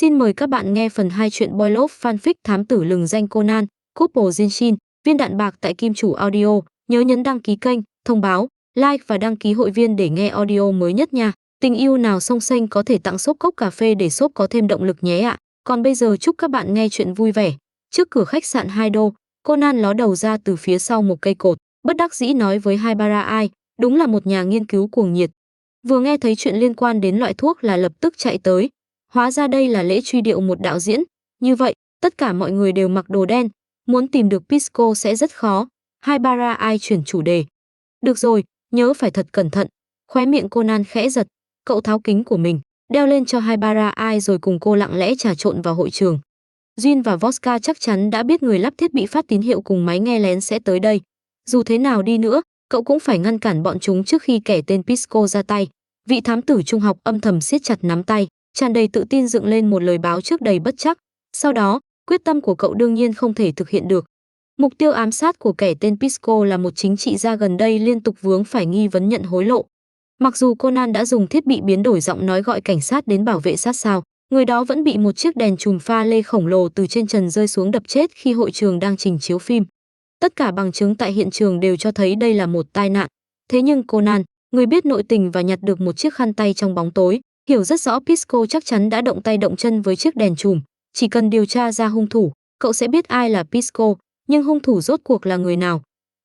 Xin mời các bạn nghe phần 2 truyện Boy Love fanfic thám tử lừng danh Conan, Couple Genshin, viên đạn bạc tại Kim Chủ Audio. Nhớ nhấn đăng ký kênh, thông báo, like và đăng ký hội viên để nghe audio mới nhất nha. Tình yêu nào song xanh có thể tặng shop cốc cà phê để shop có thêm động lực nhé ạ. Còn bây giờ chúc các bạn nghe chuyện vui vẻ. Trước cửa khách sạn 2 đô, Conan ló đầu ra từ phía sau một cây cột, bất đắc dĩ nói với Haibara Ai, đúng là một nhà nghiên cứu cuồng nhiệt. Vừa nghe thấy chuyện liên quan đến loại thuốc là lập tức chạy tới. Hóa ra đây là lễ truy điệu một đạo diễn, như vậy, tất cả mọi người đều mặc đồ đen, muốn tìm được Pisco sẽ rất khó. Haibara Ai chuyển chủ đề. Được rồi, nhớ phải thật cẩn thận. Khóe miệng Conan khẽ giật, cậu tháo kính của mình, đeo lên cho Haibara Ai rồi cùng cô lặng lẽ trà trộn vào hội trường. Jin và Voska chắc chắn đã biết người lắp thiết bị phát tín hiệu cùng máy nghe lén sẽ tới đây. Dù thế nào đi nữa, cậu cũng phải ngăn cản bọn chúng trước khi kẻ tên Pisco ra tay. Vị thám tử trung học âm thầm siết chặt nắm tay, tràn đầy tự tin dựng lên một lời báo trước đầy bất chắc. Sau đó, quyết tâm của cậu đương nhiên không thể thực hiện được. Mục tiêu ám sát của kẻ tên Pisco là một chính trị gia gần đây liên tục vướng phải nghi vấn nhận hối lộ. Mặc dù Conan đã dùng thiết bị biến đổi giọng nói gọi cảnh sát đến bảo vệ sát sao, người đó vẫn bị một chiếc đèn chùm pha lê khổng lồ từ trên trần rơi xuống đập chết khi hội trường đang trình chiếu phim. Tất cả bằng chứng tại hiện trường đều cho thấy đây là một tai nạn. Thế nhưng Conan, người biết nội tình và nhặt được một chiếc khăn tay trong bóng tối, hiểu rất rõ Pisco chắc chắn đã động tay động chân với chiếc đèn chùm. Chỉ cần điều tra ra hung thủ, cậu sẽ biết ai là Pisco, nhưng hung thủ rốt cuộc là người nào.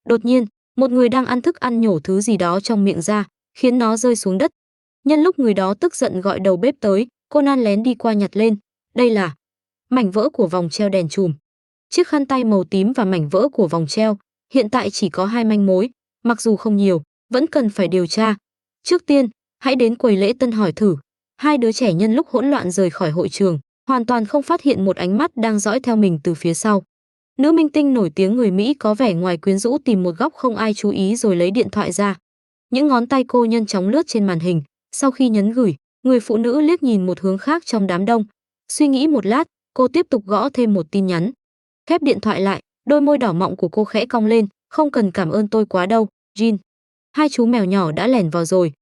Đột nhiên, một người đang ăn thức ăn nhổ thứ gì đó trong miệng ra, khiến nó rơi xuống đất. Nhân lúc người đó tức giận gọi đầu bếp tới, Conan lén đi qua nhặt lên. Đây là mảnh vỡ của vòng treo đèn chùm. Chiếc khăn tay màu tím và mảnh vỡ của vòng treo, hiện tại chỉ có 2 manh mối, mặc dù không nhiều, vẫn cần phải điều tra. Trước tiên, hãy đến quầy lễ tân hỏi thử. Hai đứa trẻ nhân lúc hỗn loạn rời khỏi hội trường, hoàn toàn không phát hiện một ánh mắt đang dõi theo mình từ phía sau. Nữ minh tinh nổi tiếng người Mỹ có vẻ ngoài quyến rũ tìm một góc không ai chú ý rồi lấy điện thoại ra. Những ngón tay cô nhanh chóng lướt trên màn hình, sau khi nhấn gửi, người phụ nữ liếc nhìn một hướng khác trong đám đông. Suy nghĩ một lát, cô tiếp tục gõ thêm một tin nhắn. Khép điện thoại lại, đôi môi đỏ mọng của cô khẽ cong lên, không cần cảm ơn tôi quá đâu, Jin. Hai chú mèo nhỏ đã lẻn vào rồi.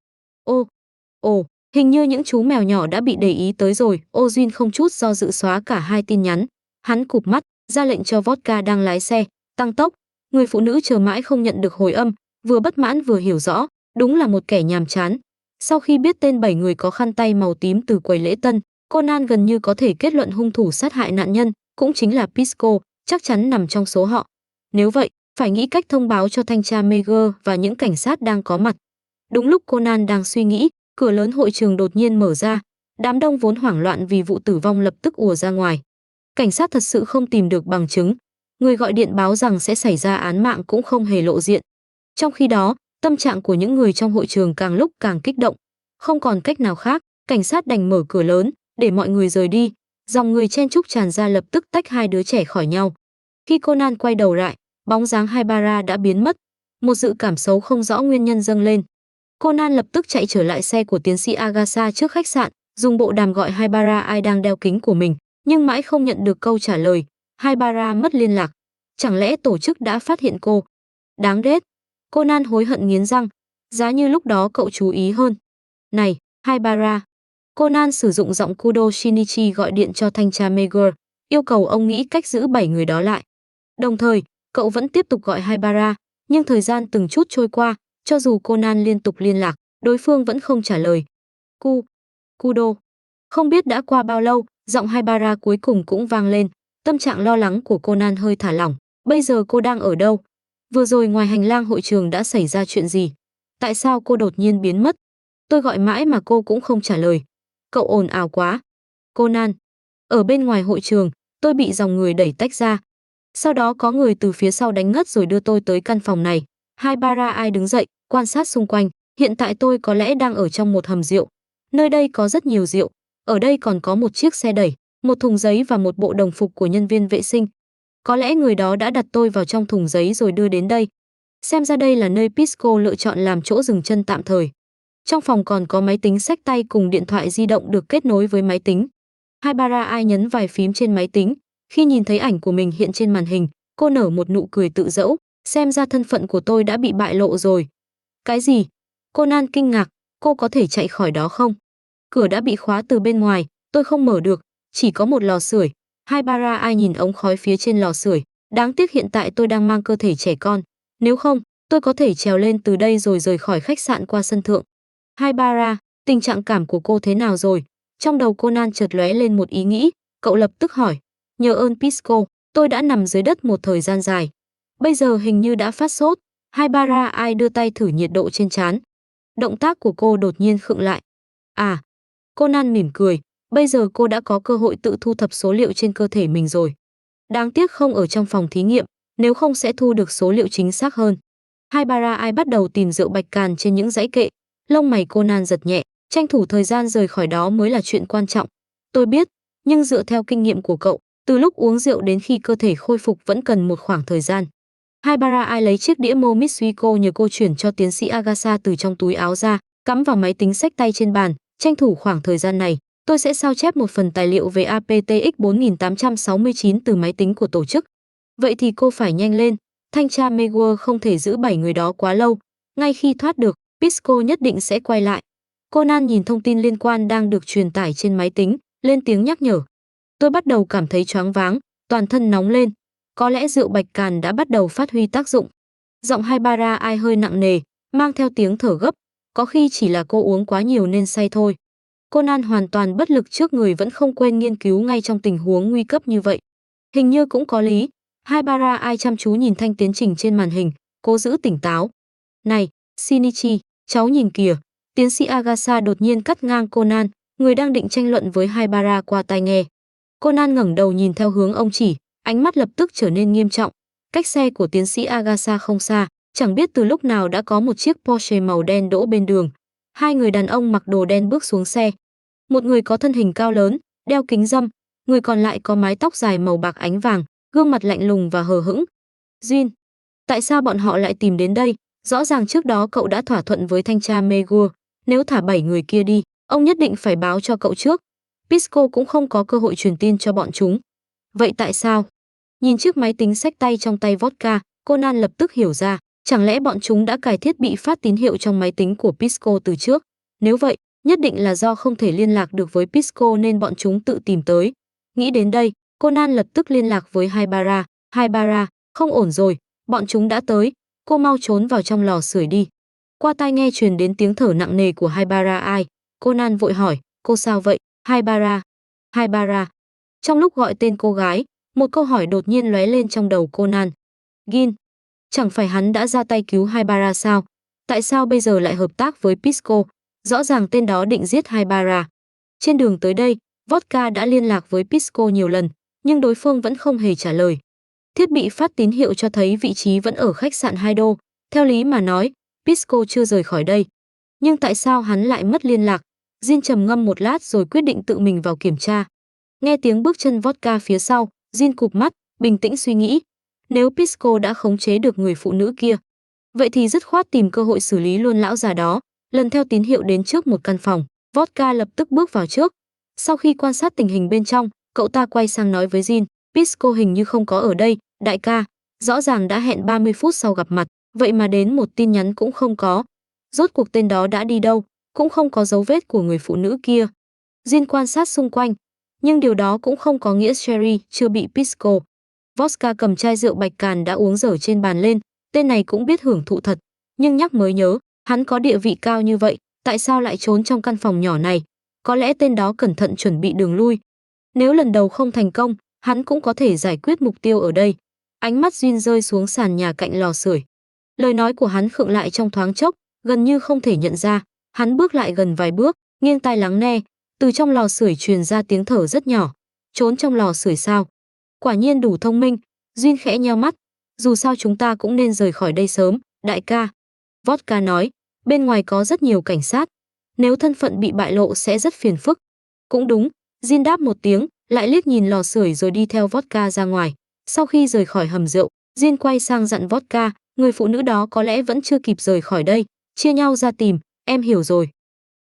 Ồ, hình như những chú mèo nhỏ đã bị để ý tới rồi. Jin không chút do dự xóa cả hai tin nhắn. Hắn cụp mắt, ra lệnh cho Vodka đang lái xe tăng tốc. Người phụ nữ chờ mãi không nhận được hồi âm, vừa bất mãn vừa hiểu rõ, đúng là một kẻ nhàm chán. Sau khi biết tên 7 người có khăn tay màu tím từ quầy lễ tân, Conan gần như có thể kết luận hung thủ sát hại nạn nhân cũng chính là Pisco, chắc chắn nằm trong số họ. Nếu vậy, phải nghĩ cách thông báo cho thanh tra Meager và những cảnh sát đang có mặt. Đúng lúc Conan đang suy nghĩ, cửa lớn hội trường đột nhiên mở ra, đám đông vốn hoảng loạn vì vụ tử vong lập tức ùa ra ngoài. Cảnh sát thật sự không tìm được bằng chứng, người gọi điện báo rằng sẽ xảy ra án mạng cũng không hề lộ diện. Trong khi đó, tâm trạng của những người trong hội trường càng lúc càng kích động. Không còn cách nào khác, cảnh sát đành mở cửa lớn để mọi người rời đi. Dòng người chen chúc tràn ra lập tức tách hai đứa trẻ khỏi nhau. Khi Conan quay đầu lại, bóng dáng Haibara đã biến mất. Một dự cảm xấu không rõ nguyên nhân dâng lên. Conan lập tức chạy trở lại xe của tiến sĩ Agasa trước khách sạn, dùng bộ đàm gọi Haibara Ai đang đeo kính của mình, nhưng mãi không nhận được câu trả lời. Haibara mất liên lạc. Chẳng lẽ tổ chức đã phát hiện cô? Đáng ghét. Conan hối hận nghiến răng. Giá như lúc đó cậu chú ý hơn. Này, Haibara. Conan sử dụng giọng Kudo Shinichi gọi điện cho thanh tra Meager, yêu cầu ông nghĩ cách giữ 7 người đó lại. Đồng thời, cậu vẫn tiếp tục gọi Haibara, nhưng thời gian từng chút trôi qua, cho dù Conan liên tục liên lạc, đối phương vẫn không trả lời. Kudo. Không biết đã qua bao lâu, giọng Haibara cuối cùng cũng vang lên. Tâm trạng lo lắng của Conan hơi thả lỏng. Bây giờ cô đang ở đâu? Vừa rồi ngoài hành lang hội trường đã xảy ra chuyện gì? Tại sao cô đột nhiên biến mất? Tôi gọi mãi mà cô cũng không trả lời. Cậu ồn ào quá. Conan. Ở bên ngoài hội trường, tôi bị dòng người đẩy tách ra. Sau đó có người từ phía sau đánh ngất rồi đưa tôi tới căn phòng này. Haibara Ai đứng dậy, quan sát xung quanh. Hiện tại tôi có lẽ đang ở trong một hầm rượu. Nơi đây có rất nhiều rượu. Ở đây còn có một chiếc xe đẩy, một thùng giấy và một bộ đồng phục của nhân viên vệ sinh. Có lẽ người đó đã đặt tôi vào trong thùng giấy rồi đưa đến đây. Xem ra đây là nơi Pisco lựa chọn làm chỗ dừng chân tạm thời. Trong phòng còn có máy tính xách tay cùng điện thoại di động được kết nối với máy tính. Haibara Ai nhấn vài phím trên máy tính. Khi nhìn thấy ảnh của mình hiện trên màn hình, cô nở một nụ cười tự giễu. Xem ra thân phận của tôi đã bị bại lộ rồi. Cái gì? Conan kinh ngạc. Cô có thể chạy khỏi đó không? Cửa đã bị khóa từ bên ngoài, tôi không mở được. chỉ có một lò sưởi. Haibara ai nhìn ống khói phía trên lò sưởi, đáng tiếc hiện tại tôi đang mang cơ thể trẻ con, nếu không, tôi có thể trèo lên từ đây rồi rời khỏi khách sạn qua sân thượng. Haibara, tình trạng cảm của cô thế nào rồi? Trong đầu Conan chợt lóe lên một ý nghĩ, cậu lập tức hỏi. Nhờ ơn Pisco, tôi đã nằm dưới đất một thời gian dài. Bây giờ hình như đã phát sốt. Haibara ai đưa tay thử nhiệt độ trên trán. Động tác của cô đột nhiên khựng lại. À, Conan mỉm cười, bây giờ cô đã có cơ hội tự thu thập số liệu trên cơ thể mình rồi. Đáng tiếc không ở trong phòng thí nghiệm, nếu không sẽ thu được số liệu chính xác hơn. Haibara ai bắt đầu tìm rượu bạch càn trên những dãy kệ. Lông mày Conan giật nhẹ, tranh thủ thời gian rời khỏi đó mới là chuyện quan trọng. Tôi biết, nhưng dựa theo kinh nghiệm của cậu, từ lúc uống rượu đến khi cơ thể khôi phục vẫn cần một khoảng thời gian. Haibara ai lấy chiếc đĩa mô Mitsuiko nhờ cô chuyển cho tiến sĩ Agasa từ trong túi áo ra, cắm vào máy tính xách tay trên bàn, tranh thủ khoảng thời gian này, tôi sẽ sao chép một phần tài liệu về APTX 4869 từ máy tính của tổ chức. Vậy thì cô phải nhanh lên, thanh tra Meguer không thể giữ 7 người đó quá lâu, ngay khi thoát được, Pisco nhất định sẽ quay lại. Conan nhìn thông tin liên quan đang được truyền tải trên máy tính, lên tiếng nhắc nhở. Tôi bắt đầu cảm thấy choáng váng, toàn thân nóng lên. Có lẽ rượu bạch càn đã bắt đầu phát huy tác dụng. Giọng Haibara ai hơi nặng nề, mang theo tiếng thở gấp. Có khi chỉ là cô uống quá nhiều nên say thôi. Conan hoàn toàn bất lực trước người vẫn không quên nghiên cứu ngay trong tình huống nguy cấp như vậy. Hình như cũng có lý. Haibara ai chăm chú nhìn thanh tiến trình trên màn hình, cố giữ tỉnh táo. Này, Shinichi, cháu nhìn kìa. Tiến sĩ Agasa đột nhiên cắt ngang Conan, người đang định tranh luận với Haibara qua tai nghe. Conan ngẩng đầu nhìn theo hướng ông chỉ, ánh mắt lập tức trở nên nghiêm trọng. Cách xe của tiến sĩ Agasa không xa, chẳng biết từ lúc nào đã có một chiếc Porsche màu đen đỗ bên đường. Hai người đàn ông mặc đồ đen bước xuống xe. Một người có thân hình cao lớn, đeo kính râm, người còn lại có mái tóc dài màu bạc ánh vàng, gương mặt lạnh lùng và hờ hững. Jin, tại sao bọn họ lại tìm đến đây? Rõ ràng trước đó cậu đã thỏa thuận với thanh tra Meguer, nếu thả 7 người kia đi, ông nhất định phải báo cho cậu trước. Pisco cũng không có cơ hội truyền tin cho bọn chúng. Vậy tại sao? Nhìn chiếc máy tính xách tay trong tay Vodka, Conan lập tức hiểu ra, chẳng lẽ bọn chúng đã cài thiết bị phát tín hiệu trong máy tính của Pisco từ trước? Nếu vậy, nhất định là do không thể liên lạc được với Pisco nên bọn chúng tự tìm tới. Nghĩ đến đây, Conan lập tức liên lạc với Haibara. Haibara, không ổn rồi, bọn chúng đã tới, cô mau trốn vào trong lò sưởi đi. Qua tai nghe truyền đến tiếng thở nặng nề của Haibara ai. Conan vội hỏi, cô sao vậy? Haibara. Haibara. Trong lúc gọi tên cô gái, một câu hỏi đột nhiên lóe lên trong đầu Conan. Gin. Chẳng phải hắn đã ra tay cứu Haibara sao? Tại sao bây giờ lại hợp tác với Pisco? Rõ ràng tên đó định giết Haibara. Trên đường tới đây, Vodka đã liên lạc với Pisco nhiều lần, nhưng đối phương vẫn không hề trả lời. Thiết bị phát tín hiệu cho thấy vị trí vẫn ở khách sạn Haido. Theo lý mà nói, Pisco chưa rời khỏi đây. Nhưng tại sao hắn lại mất liên lạc? Jin trầm ngâm một lát rồi quyết định tự mình vào kiểm tra. Nghe tiếng bước chân Vodka phía sau, Jin cụp mắt, bình tĩnh suy nghĩ. Nếu Pisco đã khống chế được người phụ nữ kia, vậy thì dứt khoát tìm cơ hội xử lý luôn lão già đó. Lần theo tín hiệu đến trước một căn phòng, Vodka lập tức bước vào trước. Sau khi quan sát tình hình bên trong, cậu ta quay sang nói với Jin, Pisco hình như không có ở đây, đại ca. Rõ ràng đã hẹn 30 phút sau gặp mặt, vậy mà đến một tin nhắn cũng không có. Rốt cuộc tên đó đã đi đâu, cũng không có dấu vết của người phụ nữ kia. Jin quan sát xung quanh, nhưng điều đó cũng không có nghĩa Sherry chưa bị Pisco. Vodka cầm chai rượu bạch càn đã uống dở trên bàn lên, tên này cũng biết hưởng thụ thật, nhưng nhắc mới nhớ, hắn có địa vị cao như vậy, tại sao lại trốn trong căn phòng nhỏ này? Có lẽ tên đó cẩn thận chuẩn bị đường lui. Nếu lần đầu không thành công, hắn cũng có thể giải quyết mục tiêu ở đây. Ánh mắt Jin rơi xuống sàn nhà cạnh lò sưởi. Lời nói của hắn khựng lại trong thoáng chốc, gần như không thể nhận ra. Hắn bước lại gần vài bước, nghiêng tai lắng nghe. Từ trong lò sưởi truyền ra tiếng thở rất nhỏ. Trốn trong lò sưởi sao? Quả nhiên đủ thông minh. Jin khẽ nheo mắt. Dù sao chúng ta cũng nên rời khỏi đây sớm, đại ca. Vodka nói, bên ngoài có rất nhiều cảnh sát. Nếu thân phận bị bại lộ sẽ rất phiền phức. Cũng đúng, Jin đáp một tiếng, lại liếc nhìn lò sưởi rồi đi theo Vodka ra ngoài. Sau khi rời khỏi hầm rượu, Jin quay sang dặn Vodka, người phụ nữ đó có lẽ vẫn chưa kịp rời khỏi đây, chia nhau ra tìm, em hiểu rồi.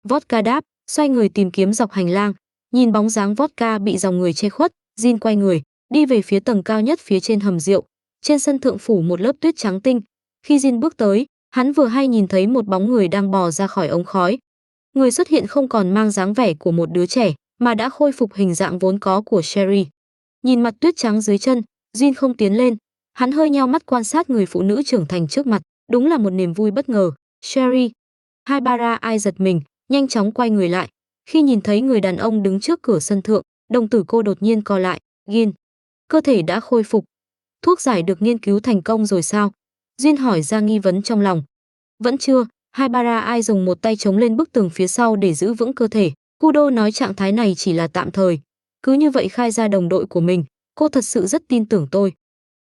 Vodka đáp, xoay người tìm kiếm dọc hành lang, nhìn bóng dáng Vodka bị dòng người che khuất, Jin quay người, đi về phía tầng cao nhất phía trên hầm rượu. Trên sân thượng phủ một lớp tuyết trắng tinh. Khi Jin bước tới, hắn vừa hay nhìn thấy một bóng người đang bò ra khỏi ống khói. Người xuất hiện không còn mang dáng vẻ của một đứa trẻ, mà đã khôi phục hình dạng vốn có của Sherry. Nhìn mặt tuyết trắng dưới chân, Jin không tiến lên. Hắn hơi nheo mắt quan sát người phụ nữ trưởng thành trước mặt, đúng là một niềm vui bất ngờ. Sherry. Haibara ai giật mình, nhanh chóng quay người lại. Khi nhìn thấy người đàn ông đứng trước cửa sân thượng, đồng tử cô đột nhiên co lại. Gin. Cơ thể đã khôi phục. Thuốc giải được nghiên cứu thành công rồi sao? Jin hỏi ra nghi vấn trong lòng. Vẫn chưa. Haibara ai dùng một tay chống lên bức tường phía sau để giữ vững cơ thể. Kudo nói trạng thái này chỉ là tạm thời. Cứ như vậy khai ra đồng đội của mình. Cô thật sự rất tin tưởng tôi.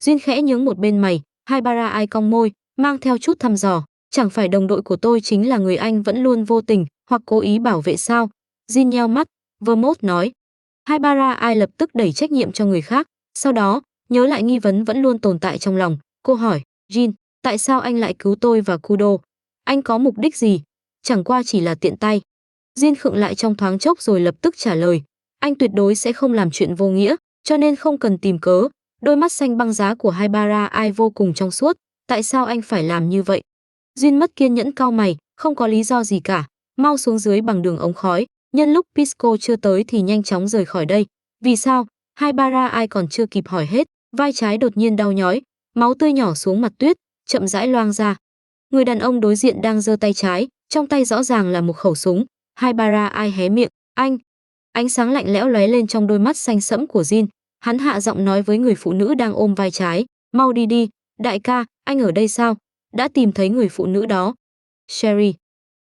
Jin khẽ nhướng một bên mày. Haibara ai cong môi, mang theo chút thăm dò. Chẳng phải đồng đội của tôi chính là người anh vẫn luôn vô tình hoặc cố ý bảo vệ sao? Jin nheo mắt. Vermont nói. Haibara ai lập tức đẩy trách nhiệm cho người khác. Sau đó, nhớ lại nghi vấn vẫn luôn tồn tại trong lòng. Cô hỏi. Jin, tại sao anh lại cứu tôi và Kudo? Anh có mục đích gì? Chẳng qua chỉ là tiện tay. Jin khựng lại trong thoáng chốc rồi lập tức trả lời. Anh tuyệt đối sẽ không làm chuyện vô nghĩa, cho nên không cần tìm cớ. Đôi mắt xanh băng giá của Haibara ai vô cùng trong suốt. Tại sao anh phải làm như vậy? Jin mất kiên nhẫn cau mày, không có lý do gì cả. Mau xuống dưới bằng đường ống khói. Nhân lúc Pisco chưa tới thì nhanh chóng rời khỏi đây. Vì sao? Haibara ai còn chưa kịp hỏi hết, vai trái đột nhiên đau nhói, máu tươi nhỏ xuống mặt tuyết, chậm rãi loang ra. Người đàn ông đối diện đang giơ tay trái, trong tay rõ ràng là một khẩu súng. Haibara ai hé miệng, anh. Ánh sáng lạnh lẽo lóe lên trong đôi mắt xanh sẫm của Jin. Hắn hạ giọng nói với người phụ nữ đang ôm vai trái, mau đi đi, đại ca, anh ở đây sao? Đã tìm thấy người phụ nữ đó. Sherry.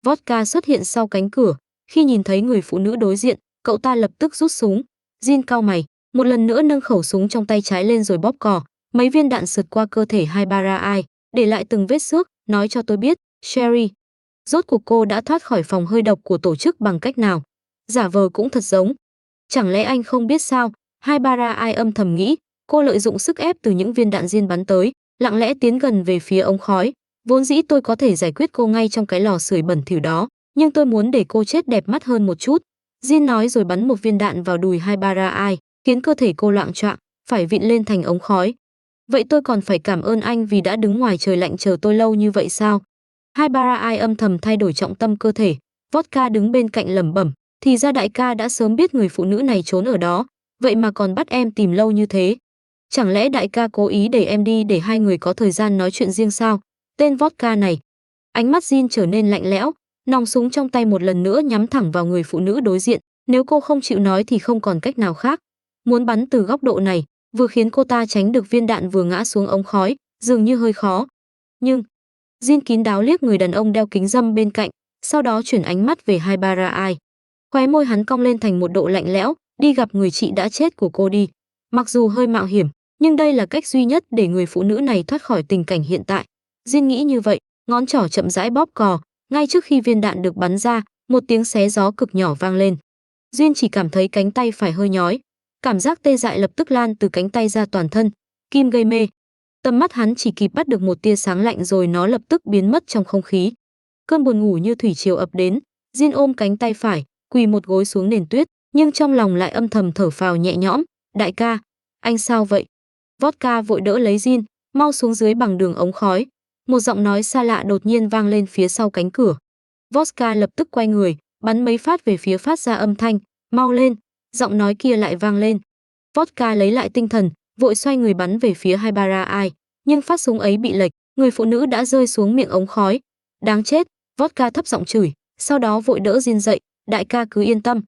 Vodka xuất hiện sau cánh cửa. Khi nhìn thấy người phụ nữ đối diện, cậu ta lập tức rút súng. Jin cau mày, một lần nữa nâng khẩu súng trong tay trái lên rồi bóp cò. Mấy viên đạn sượt qua cơ thể Haibara ai, để lại từng vết xước. Nói cho tôi biết, Sherry. Rốt cuộc cô đã thoát khỏi phòng hơi độc của tổ chức bằng cách nào? Giả vờ cũng thật giống. Chẳng lẽ anh không biết sao? Haibara ai âm thầm nghĩ. Cô lợi dụng sức ép từ những viên đạn Jin bắn tới, lặng lẽ tiến gần về phía ống khói. Vốn dĩ tôi có thể giải quyết cô ngay trong cái lò sưởi bẩn thỉu đó, nhưng tôi muốn để cô chết đẹp mắt hơn một chút. Jin nói rồi bắn một viên đạn vào đùi Haibara ai, khiến cơ thể cô loạng choạng, phải vịn lên thành ống khói. Vậy tôi còn phải cảm ơn anh vì đã đứng ngoài trời lạnh chờ tôi lâu như vậy sao? Haibara ai âm thầm thay đổi trọng tâm cơ thể. Vodka đứng bên cạnh lẩm bẩm, thì ra đại ca đã sớm biết người phụ nữ này trốn ở đó, vậy mà còn bắt em tìm lâu như thế. Chẳng lẽ đại ca cố ý để em đi để hai người có thời gian nói chuyện riêng sao? Tên Vodka này. Ánh mắt Jin trở nên lạnh lẽo, nòng súng trong tay một lần nữa nhắm thẳng vào người phụ nữ đối diện. Nếu cô không chịu nói thì không còn cách nào khác. Muốn bắn từ góc độ này, vừa khiến cô ta tránh được viên đạn vừa ngã xuống ống khói, dường như hơi khó. Nhưng Jin kín đáo liếc người đàn ông đeo kính râm bên cạnh, sau đó chuyển ánh mắt về Haibara ai. Khóe môi hắn cong lên thành một độ lạnh lẽo, đi gặp người chị đã chết của cô đi. Mặc dù hơi mạo hiểm, nhưng đây là cách duy nhất để người phụ nữ này thoát khỏi tình cảnh hiện tại. Jin nghĩ như vậy, ngón trỏ chậm rãi bóp cò, ngay trước khi viên đạn được bắn ra, một tiếng xé gió cực nhỏ vang lên. Jin chỉ cảm thấy cánh tay phải hơi nhói, cảm giác tê dại lập tức lan từ cánh tay ra toàn thân, kim gây mê. Tầm mắt hắn chỉ kịp bắt được một tia sáng lạnh rồi nó lập tức biến mất trong không khí. Cơn buồn ngủ như thủy triều ập đến, Jin ôm cánh tay phải, quỳ một gối xuống nền tuyết, nhưng trong lòng lại âm thầm thở phào nhẹ nhõm. Đại ca, anh sao vậy? Vodka vội đỡ lấy Jin, mau xuống dưới bằng đường ống khói. Một giọng nói xa lạ đột nhiên vang lên phía sau cánh cửa. Vodka lập tức quay người, bắn mấy phát về phía phát ra âm thanh. Mau lên, giọng nói kia lại vang lên. Vodka lấy lại tinh thần, vội xoay người bắn về phía Haibara ai, nhưng phát súng ấy bị lệch, người phụ nữ đã rơi xuống miệng ống khói. Đáng chết, Vodka thấp giọng chửi, sau đó vội đỡ Jin dậy, đại ca cứ yên tâm.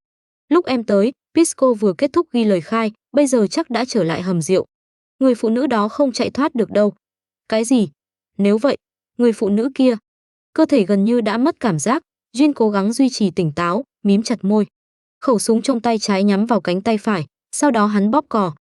Lúc em tới, Pisco vừa kết thúc ghi lời khai, bây giờ chắc đã trở lại hầm rượu. Người phụ nữ đó không chạy thoát được đâu. Cái gì? Nếu vậy, người phụ nữ kia, cơ thể gần như đã mất cảm giác, Jin cố gắng duy trì tỉnh táo, mím chặt môi. Khẩu súng trong tay trái nhắm vào cánh tay phải, sau đó hắn bóp cò.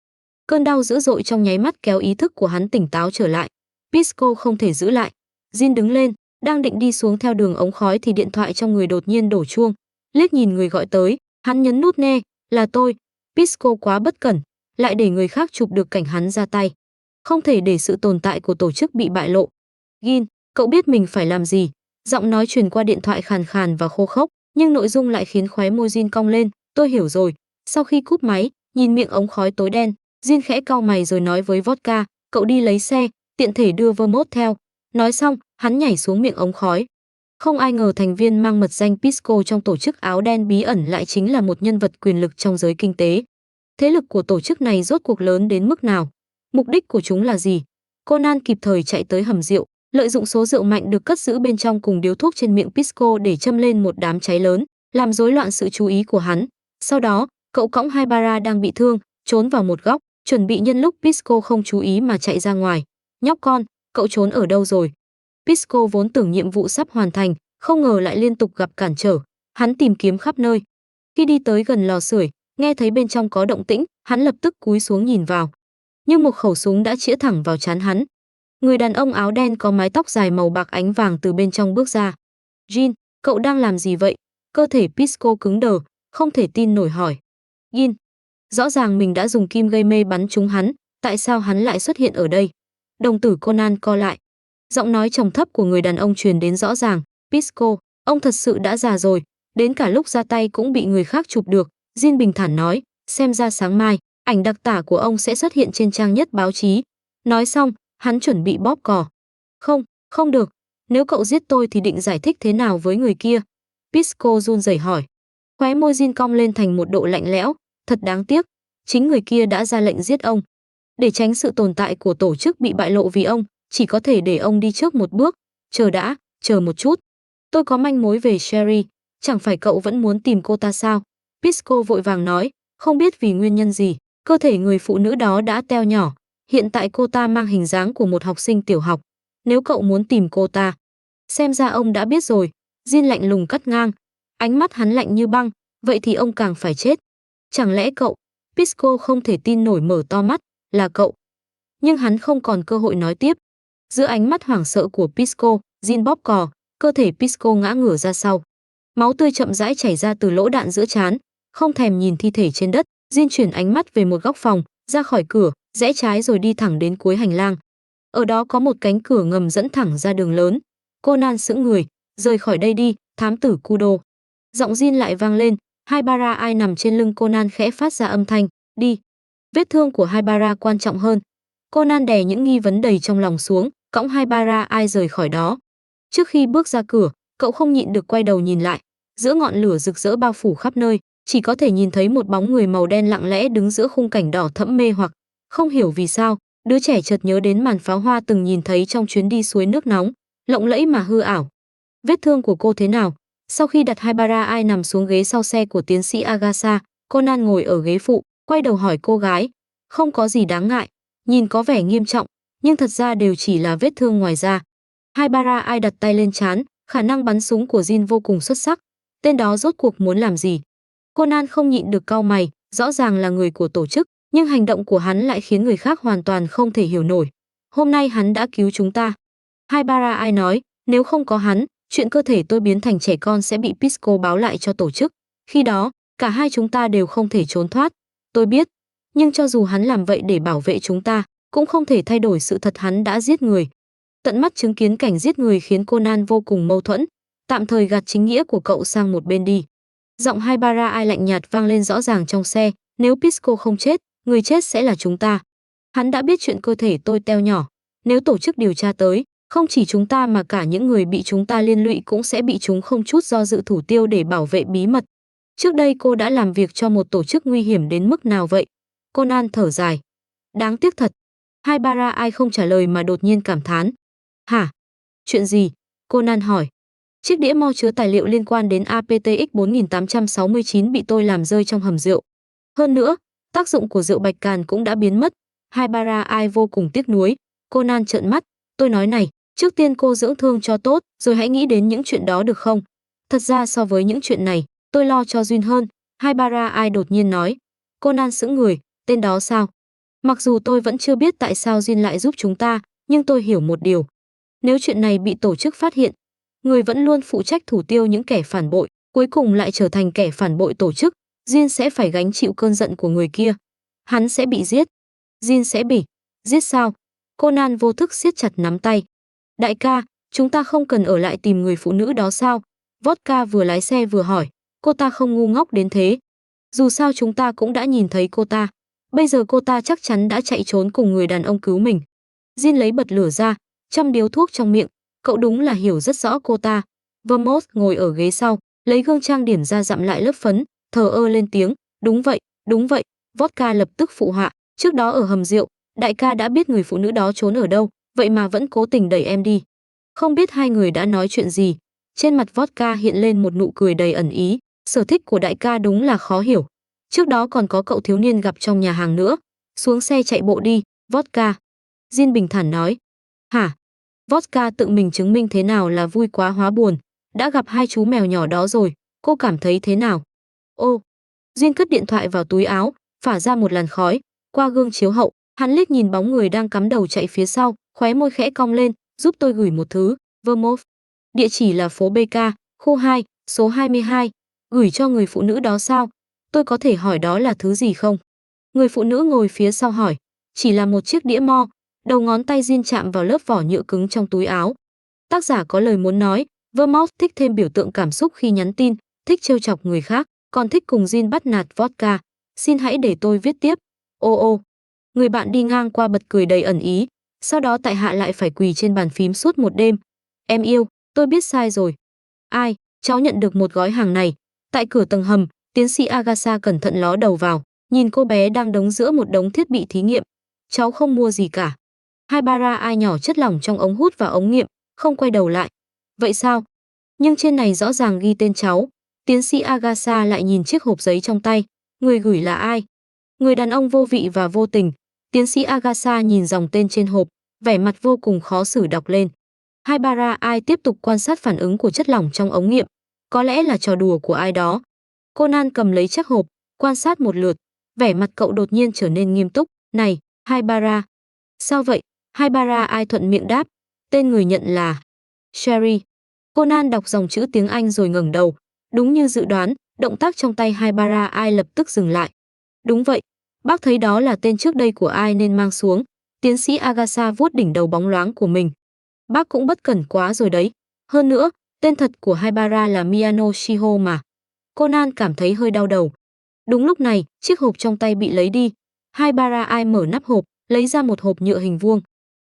Cơn đau dữ dội trong nháy mắt kéo ý thức của hắn tỉnh táo trở lại. Pisco không thể giữ lại. Jin đứng lên, đang định đi xuống theo đường ống khói thì điện thoại trong người đột nhiên đổ chuông. Liếc nhìn người gọi tới, hắn nhấn nút nghe, là tôi. Pisco quá bất cẩn, lại để người khác chụp được cảnh hắn ra tay. Không thể để sự tồn tại của tổ chức bị bại lộ. Gin, cậu biết mình phải làm gì? Giọng nói truyền qua điện thoại khàn khàn và khô khốc, nhưng nội dung lại khiến khóe môi Jin cong lên. Tôi hiểu rồi. Sau khi cúp máy, nhìn miệng ống khói tối đen, Jin khẽ cau mày rồi nói với Vodka, cậu đi lấy xe, tiện thể đưa Vermont theo. Nói xong, hắn nhảy xuống miệng ống khói. Không ai ngờ thành viên mang mật danh Pisco trong tổ chức áo đen bí ẩn lại chính là một nhân vật quyền lực trong giới kinh tế. Thế lực của tổ chức này rốt cuộc lớn đến mức nào? Mục đích của chúng là gì? Conan kịp thời chạy tới hầm rượu, lợi dụng số rượu mạnh được cất giữ bên trong cùng điếu thuốc trên miệng Pisco để châm lên một đám cháy lớn, làm rối loạn sự chú ý của hắn. Sau đó, cậu cõng Haibara đang bị thương, trốn vào một góc, chuẩn bị nhân lúc Pisco không chú ý mà chạy ra ngoài. Nhóc con, cậu trốn ở đâu rồi? Pisco vốn tưởng nhiệm vụ sắp hoàn thành, không ngờ lại liên tục gặp cản trở. Hắn tìm kiếm khắp nơi. Khi đi tới gần lò sưởi, nghe thấy bên trong có động tĩnh, hắn lập tức cúi xuống nhìn vào. Nhưng một khẩu súng đã chĩa thẳng vào trán hắn. Người đàn ông áo đen có mái tóc dài màu bạc ánh vàng từ bên trong bước ra. Jin, cậu đang làm gì vậy? Cơ thể Pisco cứng đờ, không thể tin nổi hỏi. Jin, rõ ràng mình đã dùng kim gây mê bắn trúng hắn, tại sao hắn lại xuất hiện ở đây? Đồng tử Conan co lại. Giọng nói trầm thấp của người đàn ông truyền đến rõ ràng. Pisco, ông thật sự đã già rồi, đến cả lúc ra tay cũng bị người khác chụp được. Jin bình thản nói, xem ra sáng mai, ảnh đặc tả của ông sẽ xuất hiện trên trang nhất báo chí. Nói xong, hắn chuẩn bị bóp cò. Không, không được, nếu cậu giết tôi thì định giải thích thế nào với người kia? Pisco run rẩy hỏi. Khóe môi Jin cong lên thành một độ lạnh lẽo, thật đáng tiếc, chính người kia đã ra lệnh giết ông. Để tránh sự tồn tại của tổ chức bị bại lộ vì ông, chỉ có thể để ông đi trước một bước. Chờ đã, chờ một chút. Tôi có manh mối về Sherry, chẳng phải cậu vẫn muốn tìm cô ta sao? Pisco vội vàng nói, không biết vì nguyên nhân gì, cơ thể người phụ nữ đó đã teo nhỏ. Hiện tại cô ta mang hình dáng của một học sinh tiểu học. Nếu cậu muốn tìm cô ta, xem ra ông đã biết rồi. Jin lạnh lùng cắt ngang, ánh mắt hắn lạnh như băng, vậy thì ông càng phải chết. Chẳng lẽ cậu? Pisco không thể tin nổi mở to mắt, là cậu. Nhưng hắn không còn cơ hội nói tiếp. Giữa ánh mắt hoảng sợ của Pisco, Jin bóp cò, cơ thể Pisco ngã ngửa ra sau. Máu tươi chậm rãi chảy ra từ lỗ đạn giữa trán, không thèm nhìn thi thể trên đất, Jin chuyển ánh mắt về một góc phòng, ra khỏi cửa, rẽ trái rồi đi thẳng đến cuối hành lang. Ở đó có một cánh cửa ngầm dẫn thẳng ra đường lớn. Conan sững người, rời khỏi đây đi, thám tử Kudo. Giọng Jin lại vang lên, Haibara ai nằm trên lưng Conan khẽ phát ra âm thanh, đi. Vết thương của Haibara quan trọng hơn. Conan đè những nghi vấn đầy trong lòng xuống, cõng Haibara ai rời khỏi đó. Trước khi bước ra cửa, cậu không nhịn được quay đầu nhìn lại. Giữa ngọn lửa rực rỡ bao phủ khắp nơi, chỉ có thể nhìn thấy một bóng người màu đen lặng lẽ đứng giữa khung cảnh đỏ thẫm mê hoặc. Không hiểu vì sao, đứa trẻ chợt nhớ đến màn pháo hoa từng nhìn thấy trong chuyến đi suối nước nóng, lộng lẫy mà hư ảo. Vết thương của cô thế nào? Sau khi đặt Haibara ai nằm xuống ghế sau xe của tiến sĩ Agasa, Conan ngồi ở ghế phụ, quay đầu hỏi cô gái. Không có gì đáng ngại, nhìn có vẻ nghiêm trọng, nhưng thật ra đều chỉ là vết thương ngoài da. Haibara ai đặt tay lên trán, khả năng bắn súng của Jin vô cùng xuất sắc. Tên đó rốt cuộc muốn làm gì? Conan không nhịn được cau mày, rõ ràng là người của tổ chức, nhưng hành động của hắn lại khiến người khác hoàn toàn không thể hiểu nổi. Hôm nay hắn đã cứu chúng ta. Haibara ai nói, nếu không có hắn, chuyện cơ thể tôi biến thành trẻ con sẽ bị Pisco báo lại cho tổ chức. Khi đó, cả hai chúng ta đều không thể trốn thoát. Tôi biết, nhưng cho dù hắn làm vậy để bảo vệ chúng ta, cũng không thể thay đổi sự thật hắn đã giết người. Tận mắt chứng kiến cảnh giết người khiến Conan vô cùng mâu thuẫn, tạm thời gạt chính nghĩa của cậu sang một bên đi. Giọng Haibara ai lạnh nhạt vang lên rõ ràng trong xe, nếu Pisco không chết, người chết sẽ là chúng ta. Hắn đã biết chuyện cơ thể tôi teo nhỏ, nếu tổ chức điều tra tới, không chỉ chúng ta mà cả những người bị chúng ta liên lụy cũng sẽ bị chúng không chút do dự thủ tiêu để bảo vệ bí mật. Trước đây cô đã làm việc cho một tổ chức nguy hiểm đến mức nào vậy? Conan thở dài. Đáng tiếc thật. Haibara ai không trả lời mà đột nhiên cảm thán. Hả? Chuyện gì? Conan hỏi. Chiếc đĩa mo chứa tài liệu liên quan đến APTX 4869 bị tôi làm rơi trong hầm rượu. Hơn nữa, tác dụng của rượu bạch càn cũng đã biến mất. Haibara ai vô cùng tiếc nuối. Conan trợn mắt. Tôi nói này, trước tiên cô dưỡng thương cho tốt, rồi hãy nghĩ đến những chuyện đó được không? Thật ra so với những chuyện này, tôi lo cho Jin hơn. Haibara ai đột nhiên nói. Conan sững người, tên đó sao? Mặc dù tôi vẫn chưa biết tại sao Jin lại giúp chúng ta, nhưng tôi hiểu một điều. Nếu chuyện này bị tổ chức phát hiện, người vẫn luôn phụ trách thủ tiêu những kẻ phản bội, cuối cùng lại trở thành kẻ phản bội tổ chức, Jin sẽ phải gánh chịu cơn giận của người kia. Hắn sẽ bị giết. Jin sẽ bị giết sao? Conan vô thức siết chặt nắm tay. Đại ca, chúng ta không cần ở lại tìm người phụ nữ đó sao? Vodka vừa lái xe vừa hỏi. Cô ta không ngu ngốc đến thế. Dù sao chúng ta cũng đã nhìn thấy cô ta. Bây giờ cô ta chắc chắn đã chạy trốn cùng người đàn ông cứu mình. Jin lấy bật lửa ra, châm điếu thuốc trong miệng. Cậu đúng là hiểu rất rõ cô ta. Vermouth ngồi ở ghế sau, lấy gương trang điểm ra dặm lại lớp phấn, thờ ơ lên tiếng, đúng vậy, vodka lập tức phụ họa, trước đó ở hầm rượu, đại ca đã biết người phụ nữ đó trốn ở đâu, vậy mà vẫn cố tình đẩy em đi. Không biết hai người đã nói chuyện gì. Trên mặt vodka hiện lên một nụ cười đầy ẩn ý, sở thích của đại ca đúng là khó hiểu. Trước đó còn có cậu thiếu niên gặp trong nhà hàng nữa. Xuống xe chạy bộ đi, vodka. Jin bình thản nói. Hả? Vodka tự mình chứng minh thế nào là vui quá hóa buồn. Đã gặp hai chú mèo nhỏ đó rồi, cô cảm thấy thế nào? Ô, Jin cất điện thoại vào túi áo, phả ra một làn khói. Qua gương chiếu hậu, hắn liếc nhìn bóng người đang cắm đầu chạy phía sau, khóe môi khẽ cong lên, giúp tôi gửi một thứ, Vermouth. Địa chỉ là phố BK, khu 2, số 22. Gửi cho người phụ nữ đó sao? Tôi có thể hỏi đó là thứ gì không? Người phụ nữ ngồi phía sau hỏi. Chỉ là một chiếc đĩa mo. Đầu ngón tay Jin chạm vào lớp vỏ nhựa cứng trong túi áo. Tác giả có lời muốn nói, Vermouth thích thêm biểu tượng cảm xúc khi nhắn tin, thích trêu chọc người khác, còn thích cùng Jin bắt nạt vodka. Xin hãy để tôi viết tiếp. Ô. Người bạn đi ngang qua bật cười đầy ẩn ý, sau đó tại hạ lại phải quỳ trên bàn phím suốt một đêm. Em yêu, tôi biết sai rồi. Ai, cháu nhận được một gói hàng này. Tại cửa tầng hầm, tiến sĩ Agatha cẩn thận ló đầu vào, nhìn cô bé đang đống giữa một đống thiết bị thí nghiệm. Cháu không mua gì cả. Haibara ai nhỏ chất lỏng trong ống hút và ống nghiệm, không quay đầu lại. Vậy sao? Nhưng trên này rõ ràng ghi tên cháu. Tiến sĩ Agatha lại nhìn chiếc hộp giấy trong tay. Người gửi là ai? Người đàn ông vô vị và vô tình. Tiến sĩ Agatha nhìn dòng tên trên hộp, vẻ mặt vô cùng khó xử đọc lên. Haibara ai tiếp tục quan sát phản ứng của chất lỏng trong ống nghiệm. Có lẽ là trò đùa của ai đó. Conan cầm lấy chiếc hộp, quan sát một lượt. Vẻ mặt cậu đột nhiên trở nên nghiêm túc. Này, Haibara. Sao vậy? Haibara ai thuận miệng đáp. Tên người nhận là Sherry. Conan đọc dòng chữ tiếng Anh rồi ngẩng đầu. Đúng như dự đoán, động tác trong tay Haibara ai lập tức dừng lại. Đúng vậy, bác thấy đó là tên trước đây của ai nên mang xuống. Tiến sĩ Agatha vuốt đỉnh đầu bóng loáng của mình. Bác cũng bất cẩn quá rồi đấy. Hơn nữa, tên thật của Haibara là Miyano Shiho mà. Conan cảm thấy hơi đau đầu. Đúng lúc này, chiếc hộp trong tay bị lấy đi. Haibara ai mở nắp hộp, lấy ra một hộp nhựa hình vuông.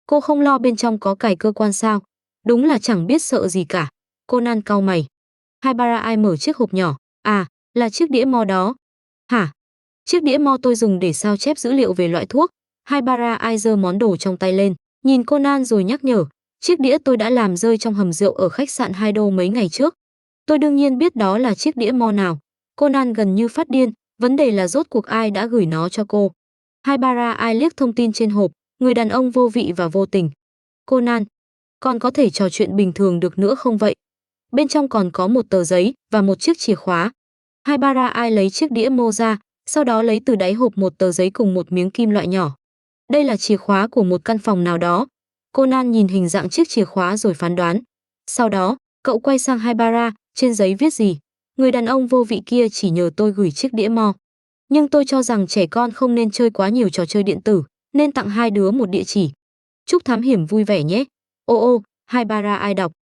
Cô không lo bên trong có cài cơ quan sao? Đúng là chẳng biết sợ gì cả. Conan cau mày. Haibara ai mở chiếc hộp nhỏ. À, là chiếc đĩa mo đó. Hả? Chiếc đĩa mo tôi dùng để sao chép dữ liệu về loại thuốc. Haibara ai giơ món đồ trong tay lên, nhìn Conan rồi nhắc nhở. Chiếc đĩa tôi đã làm rơi trong hầm rượu ở khách sạn Haido mấy ngày trước. Tôi đương nhiên biết đó là chiếc đĩa mo nào. Conan gần như phát điên, vấn đề là rốt cuộc ai đã gửi nó cho cô. Haibara ai liếc thông tin trên hộp, người đàn ông vô vị và vô tình. Conan, còn có thể trò chuyện bình thường được nữa không vậy? Bên trong còn có một tờ giấy và một chiếc chìa khóa. Haibara ai lấy chiếc đĩa mo ra, sau đó lấy từ đáy hộp một tờ giấy cùng một miếng kim loại nhỏ. Đây là chìa khóa của một căn phòng nào đó. Conan nhìn hình dạng chiếc chìa khóa rồi phán đoán. Sau đó, cậu quay sang Haibara, trên giấy viết gì? Người đàn ông vô vị kia chỉ nhờ tôi gửi chiếc đĩa mo. Nhưng tôi cho rằng trẻ con không nên chơi quá nhiều trò chơi điện tử, nên tặng hai đứa một địa chỉ. Chúc thám hiểm vui vẻ nhé. Ô, Haibara ai đọc.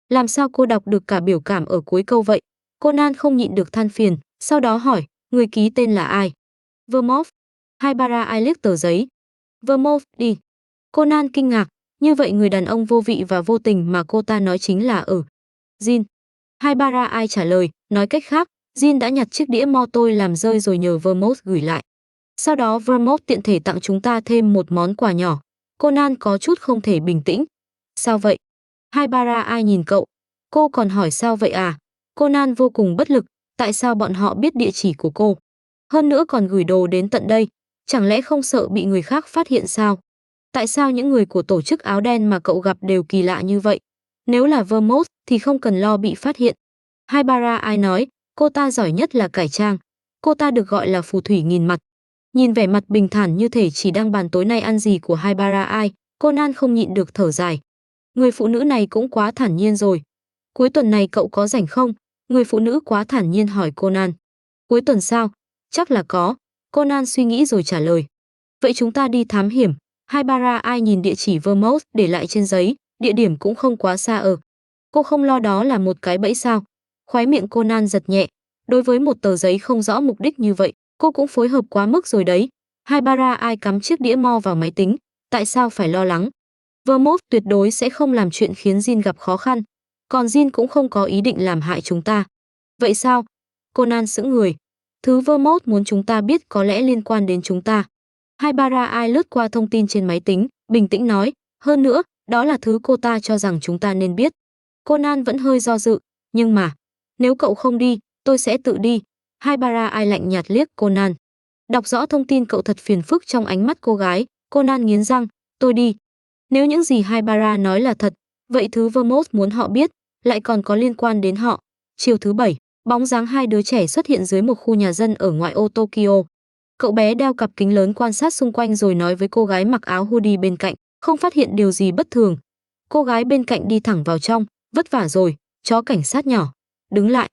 Làm sao cô đọc được cả biểu cảm ở cuối câu vậy? Conan không nhịn được than phiền, sau đó hỏi, người ký tên là ai? Vermouth. Haibara ai liếc tờ giấy. Vermouth đi. Conan kinh ngạc, như vậy người đàn ông vô vị và vô tình mà cô ta nói chính là Jin. Haibara ai trả lời, nói cách khác, Jin đã nhặt chiếc đĩa mo tôi làm rơi rồi nhờ Vermouth gửi lại. Sau đó Vermouth tiện thể tặng chúng ta thêm một món quà nhỏ. Conan có chút không thể bình tĩnh. Sao vậy? Haibara ai nhìn cậu. Cô còn hỏi sao vậy à? Conan vô cùng bất lực, tại sao bọn họ biết địa chỉ của cô? Hơn nữa còn gửi đồ đến tận đây, chẳng lẽ không sợ bị người khác phát hiện sao? Tại sao những người của tổ chức áo đen mà cậu gặp đều kỳ lạ như vậy? Nếu là Vermouth thì không cần lo bị phát hiện. Haibara ai nói, cô ta giỏi nhất là cải trang. Cô ta được gọi là phù thủy nghìn mặt. Nhìn vẻ mặt bình thản như thể chỉ đang bàn tối nay ăn gì của Haibara ai, Conan không nhịn được thở dài. Người phụ nữ này cũng quá thản nhiên rồi. Cuối tuần này cậu có rảnh không? Người phụ nữ quá thản nhiên hỏi Conan. Cuối tuần sao? Chắc là có. Conan suy nghĩ rồi trả lời. Vậy chúng ta đi thám hiểm. Haibara ai nhìn địa chỉ Vermouth để lại trên giấy, địa điểm cũng không quá xa ở. Cô không lo đó là một cái bẫy sao? Khóe miệng Conan giật nhẹ. Đối với một tờ giấy không rõ mục đích như vậy, cô cũng phối hợp quá mức rồi đấy. Haibara ai cắm chiếc đĩa mo vào máy tính. Tại sao phải lo lắng? Vermouth tuyệt đối sẽ không làm chuyện khiến Jin gặp khó khăn. còn Jin cũng không có ý định làm hại chúng ta. Vậy sao? Conan sững người. Thứ Vermouth muốn chúng ta biết có lẽ liên quan đến chúng ta. Haibara lướt qua thông tin trên máy tính, bình tĩnh nói, hơn nữa, đó là thứ cô ta cho rằng chúng ta nên biết. Conan vẫn hơi do dự, nhưng mà, nếu cậu không đi, tôi sẽ tự đi. Haibara lạnh nhạt liếc Conan. Đọc rõ thông tin cậu thật phiền phức trong ánh mắt cô gái, Conan nghiến răng, tôi đi. Nếu những gì Haibara nói là thật, vậy thứ Vermouth muốn họ biết, lại còn có liên quan đến họ. Chiều thứ Bảy, bóng dáng hai đứa trẻ xuất hiện dưới một khu nhà dân ở ngoại ô Tokyo. Cậu bé đeo cặp kính lớn quan sát xung quanh rồi nói với cô gái mặc áo hoodie bên cạnh, không phát hiện điều gì bất thường. Cô gái bên cạnh đi thẳng vào trong, vất vả rồi, chó cảnh sát nhỏ. Đứng lại.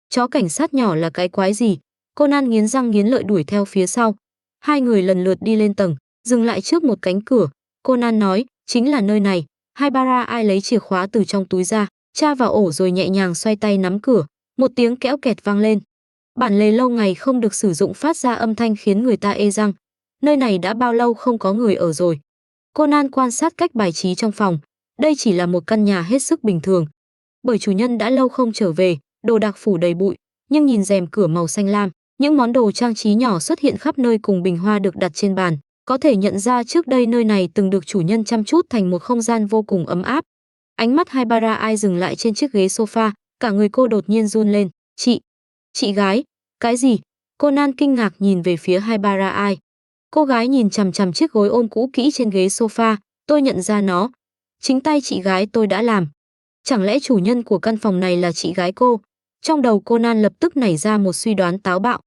Chó cảnh sát nhỏ là cái quái gì? Conan nghiến răng nghiến lợi đuổi theo phía sau. Hai người lần lượt đi lên tầng, dừng lại trước một cánh cửa. Conan nói, chính là nơi này. Haibara lấy chìa khóa từ trong túi ra, tra vào ổ rồi nhẹ nhàng xoay tay nắm cửa. Một tiếng kéo kẹt vang lên. Bản lề lâu ngày không được sử dụng phát ra âm thanh khiến người ta ê răng. Nơi này đã bao lâu không có người ở rồi? Conan quan sát cách bài trí trong phòng. Đây chỉ là một căn nhà hết sức bình thường. Bởi chủ nhân đã lâu không trở về, đồ đạc phủ đầy bụi, nhưng nhìn rèm cửa màu xanh lam, những món đồ trang trí nhỏ xuất hiện khắp nơi cùng bình hoa được đặt trên bàn, có thể nhận ra trước đây nơi này từng được chủ nhân chăm chút thành một không gian vô cùng ấm áp. Ánh mắt Haibara dừng lại trên chiếc ghế sofa, cả người cô đột nhiên run lên. Chị gái, cái gì? Conan kinh ngạc nhìn về phía Haibara. Cô gái nhìn chằm chằm chiếc gối ôm cũ kỹ trên ghế sofa, tôi nhận ra nó. Chính tay chị gái tôi đã làm. Chẳng lẽ chủ nhân của căn phòng này là chị gái cô? Trong đầu Conan lập tức nảy ra một suy đoán táo bạo.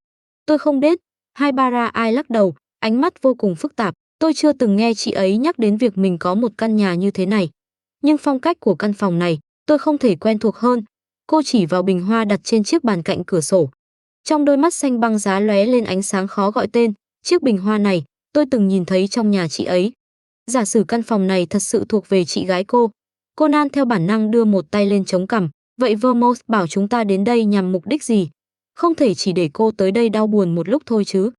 Tôi không biết. Haibara lắc đầu, ánh mắt vô cùng phức tạp. Tôi chưa từng nghe chị ấy nhắc đến việc mình có một căn nhà như thế này. Nhưng phong cách của căn phòng này, tôi không thể quen thuộc hơn. Cô chỉ vào bình hoa đặt trên chiếc bàn cạnh cửa sổ. Trong đôi mắt xanh băng giá lóe lên ánh sáng khó gọi tên. Chiếc bình hoa này, tôi từng nhìn thấy trong nhà chị ấy. Giả sử căn phòng này thật sự thuộc về chị gái cô. Conan theo bản năng đưa một tay lên chống cằm. Vậy Vermouth bảo chúng ta đến đây nhằm mục đích gì? Không thể chỉ để cô tới đây đau buồn một lúc thôi chứ.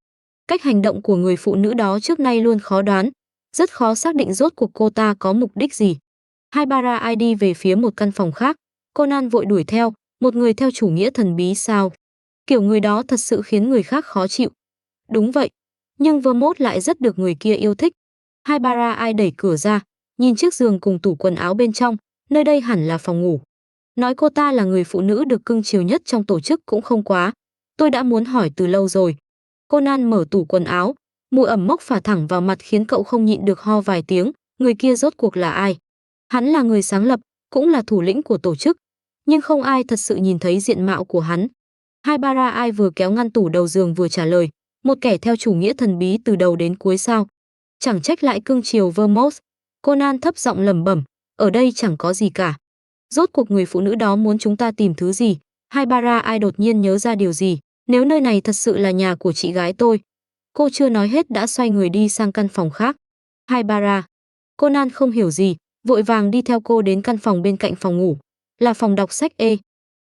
Cách hành động của người phụ nữ đó trước nay luôn khó đoán. Rất khó xác định rốt cuộc cô ta có mục đích gì. Haibara đi về phía một căn phòng khác. Conan vội đuổi theo. Một người theo chủ nghĩa thần bí sao? Kiểu người đó thật sự khiến người khác khó chịu. Đúng vậy. Nhưng Vermouth lại rất được người kia yêu thích. Haibara đẩy cửa ra. Nhìn chiếc giường cùng tủ quần áo bên trong. Nơi đây hẳn là phòng ngủ. Nói cô ta là người phụ nữ được cưng chiều nhất trong tổ chức cũng không quá. Tôi đã muốn hỏi từ lâu rồi. Conan mở tủ quần áo. Mùi ẩm mốc phả thẳng vào mặt khiến cậu không nhịn được ho vài tiếng. Người kia rốt cuộc là ai? Hắn là người sáng lập, cũng là thủ lĩnh của tổ chức. Nhưng không ai thật sự nhìn thấy diện mạo của hắn. Haibara vừa kéo ngăn tủ đầu giường vừa trả lời. Một kẻ theo chủ nghĩa thần bí từ đầu đến cuối sao? Chẳng trách lại cưng chiều Vermouth. Conan thấp giọng lẩm bẩm. Ở đây chẳng có gì cả. Rốt cuộc người phụ nữ đó muốn chúng ta tìm thứ gì? Haibara đột nhiên nhớ ra điều gì. Nếu nơi này thật sự là nhà của chị gái tôi. Cô chưa nói hết đã xoay người đi sang căn phòng khác. Haibara. Conan không hiểu gì, vội vàng đi theo cô đến căn phòng bên cạnh phòng ngủ. Là phòng đọc sách E.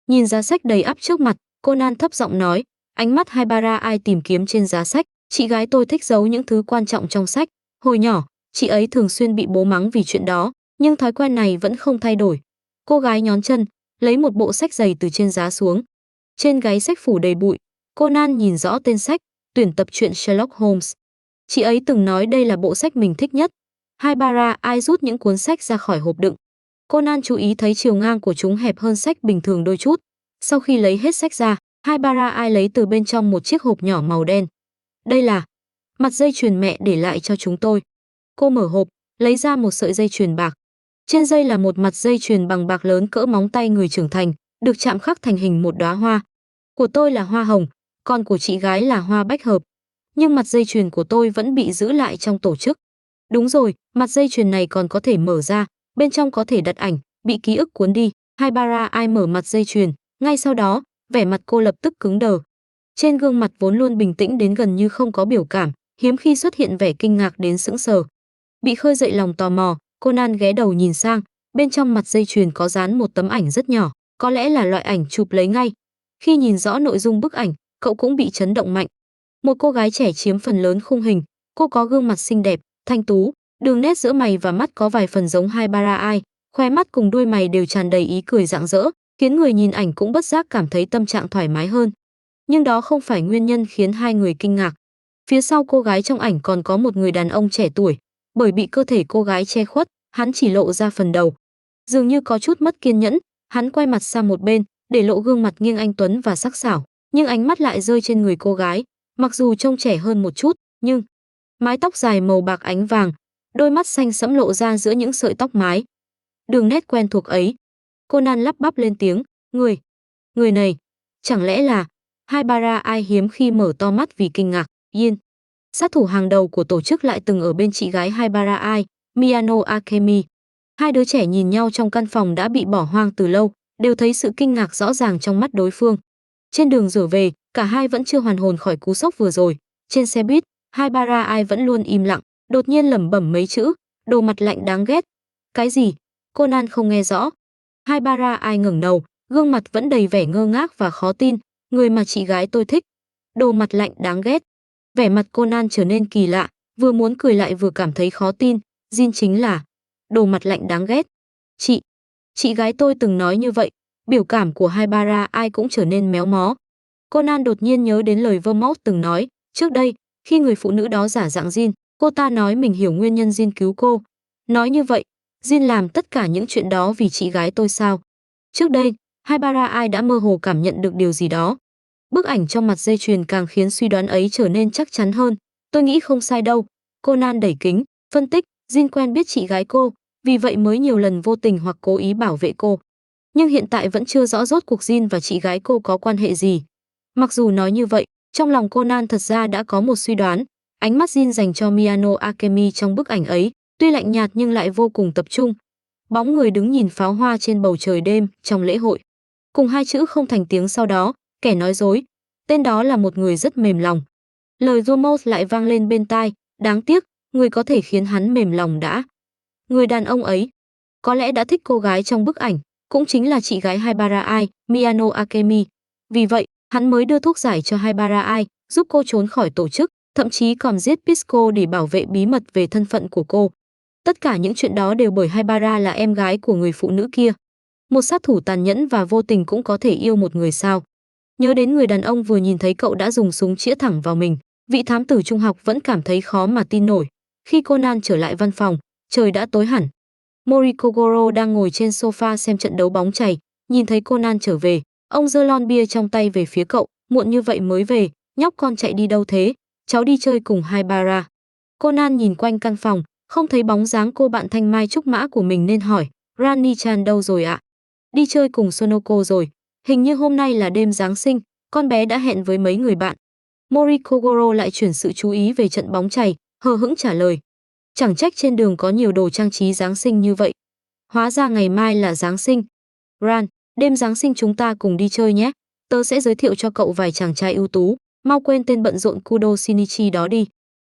Nhìn giá sách đầy ắp trước mặt, Conan thấp giọng nói. Ánh mắt Haibara tìm kiếm trên giá sách. Chị gái tôi thích giấu những thứ quan trọng trong sách. Hồi nhỏ, chị ấy thường xuyên bị bố mắng vì chuyện đó. Nhưng thói quen này vẫn không thay đổi. Cô gái nhón chân, lấy một bộ sách dày từ trên giá xuống. Trên gáy sách phủ đầy bụi, Conan nhìn rõ tên sách, tuyển tập truyện Sherlock Holmes. Chị ấy từng nói đây là bộ sách mình thích nhất. Haibara rút những cuốn sách ra khỏi hộp đựng. Conan chú ý thấy chiều ngang của chúng hẹp hơn sách bình thường đôi chút. Sau khi lấy hết sách ra, Haibara lấy từ bên trong một chiếc hộp nhỏ màu đen. Đây là mặt dây chuyền mẹ để lại cho chúng tôi. Cô mở hộp, lấy ra một sợi dây chuyền bạc. Trên dây là một mặt dây chuyền bằng bạc lớn cỡ móng tay người trưởng thành, được chạm khắc thành hình một đóa hoa. Của tôi là hoa hồng, còn của chị gái là hoa bách hợp. Nhưng mặt dây chuyền của tôi vẫn bị giữ lại trong tổ chức. Đúng rồi, mặt dây chuyền này còn có thể mở ra, bên trong có thể đặt ảnh, bị ký ức cuốn đi. Haibara mở mặt dây chuyền, ngay sau đó, vẻ mặt cô lập tức cứng đờ. Trên gương mặt vốn luôn bình tĩnh đến gần như không có biểu cảm, hiếm khi xuất hiện vẻ kinh ngạc đến sững sờ. Bị khơi dậy lòng tò mò, Conan ghé đầu nhìn sang, bên trong mặt dây chuyền có dán một tấm ảnh rất nhỏ, có lẽ là loại ảnh chụp lấy ngay. Khi nhìn rõ nội dung bức ảnh, cậu cũng bị chấn động mạnh. Một cô gái trẻ chiếm phần lớn khung hình, cô có gương mặt xinh đẹp, thanh tú, đường nét giữa mày và mắt có vài phần giống Haibara. Khóe mắt cùng đuôi mày đều tràn đầy ý cười rạng rỡ, khiến người nhìn ảnh cũng bất giác cảm thấy tâm trạng thoải mái hơn. Nhưng đó không phải nguyên nhân khiến hai người kinh ngạc. Phía sau cô gái trong ảnh còn có một người đàn ông trẻ tuổi, bởi bị cơ thể cô gái che khuất, hắn chỉ lộ ra phần đầu. Dường như có chút mất kiên nhẫn, hắn quay mặt sang một bên, để lộ gương mặt nghiêng anh tuấn và sắc sảo, nhưng ánh mắt lại rơi trên người cô gái, mặc dù trông trẻ hơn một chút, nhưng mái tóc dài màu bạc ánh vàng, đôi mắt xanh sẫm lộ ra giữa những sợi tóc mái. Đường nét quen thuộc ấy. Conan lắp bắp lên tiếng, người này, chẳng lẽ là Haibara Ai? Hiếm khi mở to mắt vì kinh ngạc. Yin, sát thủ hàng đầu của tổ chức, lại từng ở bên chị gái Haibara Ai, Miyano Akemi. Hai đứa trẻ nhìn nhau trong căn phòng đã bị bỏ hoang từ lâu, đều thấy sự kinh ngạc rõ ràng trong mắt đối phương. Trên đường trở về, cả hai vẫn chưa hoàn hồn khỏi cú sốc vừa rồi. Trên xe buýt, Haibara Ai vẫn luôn im lặng, đột nhiên lẩm bẩm mấy chữ, đồ mặt lạnh đáng ghét. Cái gì? Conan không nghe rõ. Haibara Ai ngẩng đầu, gương mặt vẫn đầy vẻ ngơ ngác và khó tin, người mà chị gái tôi thích. Đồ mặt lạnh đáng ghét. Vẻ mặt Conan trở nên kỳ lạ, vừa muốn cười lại vừa cảm thấy khó tin, Jin chính là đồ mặt lạnh đáng ghét. Chị gái tôi từng nói như vậy. Biểu cảm của Haibara Ai cũng trở nên méo mó. Conan đột nhiên nhớ đến lời Vermouth từng nói, trước đây, khi người phụ nữ đó giả dạng Jin, cô ta nói mình hiểu nguyên nhân Jin cứu cô. Nói như vậy, Jin làm tất cả những chuyện đó vì chị gái tôi sao? Trước đây, Haibara Ai đã mơ hồ cảm nhận được điều gì đó. Bức ảnh trong mặt dây chuyền càng khiến suy đoán ấy trở nên chắc chắn hơn. Tôi nghĩ không sai đâu. Conan đẩy kính, phân tích, Jin quen biết chị gái cô, vì vậy mới nhiều lần vô tình hoặc cố ý bảo vệ cô. Nhưng hiện tại vẫn chưa rõ rốt cuộc Jin và chị gái cô có quan hệ gì. Mặc dù nói như vậy, trong lòng Conan thật ra đã có một suy đoán. Ánh mắt Jin dành cho Miyano Akemi trong bức ảnh ấy, tuy lạnh nhạt nhưng lại vô cùng tập trung. Bóng người đứng nhìn pháo hoa trên bầu trời đêm trong lễ hội. Cùng hai chữ không thành tiếng sau đó, kẻ nói dối. Tên đó là một người rất mềm lòng. Lời Vermouth lại vang lên bên tai, đáng tiếc, người có thể khiến hắn mềm lòng đã. Người đàn ông ấy có lẽ đã thích cô gái trong bức ảnh, cũng chính là chị gái Haibara Ai, Miyano Akemi. Vì vậy, hắn mới đưa thuốc giải cho Haibara Ai, giúp cô trốn khỏi tổ chức, thậm chí còn giết Pisco để bảo vệ bí mật về thân phận của cô. Tất cả những chuyện đó đều bởi Haibara là em gái của người phụ nữ kia. Một sát thủ tàn nhẫn và vô tình cũng có thể yêu một người sao? Nhớ đến người đàn ông vừa nhìn thấy cậu đã dùng súng chĩa thẳng vào mình, vị thám tử trung học vẫn cảm thấy khó mà tin nổi. Khi Conan trở lại văn phòng, trời đã tối hẳn. Mori Kogoro đang ngồi trên sofa xem trận đấu bóng chày, nhìn thấy Conan trở về, ông giơ lon bia trong tay về phía cậu, muộn như vậy mới về, nhóc con chạy đi đâu thế? Cháu đi chơi cùng Haibara. Conan nhìn quanh căn phòng, không thấy bóng dáng cô bạn thanh mai trúc mã của mình nên hỏi, Rani-chan đâu rồi ạ? Đi chơi cùng Sonoko rồi, hình như hôm nay là đêm Giáng sinh, con bé đã hẹn với mấy người bạn. Mori Kogoro lại chuyển sự chú ý về trận bóng chày, hờ hững trả lời. Chẳng trách trên đường có nhiều đồ trang trí Giáng sinh như vậy. Hóa ra ngày mai là Giáng sinh. Ran, đêm Giáng sinh chúng ta cùng đi chơi nhé. Tớ sẽ giới thiệu cho cậu vài chàng trai ưu tú, mau quên tên bận rộn Kudo Shinichi đó đi.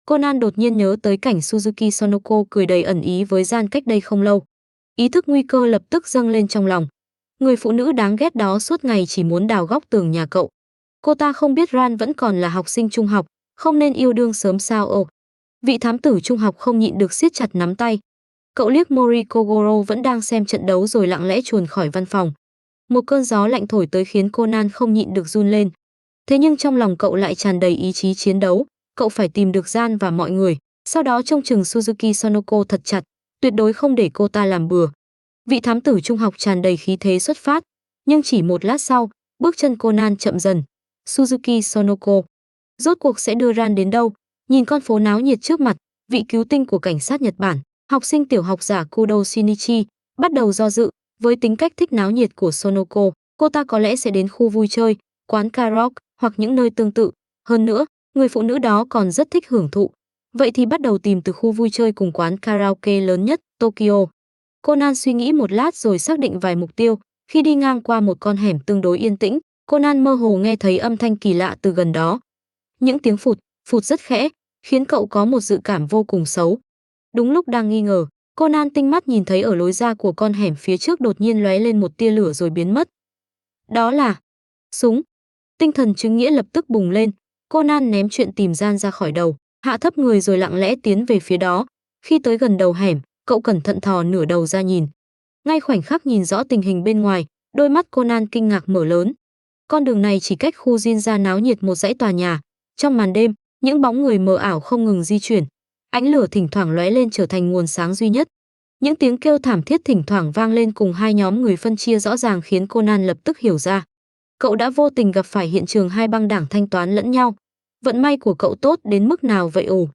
Conan đột nhiên nhớ tới cảnh Suzuki Sonoko cười đầy ẩn ý với Gian cách đây không lâu. Ý thức nguy cơ lập tức dâng lên trong lòng. Người phụ nữ đáng ghét đó suốt ngày chỉ muốn đào góc tường nhà cậu. Cô ta không biết Ran vẫn còn là học sinh trung học, không nên yêu đương sớm sao ồ. Vị thám tử trung học không nhịn được siết chặt nắm tay. Cậu liếc Mori Kogoro vẫn đang xem trận đấu rồi lặng lẽ chuồn khỏi văn phòng. Một cơn gió lạnh thổi tới khiến Conan không nhịn được run lên. Thế nhưng trong lòng cậu lại tràn đầy ý chí chiến đấu. Cậu phải tìm được Gian và mọi người, sau đó trông chừng Suzuki Sonoko thật chặt, tuyệt đối không để cô ta làm bừa. Vị thám tử trung học tràn đầy khí thế xuất phát, nhưng chỉ một lát sau, bước chân Conan chậm dần. Suzuki Sonoko rốt cuộc sẽ đưa Ran đến đâu? Nhìn con phố náo nhiệt trước mặt, vị cứu tinh của cảnh sát Nhật Bản, học sinh tiểu học giả Kudo Shinichi, bắt đầu do dự. Với tính cách thích náo nhiệt của Sonoko, cô ta có lẽ sẽ đến khu vui chơi, quán karaoke hoặc những nơi tương tự. Hơn nữa, người phụ nữ đó còn rất thích hưởng thụ. Vậy thì bắt đầu tìm từ khu vui chơi cùng quán karaoke lớn nhất, Tokyo. Conan suy nghĩ một lát rồi xác định vài mục tiêu. Khi đi ngang qua một con hẻm tương đối yên tĩnh, Conan mơ hồ nghe thấy âm thanh kỳ lạ từ gần đó. Những tiếng phụt, phụt rất khẽ, khiến cậu có một dự cảm vô cùng xấu. Đúng lúc đang nghi ngờ, Conan tinh mắt nhìn thấy ở lối ra của con hẻm phía trước đột nhiên lóe lên một tia lửa rồi biến mất. Đó là súng. Tinh thần chứng nghĩa lập tức bùng lên. Conan ném chuyện tìm Gian ra khỏi đầu, hạ thấp người rồi lặng lẽ tiến về phía đó. Khi tới gần đầu hẻm, cậu cẩn thận thò nửa đầu ra nhìn. Ngay khoảnh khắc nhìn rõ tình hình bên ngoài, đôi mắt Conan kinh ngạc mở lớn. Con đường này chỉ cách khu Jin ra náo nhiệt một dãy tòa nhà. Trong màn đêm, những bóng người mờ ảo không ngừng di chuyển. Ánh lửa thỉnh thoảng lóe lên trở thành nguồn sáng duy nhất. Những tiếng kêu thảm thiết thỉnh thoảng vang lên cùng hai nhóm người phân chia rõ ràng khiến Conan lập tức hiểu ra. Cậu đã vô tình gặp phải hiện trường hai băng đảng thanh toán lẫn nhau. Vận may của cậu tốt đến mức nào vậy ồ?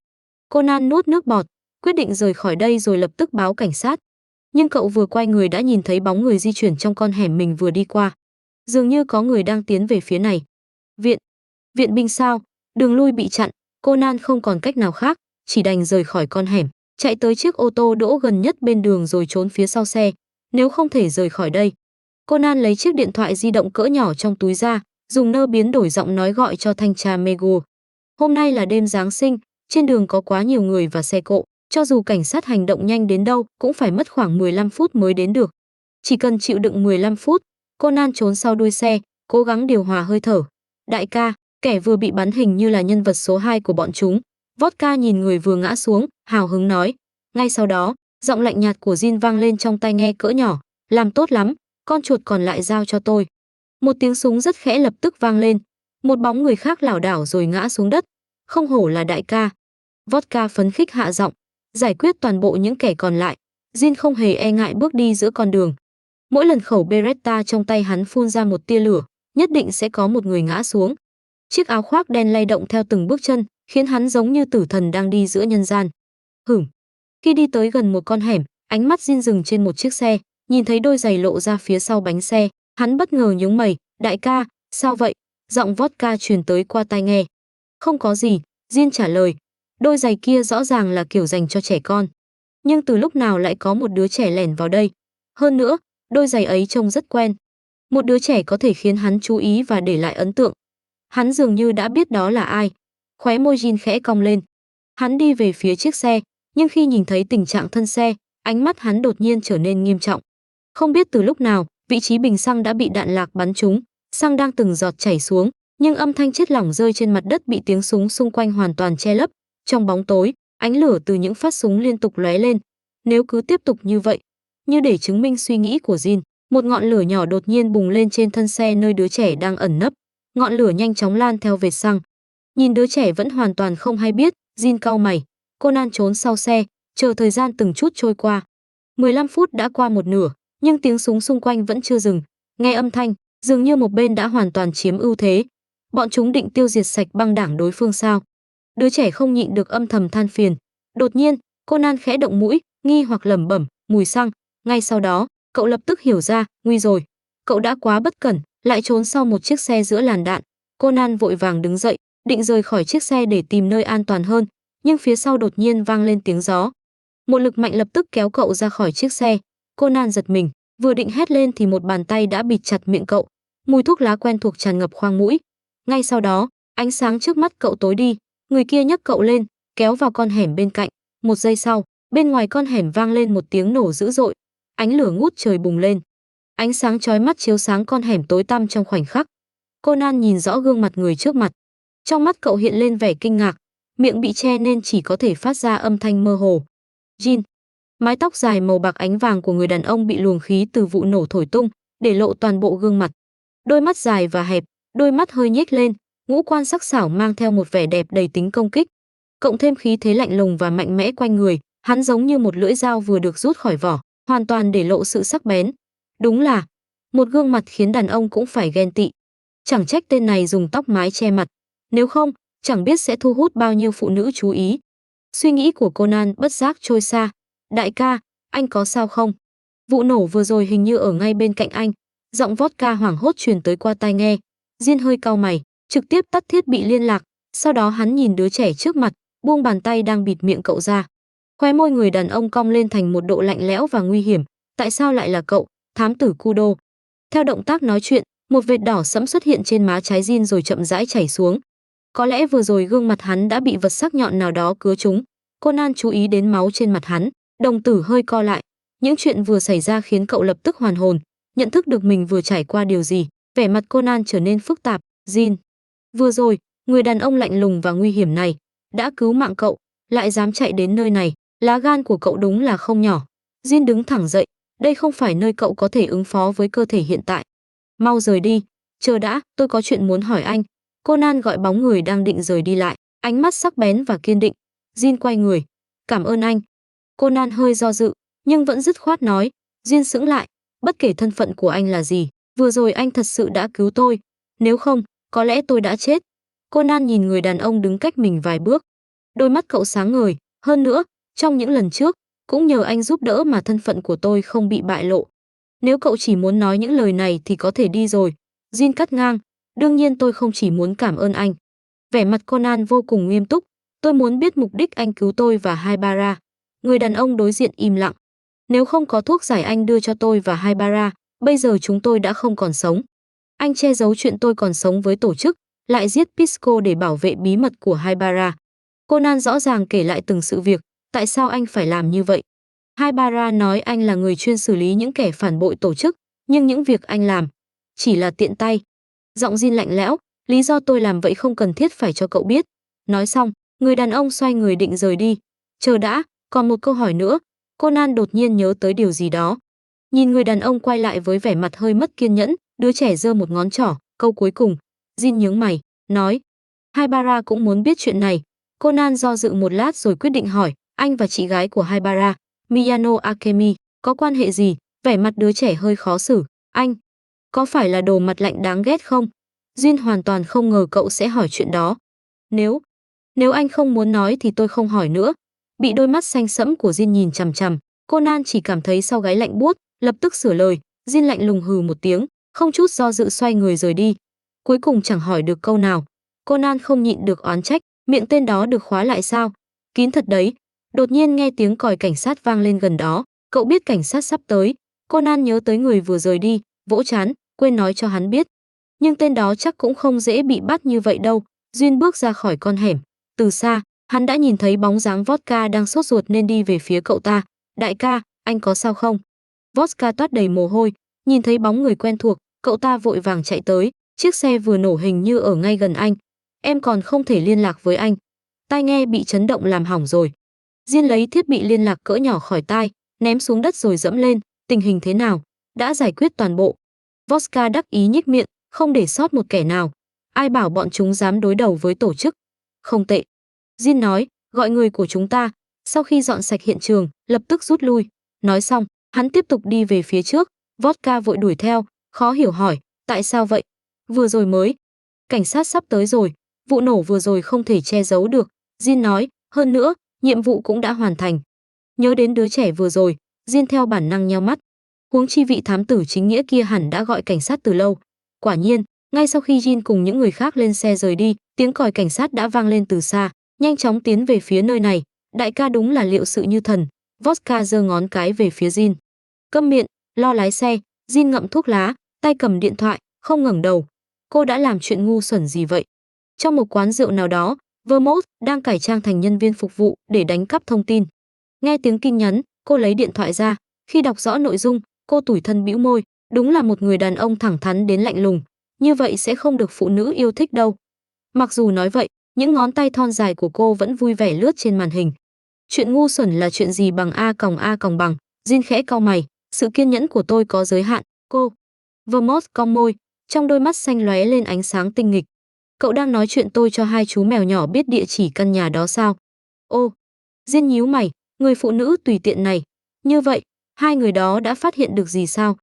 Conan nuốt nước bọt, quyết định rời khỏi đây rồi lập tức báo cảnh sát. Nhưng cậu vừa quay người đã nhìn thấy bóng người di chuyển trong con hẻm mình vừa đi qua. Dường như có người đang tiến về phía này. Viện binh sao? Đường lui bị chặn, Conan không còn cách nào khác, chỉ đành rời khỏi con hẻm, chạy tới chiếc ô tô đỗ gần nhất bên đường rồi trốn phía sau xe. Nếu không thể rời khỏi đây, Conan lấy chiếc điện thoại di động cỡ nhỏ trong túi ra, dùng nơ biến đổi giọng nói gọi cho thanh tra Mego. Hôm nay là đêm Giáng sinh, trên đường có quá nhiều người và xe cộ, cho dù cảnh sát hành động nhanh đến đâu cũng phải mất khoảng 15 phút mới đến được. Chỉ cần chịu đựng 15 phút, Conan trốn sau đuôi xe, cố gắng điều hòa hơi thở. Đại ca, kẻ vừa bị bắn hình như là nhân vật số 2 của bọn chúng. Vodka nhìn người vừa ngã xuống, hào hứng nói. Ngay sau đó, giọng lạnh nhạt của Jin vang lên trong tai nghe cỡ nhỏ. Làm tốt lắm, con chuột còn lại giao cho tôi. Một tiếng súng rất khẽ lập tức vang lên. Một bóng người khác lảo đảo rồi ngã xuống đất. Không hổ là đại ca. Vodka phấn khích hạ giọng. Giải quyết toàn bộ những kẻ còn lại. Jin không hề e ngại bước đi giữa con đường. Mỗi lần khẩu Beretta trong tay hắn phun ra một tia lửa, nhất định sẽ có một người ngã xuống. Chiếc áo khoác đen lay động theo từng bước chân, khiến hắn giống như tử thần đang đi giữa nhân gian. Khi đi tới gần một con hẻm, ánh mắt Jin dừng trên một chiếc xe, nhìn thấy đôi giày lộ ra phía sau bánh xe, hắn bất ngờ nhướng mày. Đại ca, sao vậy? Giọng Vodka truyền tới qua tai nghe. Không có gì, Jin trả lời. Đôi giày kia rõ ràng là kiểu dành cho trẻ con. Nhưng từ lúc nào lại có một đứa trẻ lẻn vào đây? Hơn nữa, đôi giày ấy trông rất quen. Một đứa trẻ có thể khiến hắn chú ý và để lại ấn tượng. Hắn dường như đã biết đó là ai. Khóe môi Jin khẽ cong lên. Hắn đi về phía chiếc xe, nhưng khi nhìn thấy tình trạng thân xe, ánh mắt hắn đột nhiên trở nên nghiêm trọng. Không biết từ lúc nào, vị trí bình xăng đã bị đạn lạc bắn trúng, xăng đang từng giọt chảy xuống, nhưng âm thanh chất lỏng rơi trên mặt đất bị tiếng súng xung quanh hoàn toàn che lấp. Trong bóng tối, ánh lửa từ những phát súng liên tục lóe lên. Nếu cứ tiếp tục như vậy, như để chứng minh suy nghĩ của Jin, một ngọn lửa nhỏ đột nhiên bùng lên trên thân xe nơi đứa trẻ đang ẩn nấp. Ngọn lửa nhanh chóng lan theo vệt xăng. Nhìn đứa trẻ vẫn hoàn toàn không hay biết, Jin cau mày. Conan trốn sau xe, chờ thời gian từng chút trôi qua. 15 phút đã qua một nửa, nhưng tiếng súng xung quanh vẫn chưa dừng. Nghe âm thanh, dường như một bên đã hoàn toàn chiếm ưu thế. Bọn chúng định tiêu diệt sạch băng đảng đối phương sao? Đứa trẻ không nhịn được âm thầm than phiền. Đột nhiên, Conan khẽ động mũi, nghi hoặc lẩm bẩm, mùi xăng. Ngay sau đó, cậu lập tức hiểu ra, nguy rồi. Cậu đã quá bất cẩn, lại trốn sau một chiếc xe giữa làn đạn. Conan vội vàng đứng dậy, định rời khỏi chiếc xe để tìm nơi an toàn hơn, nhưng phía sau đột nhiên vang lên tiếng gió. Một lực mạnh lập tức kéo cậu ra khỏi chiếc xe. Conan giật mình, vừa định hét lên thì một bàn tay đã bịt chặt miệng cậu. Mùi thuốc lá quen thuộc tràn ngập khoang mũi. Ngay sau đó, ánh sáng trước mắt cậu tối đi, người kia nhấc cậu lên, kéo vào con hẻm bên cạnh. Một giây sau, bên ngoài con hẻm vang lên một tiếng nổ dữ dội. Ánh lửa ngút trời bùng lên. Ánh sáng chói mắt chiếu sáng con hẻm tối tăm trong khoảnh khắc. Conan nhìn rõ gương mặt người trước mặt. Trong mắt cậu hiện lên vẻ kinh ngạc, miệng bị che nên chỉ có thể phát ra âm thanh mơ hồ. Jin. Mái tóc dài màu bạc ánh vàng của người đàn ông bị luồng khí từ vụ nổ thổi tung, để lộ toàn bộ gương mặt. Đôi mắt dài và hẹp, đôi mắt hơi nhếch lên, ngũ quan sắc sảo mang theo một vẻ đẹp đầy tính công kích. Cộng thêm khí thế lạnh lùng và mạnh mẽ quanh người, hắn giống như một lưỡi dao vừa được rút khỏi vỏ, hoàn toàn để lộ sự sắc bén. Đúng là một gương mặt khiến đàn ông cũng phải ghen tị. Chẳng trách tên này dùng tóc mái che mặt, nếu không, chẳng biết sẽ thu hút bao nhiêu phụ nữ chú ý. Suy nghĩ của Conan bất giác trôi xa. Đại ca, anh có sao không? Vụ nổ vừa rồi hình như ở ngay bên cạnh anh. Giọng Vodka hoảng hốt truyền tới qua tai nghe. Jin hơi cau mày, trực tiếp tắt thiết bị liên lạc. Sau đó hắn nhìn đứa trẻ trước mặt, buông bàn tay đang bịt miệng cậu ra. Khóe môi người đàn ông cong lên thành một độ lạnh lẽo và nguy hiểm. Tại sao lại là cậu, thám tử Kudo? Theo động tác nói chuyện, một vệt đỏ sẫm xuất hiện trên má trái Jin rồi chậm rãi chảy xuống. Có lẽ vừa rồi gương mặt hắn đã bị vật sắc nhọn nào đó cứa trúng. Conan chú ý đến máu trên mặt hắn, đồng tử hơi co lại. Những chuyện vừa xảy ra khiến cậu lập tức hoàn hồn, nhận thức được mình vừa trải qua điều gì. Vẻ mặt Conan trở nên phức tạp. Jin, vừa rồi, người đàn ông lạnh lùng và nguy hiểm này đã cứu mạng cậu, lại dám chạy đến nơi này, lá gan của cậu đúng là không nhỏ. Jin đứng thẳng dậy, đây không phải nơi cậu có thể ứng phó với cơ thể hiện tại. Mau rời đi, chờ đã, tôi có chuyện muốn hỏi anh. Conan gọi bóng người đang định rời đi lại, ánh mắt sắc bén và kiên định. Jin quay người, cảm ơn anh. Conan hơi do dự, nhưng vẫn dứt khoát nói. Jin sững lại, bất kể thân phận của anh là gì, vừa rồi anh thật sự đã cứu tôi, nếu không, có lẽ tôi đã chết. Conan nhìn người đàn ông đứng cách mình vài bước. Đôi mắt cậu sáng ngời, hơn nữa, trong những lần trước, cũng nhờ anh giúp đỡ mà thân phận của tôi không bị bại lộ. Nếu cậu chỉ muốn nói những lời này thì có thể đi rồi. Jin cắt ngang, đương nhiên tôi không chỉ muốn cảm ơn anh. Vẻ mặt Conan vô cùng nghiêm túc, tôi muốn biết mục đích anh cứu tôi và Haibara. Người đàn ông đối diện im lặng. Nếu không có thuốc giải anh đưa cho tôi và Haibara, bây giờ chúng tôi đã không còn sống. Anh che giấu chuyện tôi còn sống với tổ chức, lại giết Pisco để bảo vệ bí mật của Haibara. Conan rõ ràng kể lại từng sự việc, tại sao anh phải làm như vậy. Haibara nói anh là người chuyên xử lý những kẻ phản bội tổ chức, nhưng những việc anh làm chỉ là tiện tay. Giọng Jin lạnh lẽo, lý do tôi làm vậy không cần thiết phải cho cậu biết. Nói xong, người đàn ông xoay người định rời đi. Chờ đã, còn một câu hỏi nữa. Conan đột nhiên nhớ tới điều gì đó. Nhìn người đàn ông quay lại với vẻ mặt hơi mất kiên nhẫn, đứa trẻ giơ một ngón trỏ, câu cuối cùng. Jin nhướng mày, nói. Haibara cũng muốn biết chuyện này. Conan do dự một lát rồi quyết định hỏi, anh và chị gái của Haibara, Miyano Akemi, có quan hệ gì? Vẻ mặt đứa trẻ hơi khó xử. Anh, có phải là đồ mặt lạnh đáng ghét không? Jin hoàn toàn không ngờ cậu sẽ hỏi chuyện đó. Nếu anh không muốn nói thì tôi không hỏi nữa. Bị đôi mắt xanh sẫm của Jin nhìn chằm chằm, Conan chỉ cảm thấy sau gáy lạnh buốt, lập tức sửa lời. Jin lạnh lùng hừ một tiếng, không chút do dự xoay người rời đi. Cuối cùng chẳng hỏi được câu nào. Conan không nhịn được oán trách, miệng tên đó được khóa lại sao? Kín thật đấy. Đột nhiên nghe tiếng còi cảnh sát vang lên gần đó, cậu biết cảnh sát sắp tới. Conan nhớ tới người vừa rời đi, vỗ trán, quên nói cho hắn biết. Nhưng tên đó chắc cũng không dễ bị bắt như vậy đâu. Duyên bước ra khỏi con hẻm, từ xa, hắn đã nhìn thấy bóng dáng Vodka đang sốt ruột nên đi về phía cậu ta. Đại ca, anh có sao không? Vodka toát đầy mồ hôi, nhìn thấy bóng người quen thuộc, cậu ta vội vàng chạy tới, chiếc xe vừa nổ hình như ở ngay gần anh. Em còn không thể liên lạc với anh. Tai nghe bị chấn động làm hỏng rồi. Diên lấy thiết bị liên lạc cỡ nhỏ khỏi tai, ném xuống đất rồi dẫm lên. Tình hình thế nào? Đã giải quyết toàn bộ. Vodka đắc ý nhếch miệng, không để sót một kẻ nào. Ai bảo bọn chúng dám đối đầu với tổ chức? Không tệ. Jin nói, gọi người của chúng ta, sau khi dọn sạch hiện trường, lập tức rút lui. Nói xong, hắn tiếp tục đi về phía trước. Vodka vội đuổi theo, khó hiểu hỏi, tại sao vậy? Vừa rồi mới. Cảnh sát sắp tới rồi, vụ nổ vừa rồi không thể che giấu được. Jin nói, hơn nữa, nhiệm vụ cũng đã hoàn thành. Nhớ đến đứa trẻ vừa rồi, Jin theo bản năng nheo mắt. Huống chi vị thám tử chính nghĩa kia hẳn đã gọi cảnh sát từ lâu. Quả nhiên, ngay sau khi Jin cùng những người khác lên xe rời đi, tiếng còi cảnh sát đã vang lên từ xa, nhanh chóng tiến về phía nơi này. Đại ca đúng là liệu sự như thần. Vodka giơ ngón cái về phía Jin. Câm miệng, lo lái xe. Jin ngậm thuốc lá, tay cầm điện thoại, không ngẩng đầu. Cô đã làm chuyện ngu xuẩn gì vậy? Trong một quán rượu nào đó, Vermouth đang cải trang thành nhân viên phục vụ để đánh cắp thông tin. Nghe tiếng tin nhắn, cô lấy điện thoại ra. Khi đọc rõ nội dung, cô tủi thân bĩu môi. Đúng là một người đàn ông thẳng thắn đến lạnh lùng. Như vậy sẽ không được phụ nữ yêu thích đâu. Mặc dù nói vậy, những ngón tay thon dài của cô vẫn vui vẻ lướt trên màn hình. Chuyện ngu xuẩn là chuyện gì bằng A còng bằng. Jin khẽ cau mày. Sự kiên nhẫn của tôi có giới hạn, cô. Vermouth cong môi, trong đôi mắt xanh lóe lên ánh sáng tinh nghịch. Cậu đang nói chuyện tôi cho hai chú mèo nhỏ biết địa chỉ căn nhà đó sao? Ô, Jin nhíu mày, người phụ nữ tùy tiện này. Như vậy, hai người đó đã phát hiện được gì sao?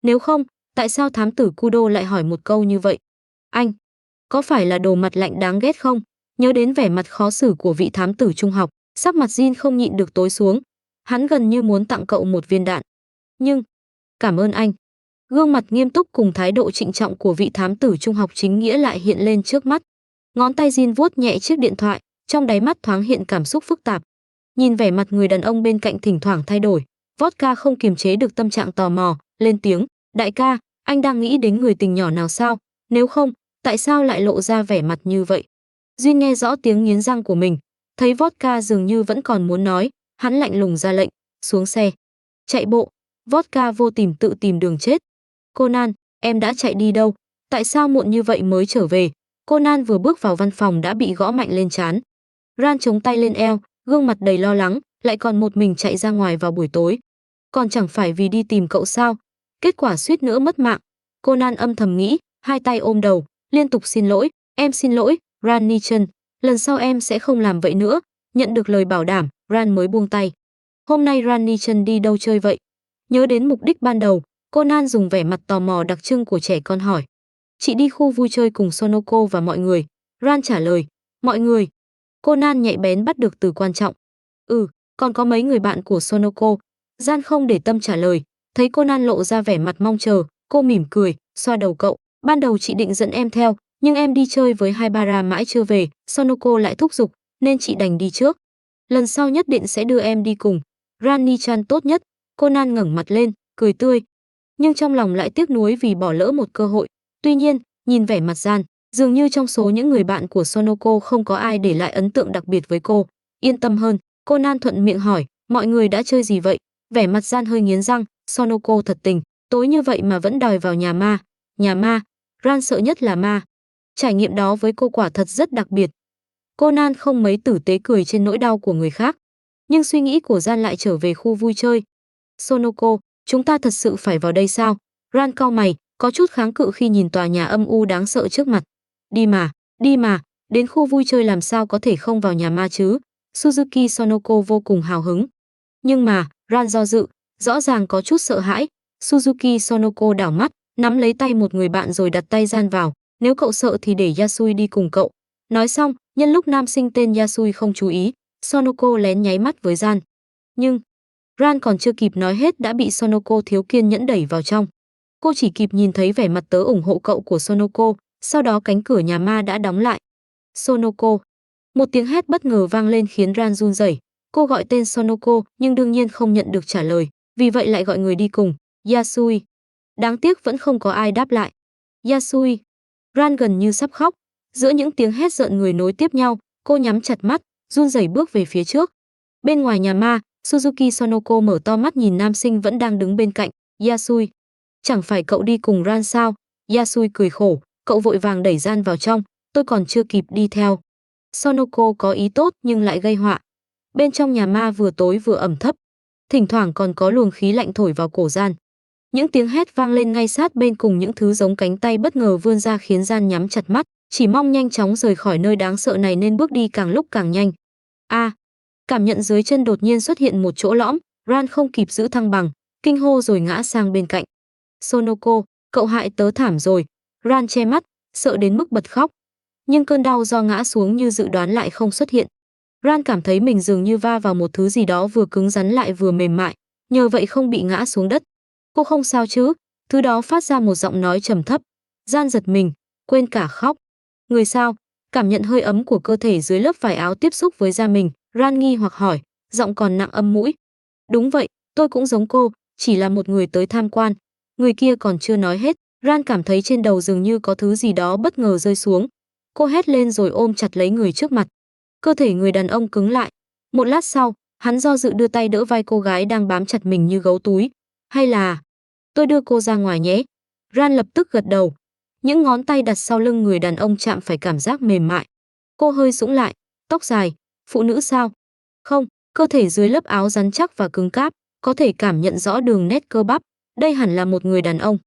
Nếu không, tại sao thám tử Kudo lại hỏi một câu như vậy? Anh, có phải là đồ mặt lạnh đáng ghét không? Nhớ đến vẻ mặt khó xử của vị thám tử trung học, sắc mặt Jin không nhịn được tối xuống. Hắn gần như muốn tặng cậu một viên đạn. Nhưng, cảm ơn anh. Gương mặt nghiêm túc cùng thái độ trịnh trọng của vị thám tử trung học chính nghĩa lại hiện lên trước mắt. Ngón tay Jin vuốt nhẹ chiếc điện thoại, trong đáy mắt thoáng hiện cảm xúc phức tạp. Nhìn vẻ mặt người đàn ông bên cạnh thỉnh thoảng thay đổi, Vodka không kiềm chế được tâm trạng tò mò, lên tiếng, đại ca, anh đang nghĩ đến người tình nhỏ nào sao? Nếu không, tại sao lại lộ ra vẻ mặt như vậy? Jin nghe rõ tiếng nghiến răng của mình, thấy Vodka dường như vẫn còn muốn nói, hắn lạnh lùng ra lệnh, xuống xe. Chạy bộ, Vodka vô tình tự tìm đường chết. Conan, em đã chạy đi đâu? Tại sao muộn như vậy mới trở về? Conan vừa bước vào văn phòng đã bị gõ mạnh lên trán. Ran chống tay lên eo, gương mặt đầy lo lắng, lại còn một mình chạy ra ngoài vào buổi tối. Còn chẳng phải vì đi tìm cậu sao? Kết quả suýt nữa mất mạng. Conan âm thầm nghĩ, hai tay ôm đầu, liên tục xin lỗi, em xin lỗi, Ran Nichan, lần sau em sẽ không làm vậy nữa. Nhận được lời bảo đảm, Ran mới buông tay. Hôm nay Ran Nichan đi đâu chơi vậy? Nhớ đến mục đích ban đầu, Conan dùng vẻ mặt tò mò đặc trưng của trẻ con hỏi. Chị đi khu vui chơi cùng Sonoko và mọi người. Ran trả lời, mọi người. Conan nhạy bén bắt được từ quan trọng. Còn có mấy người bạn của Sonoko. Ran không để tâm trả lời, thấy Conan lộ ra vẻ mặt mong chờ, cô mỉm cười, xoa đầu cậu. Ban đầu chị định dẫn em theo, nhưng em đi chơi với Haibara mãi chưa về, Sonoko lại thúc giục, nên chị đành đi trước. Lần sau nhất định sẽ đưa em đi cùng. Ran Nichan tốt nhất. Conan ngẩng mặt lên, cười tươi. Nhưng trong lòng lại tiếc nuối vì bỏ lỡ một cơ hội. Tuy nhiên, nhìn vẻ mặt Ran, dường như trong số những người bạn của Sonoko không có ai để lại ấn tượng đặc biệt với cô. Yên tâm hơn, Conan thuận miệng hỏi, mọi người đã chơi gì vậy? Vẻ mặt Ran hơi nghiến răng, Sonoko thật tình, tối như vậy mà vẫn đòi vào nhà ma. Nhà ma? Ran sợ nhất là ma. Trải nghiệm đó với cô quả thật rất đặc biệt. Conan không mấy tử tế cười trên nỗi đau của người khác. Nhưng suy nghĩ của Ran lại trở về khu vui chơi. Sonoko, chúng ta thật sự phải vào đây sao? Ran cau mày, có chút kháng cự khi nhìn tòa nhà âm u đáng sợ trước mặt. Đi mà, đến khu vui chơi làm sao có thể không vào nhà ma chứ? Suzuki Sonoko vô cùng hào hứng. Nhưng mà, Ran do dự, rõ ràng có chút sợ hãi. Suzuki Sonoko đảo mắt, nắm lấy tay một người bạn rồi đặt tay Ran vào. Nếu cậu sợ thì để Yasui đi cùng cậu. Nói xong, nhân lúc nam sinh tên Yasui không chú ý, Sonoko lén nháy mắt với Ran. Nhưng, Ran còn chưa kịp nói hết đã bị Sonoko thiếu kiên nhẫn đẩy vào trong. Cô chỉ kịp nhìn thấy vẻ mặt tớ ủng hộ cậu của Sonoko, sau đó cánh cửa nhà ma đã đóng lại. Sonoko. Một tiếng hét bất ngờ vang lên khiến Ran run rẩy. Cô gọi tên Sonoko nhưng đương nhiên không nhận được trả lời, vì vậy lại gọi người đi cùng, Yasui. Đáng tiếc vẫn không có ai đáp lại. Yasui. Ran gần như sắp khóc. Giữa những tiếng hét rợn người nối tiếp nhau, cô nhắm chặt mắt, run rẩy bước về phía trước. Bên ngoài nhà ma, Suzuki Sonoko mở to mắt nhìn nam sinh vẫn đang đứng bên cạnh, Yasui. Chẳng phải cậu đi cùng Ran sao? Yasui cười khổ, cậu vội vàng đẩy Ran vào trong, tôi còn chưa kịp đi theo. Sonoko có ý tốt nhưng lại gây họa. Bên trong nhà ma vừa tối vừa ẩm thấp, thỉnh thoảng còn có luồng khí lạnh thổi vào cổ Ran. Những tiếng hét vang lên ngay sát bên cùng những thứ giống cánh tay bất ngờ vươn ra khiến Ran nhắm chặt mắt, chỉ mong nhanh chóng rời khỏi nơi đáng sợ này nên bước đi càng lúc càng nhanh. Cảm nhận dưới chân đột nhiên xuất hiện một chỗ lõm, Ran không kịp giữ thăng bằng, kinh hô rồi ngã sang bên cạnh. Sonoko, cậu hại tớ thảm rồi. Ran che mắt, sợ đến mức bật khóc. Nhưng cơn đau do ngã xuống như dự đoán lại không xuất hiện. Ran cảm thấy mình dường như va vào một thứ gì đó vừa cứng rắn lại vừa mềm mại, nhờ vậy không bị ngã xuống đất. Cô không sao chứ? Thứ đó phát ra một giọng nói trầm thấp. Ran giật mình, quên cả khóc. Người sao? Cảm nhận hơi ấm của cơ thể dưới lớp vải áo tiếp xúc với da mình, Ran nghi hoặc hỏi, giọng còn nặng âm mũi. Đúng vậy, tôi cũng giống cô, chỉ là một người tới tham quan. Người kia còn chưa nói hết, Ran cảm thấy trên đầu dường như có thứ gì đó bất ngờ rơi xuống. Cô hét lên rồi ôm chặt lấy người trước mặt. Cơ thể người đàn ông cứng lại. Một lát sau, hắn do dự đưa tay đỡ vai cô gái đang bám chặt mình như gấu túi. Hay là, tôi đưa cô ra ngoài nhé. Ran lập tức gật đầu. Những ngón tay đặt sau lưng người đàn ông chạm phải cảm giác mềm mại. Cô hơi sũng lại, tóc dài, phụ nữ sao? Không, cơ thể dưới lớp áo rắn chắc và cứng cáp, có thể cảm nhận rõ đường nét cơ bắp, đây hẳn là một người đàn ông.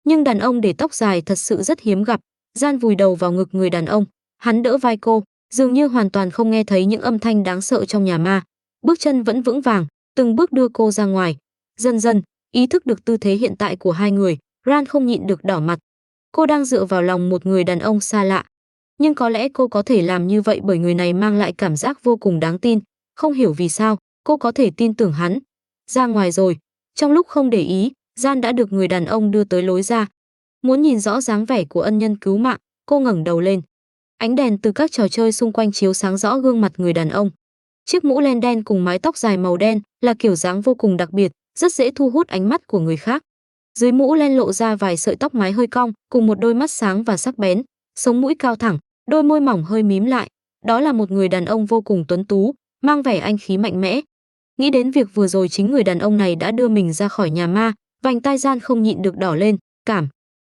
Nhưng đàn ông để tóc dài thật sự rất hiếm gặp. Ran vùi đầu vào ngực người đàn ông, hắn đỡ vai cô, dường như hoàn toàn không nghe thấy những âm thanh đáng sợ trong nhà ma. Bước chân vẫn vững vàng, từng bước đưa cô ra ngoài. Dần dần, ý thức được tư thế hiện tại của hai người, Ran không nhịn được đỏ mặt. Cô đang dựa vào lòng một người đàn ông xa lạ. Nhưng có lẽ cô có thể làm như vậy bởi người này mang lại cảm giác vô cùng đáng tin. Không hiểu vì sao, cô có thể tin tưởng hắn. Ra ngoài rồi, trong lúc không để ý, Ran đã được người đàn ông đưa tới lối ra. Muốn nhìn rõ dáng vẻ của ân nhân cứu mạng, cô ngẩng đầu lên. Ánh đèn từ các trò chơi xung quanh chiếu sáng rõ gương mặt người đàn ông. Chiếc mũ len đen cùng mái tóc dài màu đen là kiểu dáng vô cùng đặc biệt, rất dễ thu hút ánh mắt của người khác. Dưới mũ len lộ ra vài sợi tóc mái hơi cong, cùng một đôi mắt sáng và sắc bén, sống mũi cao thẳng, đôi môi mỏng hơi mím lại. Đó là một người đàn ông vô cùng tuấn tú, mang vẻ anh khí mạnh mẽ. Nghĩ đến việc vừa rồi chính người đàn ông này đã đưa mình ra khỏi nhà ma, vành tai Ran không nhịn được đỏ lên.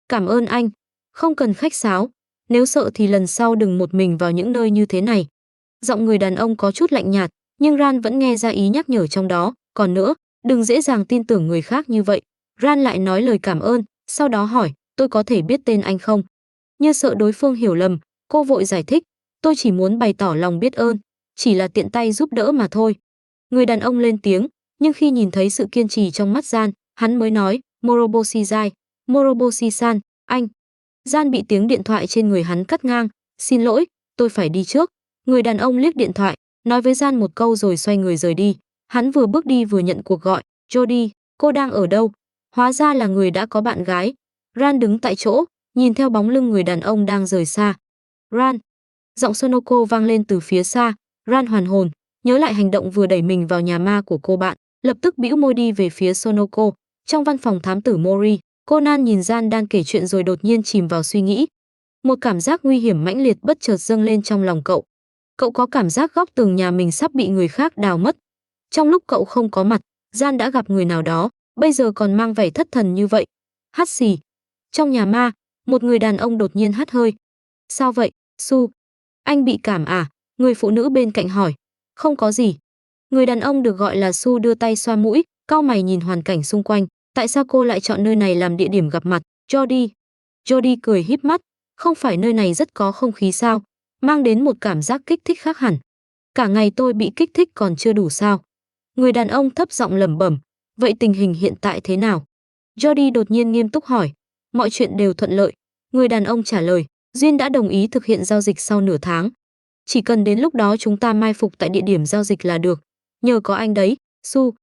Cảm ơn anh, không cần khách sáo, nếu sợ thì lần sau đừng một mình vào những nơi như thế này. Giọng người đàn ông có chút lạnh nhạt, nhưng Ran vẫn nghe ra ý nhắc nhở trong đó. Còn nữa, Đừng dễ dàng tin tưởng người khác như vậy. Ran lại nói lời cảm ơn, sau đó hỏi, tôi có thể biết tên anh không? Như sợ đối phương hiểu lầm, cô vội giải thích, tôi chỉ muốn bày tỏ lòng biết ơn, chỉ là tiện tay giúp đỡ mà thôi. Người đàn ông lên tiếng, nhưng khi nhìn thấy sự kiên trì trong mắt Gian, hắn mới nói, Moroboshi-zai, Moroboshi-san, anh. Gian bị tiếng điện thoại trên người hắn cắt ngang, xin lỗi, tôi phải đi trước. Người đàn ông liếc điện thoại, nói với Gian một câu rồi xoay người rời đi. Hắn vừa bước đi vừa nhận cuộc gọi, Jody, cô đang ở đâu? Hóa ra là người đã có bạn gái. Ran đứng tại chỗ, nhìn theo bóng lưng người đàn ông đang rời xa. Ran. Giọng Sonoko vang lên từ phía xa. Ran hoàn hồn, nhớ lại hành động vừa đẩy mình vào nhà ma của cô bạn, lập tức bĩu môi đi về phía Sonoko. Trong văn phòng thám tử Mori, Conan nhìn Gian đang kể chuyện rồi đột nhiên chìm vào suy nghĩ. Một cảm giác nguy hiểm mãnh liệt bất chợt dâng lên trong lòng cậu. Cậu có cảm giác góc tường nhà mình sắp bị người khác đào mất. Trong lúc cậu không có mặt, Gian đã gặp người nào đó, bây giờ còn mang vẻ thất thần như vậy. Hắt xì. Trong nhà ma, một người đàn ông đột nhiên hắt hơi. Sao vậy, Su? Anh bị cảm à? Người phụ nữ bên cạnh hỏi. Không có gì. Người đàn ông được gọi là Su đưa tay xoa mũi, cau mày nhìn hoàn cảnh xung quanh. Tại sao cô lại chọn nơi này làm địa điểm gặp mặt? Jody. Jody cười híp mắt. Không phải nơi này rất có không khí sao? Mang đến một cảm giác kích thích khác hẳn. Cả ngày tôi bị kích thích còn chưa đủ sao? Người đàn ông thấp giọng lẩm bẩm. Vậy tình hình hiện tại thế nào? Jody đột nhiên nghiêm túc hỏi. Mọi chuyện đều thuận lợi. Người đàn ông trả lời. Duyên đã đồng ý thực hiện giao dịch sau nửa tháng. Chỉ cần đến lúc đó chúng ta mai phục tại địa điểm giao dịch là được. Nhờ có anh đấy, Su.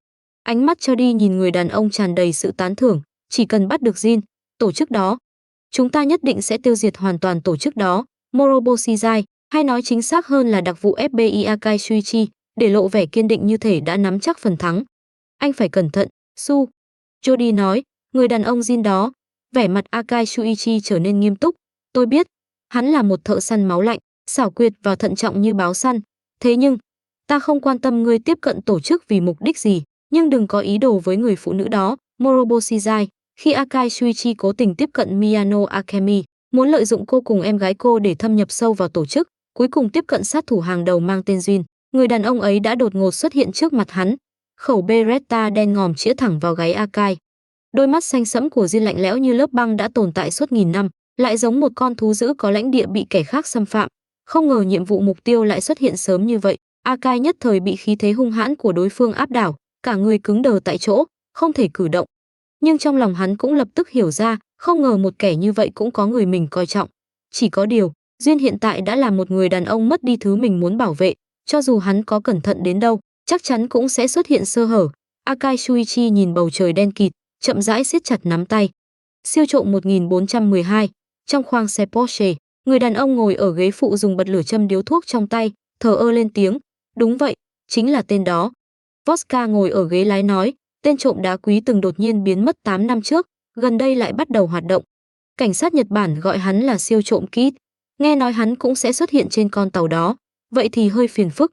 Ánh mắt Jody nhìn người đàn ông tràn đầy sự tán thưởng. Chỉ cần bắt được Jin, tổ chức đó, chúng ta nhất định sẽ tiêu diệt hoàn toàn tổ chức đó. Moroboshi-zai, hay nói chính xác hơn là đặc vụ FBI Akai Shuichi, để lộ vẻ kiên định như thể đã nắm chắc phần thắng. Anh phải cẩn thận, Su. Jody nói, người đàn ông Jin đó. Vẻ mặt Akai Shuichi trở nên nghiêm túc. Tôi biết, hắn là một thợ săn máu lạnh, xảo quyệt và thận trọng như báo săn. Thế nhưng, ta không quan tâm ngươi tiếp cận tổ chức vì mục đích gì, nhưng đừng có ý đồ với người phụ nữ đó. Moroboshi-zai, khi Akai Shuichi cố tình tiếp cận Miyano Akemi, muốn lợi dụng cô cùng em gái cô để thâm nhập sâu vào tổ chức, cuối cùng tiếp cận sát thủ hàng đầu mang tên Jin. Người đàn ông ấy đã đột ngột xuất hiện trước mặt hắn. Khẩu Beretta đen ngòm chĩa thẳng vào gáy Akai. Đôi mắt xanh sẫm của Jin lạnh lẽo như lớp băng đã tồn tại suốt nghìn năm, lại giống một con thú dữ có lãnh địa bị kẻ khác xâm phạm. Không ngờ nhiệm vụ mục tiêu lại xuất hiện sớm như vậy. Akai nhất thời bị khí thế hung hãn của đối phương áp đảo, cả người cứng đờ tại chỗ, không thể cử động. Nhưng trong lòng hắn cũng lập tức hiểu ra, không ngờ một kẻ như vậy cũng có người mình coi trọng. Chỉ có điều, Duyên hiện tại đã là một người đàn ông mất đi thứ mình muốn bảo vệ, cho dù hắn có cẩn thận đến đâu, chắc chắn cũng sẽ xuất hiện sơ hở. Akai Shuichi nhìn bầu trời đen kịt, chậm rãi siết chặt nắm tay. Siêu trộm 1412, trong khoang xe Porsche, người đàn ông ngồi ở ghế phụ dùng bật lửa châm điếu thuốc trong tay, thờ ơ lên tiếng, đúng vậy, chính là tên đó. Voska ngồi ở ghế lái nói, tên trộm đá quý từng đột nhiên biến mất 8 năm trước, gần đây lại bắt đầu hoạt động. Cảnh sát Nhật Bản gọi hắn là siêu trộm Kid, nghe nói hắn cũng sẽ xuất hiện trên con tàu đó, vậy thì hơi phiền phức.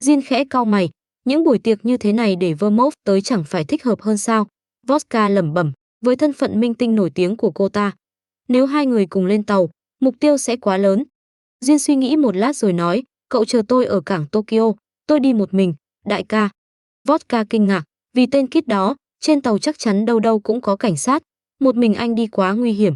Jin khẽ cau mày, những buổi tiệc như thế này để Vermouth tới chẳng phải thích hợp hơn sao? Voska lẩm bẩm, với thân phận minh tinh nổi tiếng của cô ta, nếu hai người cùng lên tàu, mục tiêu sẽ quá lớn. Jin suy nghĩ một lát rồi nói, cậu chờ tôi ở cảng Tokyo, tôi đi một mình, đại ca. Vodka kinh ngạc, vì tên Kid đó, trên tàu chắc chắn đâu đâu cũng có cảnh sát, một mình anh đi quá nguy hiểm.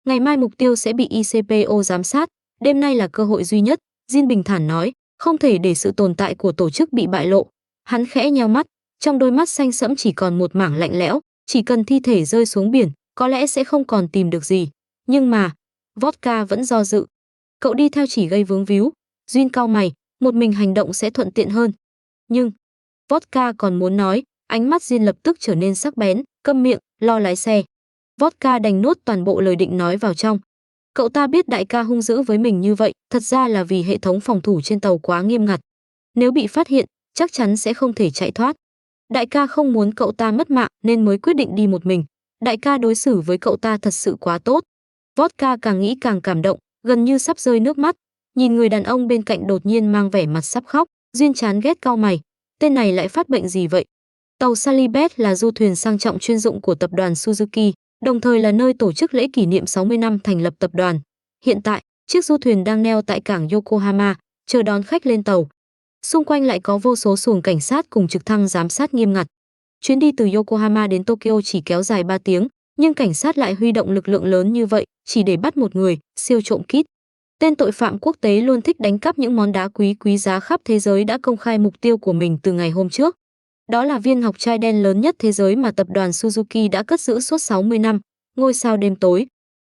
Ngày mai mục tiêu sẽ bị ICPO giám sát, đêm nay là cơ hội duy nhất, Jin bình thản nói, không thể để sự tồn tại của tổ chức bị bại lộ. Hắn khẽ nheo mắt, trong đôi mắt xanh sẫm chỉ còn một mảng lạnh lẽo, chỉ cần thi thể rơi xuống biển, có lẽ sẽ không còn tìm được gì. Nhưng mà, Vodka vẫn do dự. Cậu đi theo chỉ gây vướng víu. Jin cau mày, một mình hành động sẽ thuận tiện hơn. Nhưng, Vodka còn muốn nói, ánh mắt Jin lập tức trở nên sắc bén, câm miệng, lo lái xe. Vodka đành nuốt toàn bộ lời định nói vào trong. Cậu ta biết đại ca hung dữ với mình như vậy, thật ra là vì hệ thống phòng thủ trên tàu quá nghiêm ngặt. Nếu bị phát hiện, chắc chắn sẽ không thể chạy thoát. Đại ca không muốn cậu ta mất mạng nên mới quyết định đi một mình. Đại ca đối xử với cậu ta thật sự quá tốt. Vodka càng nghĩ càng cảm động, gần như sắp rơi nước mắt. Nhìn người đàn ông bên cạnh đột nhiên mang vẻ mặt sắp khóc, Duyên chán ghét cau mày. Tên này lại phát bệnh gì vậy? Tàu Salibet là du thuyền sang trọng chuyên dụng của tập đoàn Suzuki, đồng thời là nơi tổ chức lễ kỷ niệm 60 năm thành lập tập đoàn. Hiện tại, chiếc du thuyền đang neo tại cảng Yokohama, chờ đón khách lên tàu. Xung quanh lại có vô số xuồng cảnh sát cùng trực thăng giám sát nghiêm ngặt. Chuyến đi từ Yokohama đến Tokyo chỉ kéo dài 3 tiếng, nhưng cảnh sát lại huy động lực lượng lớn như vậy chỉ để bắt một người, siêu trộm Kit. Tên tội phạm quốc tế luôn thích đánh cắp những món đá quý giá khắp thế giới đã công khai mục tiêu của mình từ ngày hôm trước. Đó là viên ngọc trai đen lớn nhất thế giới mà tập đoàn Suzuki đã cất giữ suốt 60 năm, ngôi sao đêm tối.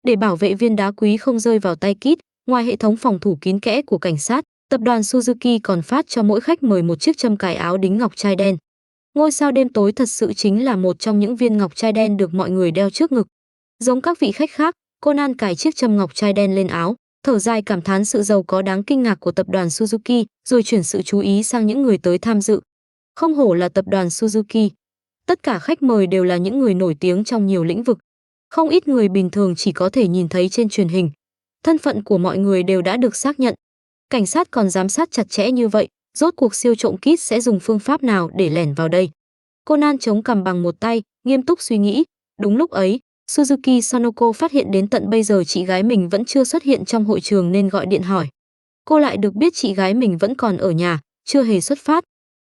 Để bảo vệ viên đá quý không rơi vào tay Kit, ngoài hệ thống phòng thủ kín kẽ của cảnh sát, tập đoàn Suzuki còn phát cho mỗi khách mời một chiếc châm cài áo đính ngọc trai đen. Ngôi sao đêm tối thật sự chính là một trong những viên ngọc trai đen được mọi người đeo trước ngực. Giống các vị khách khác, Conan cài chiếc châm ngọc trai đen lên áo, thở dài cảm thán sự giàu có đáng kinh ngạc của tập đoàn Suzuki, rồi chuyển sự chú ý sang những người tới tham dự. Không hổ là tập đoàn Suzuki. Tất cả khách mời đều là những người nổi tiếng trong nhiều lĩnh vực. Không ít người bình thường chỉ có thể nhìn thấy trên truyền hình. Thân phận của mọi người đều đã được xác nhận. Cảnh sát còn giám sát chặt chẽ như vậy, rốt cuộc siêu trộm Kit sẽ dùng phương pháp nào để lẻn vào đây? Conan chống cằm bằng một tay, nghiêm túc suy nghĩ. Đúng lúc ấy, Suzuki Sonoko phát hiện đến tận bây giờ chị gái mình vẫn chưa xuất hiện trong hội trường nên gọi điện hỏi. Cô lại được biết chị gái mình vẫn còn ở nhà, chưa hề xuất phát.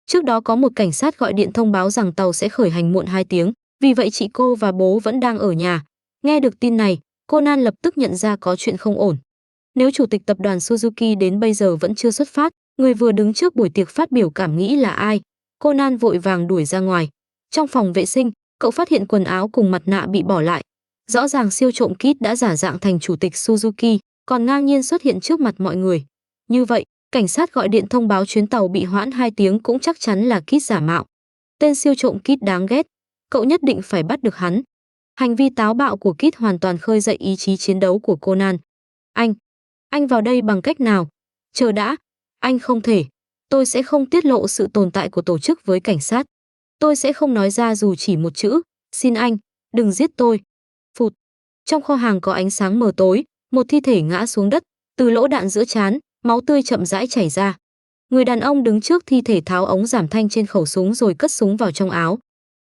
Trước đó có một cảnh sát gọi điện thông báo rằng tàu sẽ khởi hành muộn 2 tiếng, vì vậy chị cô và bố vẫn đang ở nhà. Nghe được tin này, Conan lập tức nhận ra có chuyện không ổn. Nếu chủ tịch tập đoàn Suzuki đến bây giờ vẫn chưa xuất phát, người vừa đứng trước buổi tiệc phát biểu cảm nghĩ là ai? Conan vội vàng đuổi ra ngoài. Trong phòng vệ sinh, cậu phát hiện quần áo cùng mặt nạ bị bỏ lại. Rõ ràng siêu trộm Kit đã giả dạng thành chủ tịch Suzuki, còn ngang nhiên xuất hiện trước mặt mọi người. Như vậy, cảnh sát gọi điện thông báo chuyến tàu bị hoãn 2 tiếng cũng chắc chắn là Kit giả mạo. Tên siêu trộm Kit đáng ghét, cậu nhất định phải bắt được hắn. Hành vi táo bạo của Kit hoàn toàn khơi dậy ý chí chiến đấu của Conan. Anh vào đây bằng cách nào? Chờ đã, anh không thể. Tôi sẽ không tiết lộ sự tồn tại của tổ chức với cảnh sát. Tôi sẽ không nói ra dù chỉ một chữ, xin anh, đừng giết tôi. Phụt. Trong kho hàng có ánh sáng mờ tối, một thi thể ngã xuống đất, từ lỗ đạn giữa trán, máu tươi chậm rãi chảy ra. Người đàn ông đứng trước thi thể tháo ống giảm thanh trên khẩu súng rồi cất súng vào trong áo.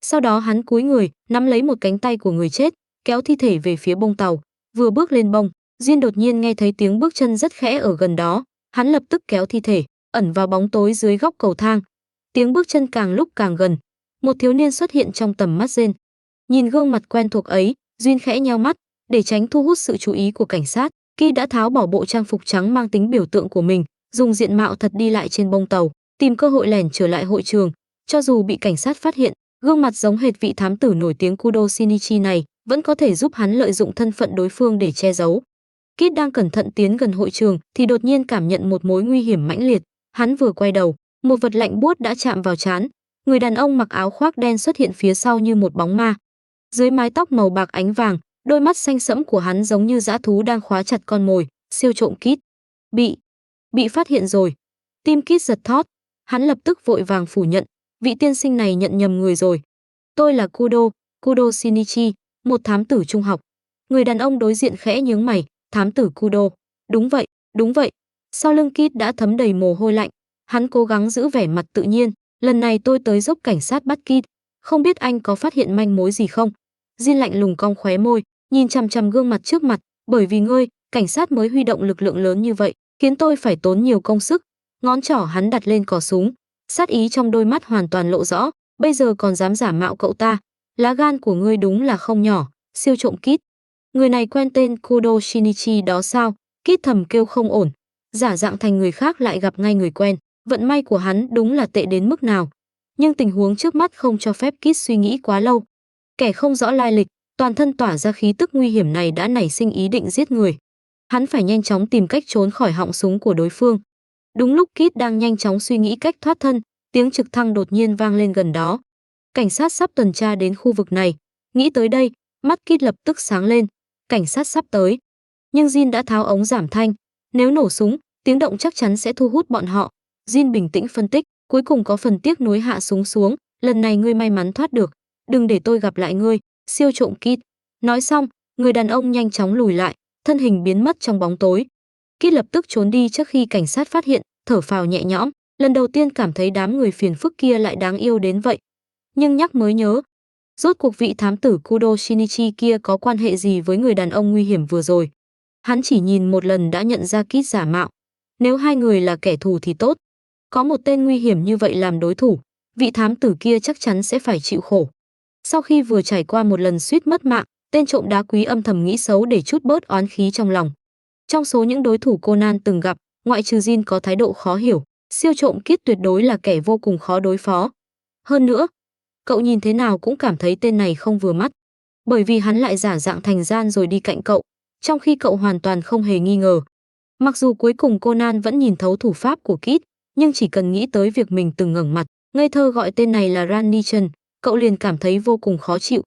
Sau đó hắn cúi người, nắm lấy một cánh tay của người chết, kéo thi thể về phía bông tàu. Vừa bước lên bông, Jin đột nhiên nghe thấy tiếng bước chân rất khẽ ở gần đó. Hắn lập tức kéo thi thể, ẩn vào bóng tối dưới góc cầu thang. Tiếng bước chân càng lúc càng gần. Một thiếu niên xuất hiện trong tầm mắt Jin. Nhìn gương mặt quen thuộc ấy, Jin khẽ nheo mắt, để tránh thu hút sự chú ý của cảnh sát. Ki đã tháo bỏ bộ trang phục trắng mang tính biểu tượng của mình, dùng diện mạo thật đi lại trên bông tàu, tìm cơ hội lẻn trở lại hội trường. Cho dù bị cảnh sát phát hiện, gương mặt giống hệt vị thám tử nổi tiếng Kudo Shinichi này vẫn có thể giúp hắn lợi dụng thân phận đối phương để che giấu. Kit đang cẩn thận tiến gần hội trường thì đột nhiên cảm nhận một mối nguy hiểm mãnh liệt. Hắn vừa quay đầu, một vật lạnh buốt đã chạm vào trán. Người đàn ông mặc áo khoác đen xuất hiện phía sau như một bóng ma. Dưới mái tóc màu bạc ánh vàng, đôi mắt xanh sẫm của hắn giống như dã thú đang khóa chặt con mồi. Siêu trộm Kit bị phát hiện rồi. Tim Kit giật thót. Hắn lập tức vội vàng phủ nhận, vị tiên sinh này nhận nhầm người rồi. Tôi là Kudo Shinichi, một thám tử trung học. Người đàn ông đối diện khẽ nhướng mày. Thám tử Kudo. Đúng vậy. Sau lưng Kit đã thấm đầy mồ hôi lạnh. Hắn cố gắng giữ vẻ mặt tự nhiên. Lần này tôi tới giúp cảnh sát bắt Kit. Không biết anh có phát hiện manh mối gì không? Jin lạnh lùng cong khóe môi, nhìn chằm chằm gương mặt trước mặt. Bởi vì ngươi, cảnh sát mới huy động lực lượng lớn như vậy, khiến tôi phải tốn nhiều công sức. Ngón trỏ hắn đặt lên cò súng. Sát ý trong đôi mắt hoàn toàn lộ rõ. Bây giờ còn dám giả mạo cậu ta. Lá gan của ngươi đúng là không nhỏ. Siêu trộm Kit. Người này quen tên Kudo Shinichi đó sao? Kit thầm kêu không ổn. Giả dạng thành người khác lại gặp ngay người quen. Vận may của hắn đúng là tệ đến mức nào. Nhưng tình huống trước mắt không cho phép Kit suy nghĩ quá lâu. Kẻ không rõ lai lịch, toàn thân tỏa ra khí tức nguy hiểm này đã nảy sinh ý định giết người. Hắn phải nhanh chóng tìm cách trốn khỏi họng súng của đối phương. Đúng lúc Kit đang nhanh chóng suy nghĩ cách thoát thân, tiếng trực thăng đột nhiên vang lên gần đó. Cảnh sát sắp tuần tra đến khu vực này. Nghĩ tới đây, mắt Kit lập tức sáng lên. Cảnh sát sắp tới. Nhưng Jin đã tháo ống giảm thanh. Nếu nổ súng, tiếng động chắc chắn sẽ thu hút bọn họ. Jin bình tĩnh phân tích, cuối cùng có phần tiếc nuối hạ súng xuống. Lần này ngươi may mắn thoát được. Đừng để tôi gặp lại ngươi, siêu trộm Kit. Nói xong, người đàn ông nhanh chóng lùi lại, thân hình biến mất trong bóng tối. Kit lập tức trốn đi trước khi cảnh sát phát hiện, thở phào nhẹ nhõm. Lần đầu tiên cảm thấy đám người phiền phức kia lại đáng yêu đến vậy. Nhưng nhắc mới nhớ, rốt cuộc vị thám tử Kudo Shinichi kia có quan hệ gì với người đàn ông nguy hiểm vừa rồi. Hắn chỉ nhìn một lần đã nhận ra Kit giả mạo. Nếu hai người là kẻ thù thì tốt. Có một tên nguy hiểm như vậy làm đối thủ, vị thám tử kia chắc chắn sẽ phải chịu khổ. Sau khi vừa trải qua một lần suýt mất mạng, tên trộm đá quý âm thầm nghĩ xấu để trút bớt oán khí trong lòng. Trong số những đối thủ Conan từng gặp, ngoại trừ Jin có thái độ khó hiểu, siêu trộm Kit tuyệt đối là kẻ vô cùng khó đối phó. Hơn nữa, cậu nhìn thế nào cũng cảm thấy tên này không vừa mắt, bởi vì hắn lại giả dạng thành gian rồi đi cạnh cậu, trong khi cậu hoàn toàn không hề nghi ngờ. Mặc dù cuối cùng Conan vẫn nhìn thấu thủ pháp của Kit, nhưng chỉ cần nghĩ tới việc mình từng ngẩng mặt, ngây thơ gọi tên này là Ran Nichan, cậu liền cảm thấy vô cùng khó chịu.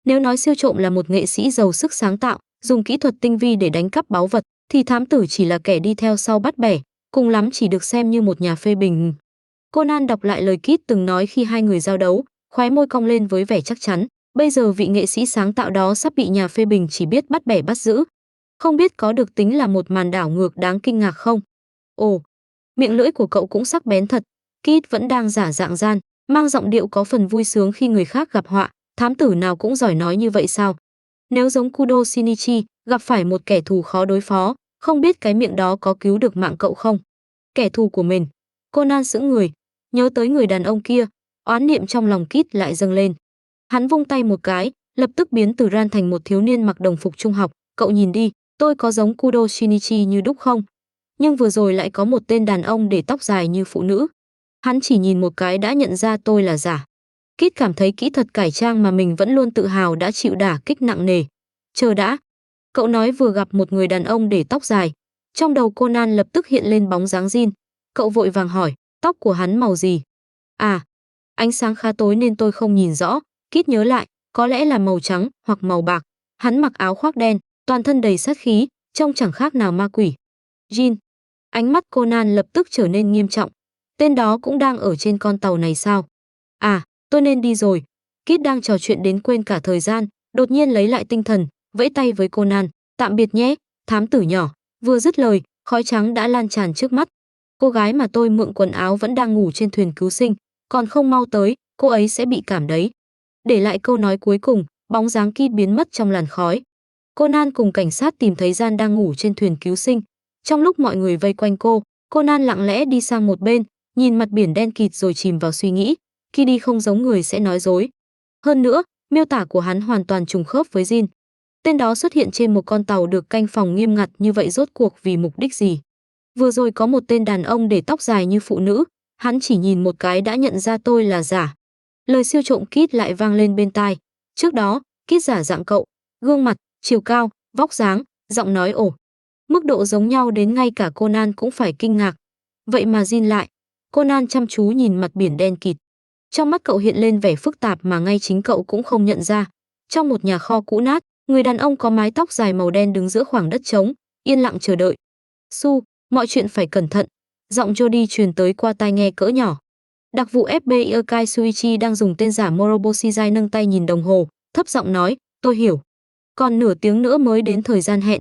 Nếu nói siêu trộm là một nghệ sĩ giàu sức sáng tạo, dùng kỹ thuật tinh vi để đánh cắp báu vật, thì thám tử chỉ là kẻ đi theo sau bắt bẻ, cùng lắm chỉ được xem như một nhà phê bình. Conan đọc lại lời Kit từng nói khi hai người giao đấu, khóe môi cong lên với vẻ chắc chắn. Bây giờ vị nghệ sĩ sáng tạo đó sắp bị nhà phê bình chỉ biết bắt bẻ bắt giữ. Không biết có được tính là một màn đảo ngược đáng kinh ngạc không? Ồ, miệng lưỡi của cậu cũng sắc bén thật. Kit vẫn đang giả dạng gian, mang giọng điệu có phần vui sướng khi người khác gặp họa. Thám tử nào cũng giỏi nói như vậy sao? Nếu giống Kudo Shinichi, gặp phải một kẻ thù khó đối phó, không biết cái miệng đó có cứu được mạng cậu không? Kẻ thù của mình. Conan sững người, nhớ tới người đàn ông kia, oán niệm trong lòng Kit lại dâng lên. Hắn vung tay một cái, lập tức biến từ Ran thành một thiếu niên mặc đồng phục trung học. Cậu nhìn đi, tôi có giống Kudo Shinichi như đúc không? Nhưng vừa rồi lại có một tên đàn ông để tóc dài như phụ nữ. Hắn chỉ nhìn một cái đã nhận ra tôi là giả. Kit cảm thấy kỹ thuật cải trang mà mình vẫn luôn tự hào đã chịu đả kích nặng nề. Chờ đã. Cậu nói vừa gặp một người đàn ông để tóc dài. Trong đầu Conan lập tức hiện lên bóng dáng Jin. Cậu vội vàng hỏi, tóc của hắn màu gì? À, ánh sáng khá tối nên tôi không nhìn rõ. Kit nhớ lại, có lẽ là màu trắng hoặc màu bạc. Hắn mặc áo khoác đen, toàn thân đầy sát khí, trông chẳng khác nào ma quỷ. Jin. Ánh mắt Conan lập tức trở nên nghiêm trọng. Tên đó cũng đang ở trên con tàu này sao? À, tôi nên đi rồi. Kit đang trò chuyện đến quên cả thời gian, đột nhiên lấy lại tinh thần, vẫy tay với Conan, tạm biệt nhé, thám tử nhỏ. Vừa dứt lời, khói trắng đã lan tràn trước mắt. Cô gái mà tôi mượn quần áo vẫn đang ngủ trên thuyền cứu sinh, còn không mau tới, cô ấy sẽ bị cảm đấy. Để lại câu nói cuối cùng, bóng dáng Kit biến mất trong làn khói. Conan cùng cảnh sát tìm thấy Gian đang ngủ trên thuyền cứu sinh. Trong lúc mọi người vây quanh cô, Conan lặng lẽ đi sang một bên, nhìn mặt biển đen kịt rồi chìm vào suy nghĩ. Khi đi không giống người sẽ nói dối. Hơn nữa, miêu tả của hắn hoàn toàn trùng khớp với Jin. Tên đó xuất hiện trên một con tàu được canh phòng nghiêm ngặt như vậy rốt cuộc vì mục đích gì? Vừa rồi có một tên đàn ông để tóc dài như phụ nữ, hắn chỉ nhìn một cái đã nhận ra tôi là giả. Lời siêu trộm Kit lại vang lên bên tai. Trước đó, Kit giả dạng cậu, gương mặt, chiều cao, vóc dáng, giọng nói ồ. Mức độ giống nhau đến ngay cả Conan cũng phải kinh ngạc. Vậy mà Jin lại. Conan chăm chú nhìn mặt biển đen kịt. Trong mắt cậu hiện lên vẻ phức tạp mà ngay chính cậu cũng không nhận ra. Trong một nhà kho cũ nát, người đàn ông có mái tóc dài màu đen đứng giữa khoảng đất trống, yên lặng chờ đợi. Su, mọi chuyện phải cẩn thận. Giọng Jody truyền tới qua tai nghe cỡ nhỏ. Đặc vụ FBI Akai Shuichi đang dùng tên giả Morobo Shizai nâng tay nhìn đồng hồ, thấp giọng nói, tôi hiểu. Còn nửa tiếng nữa mới đến thời gian hẹn.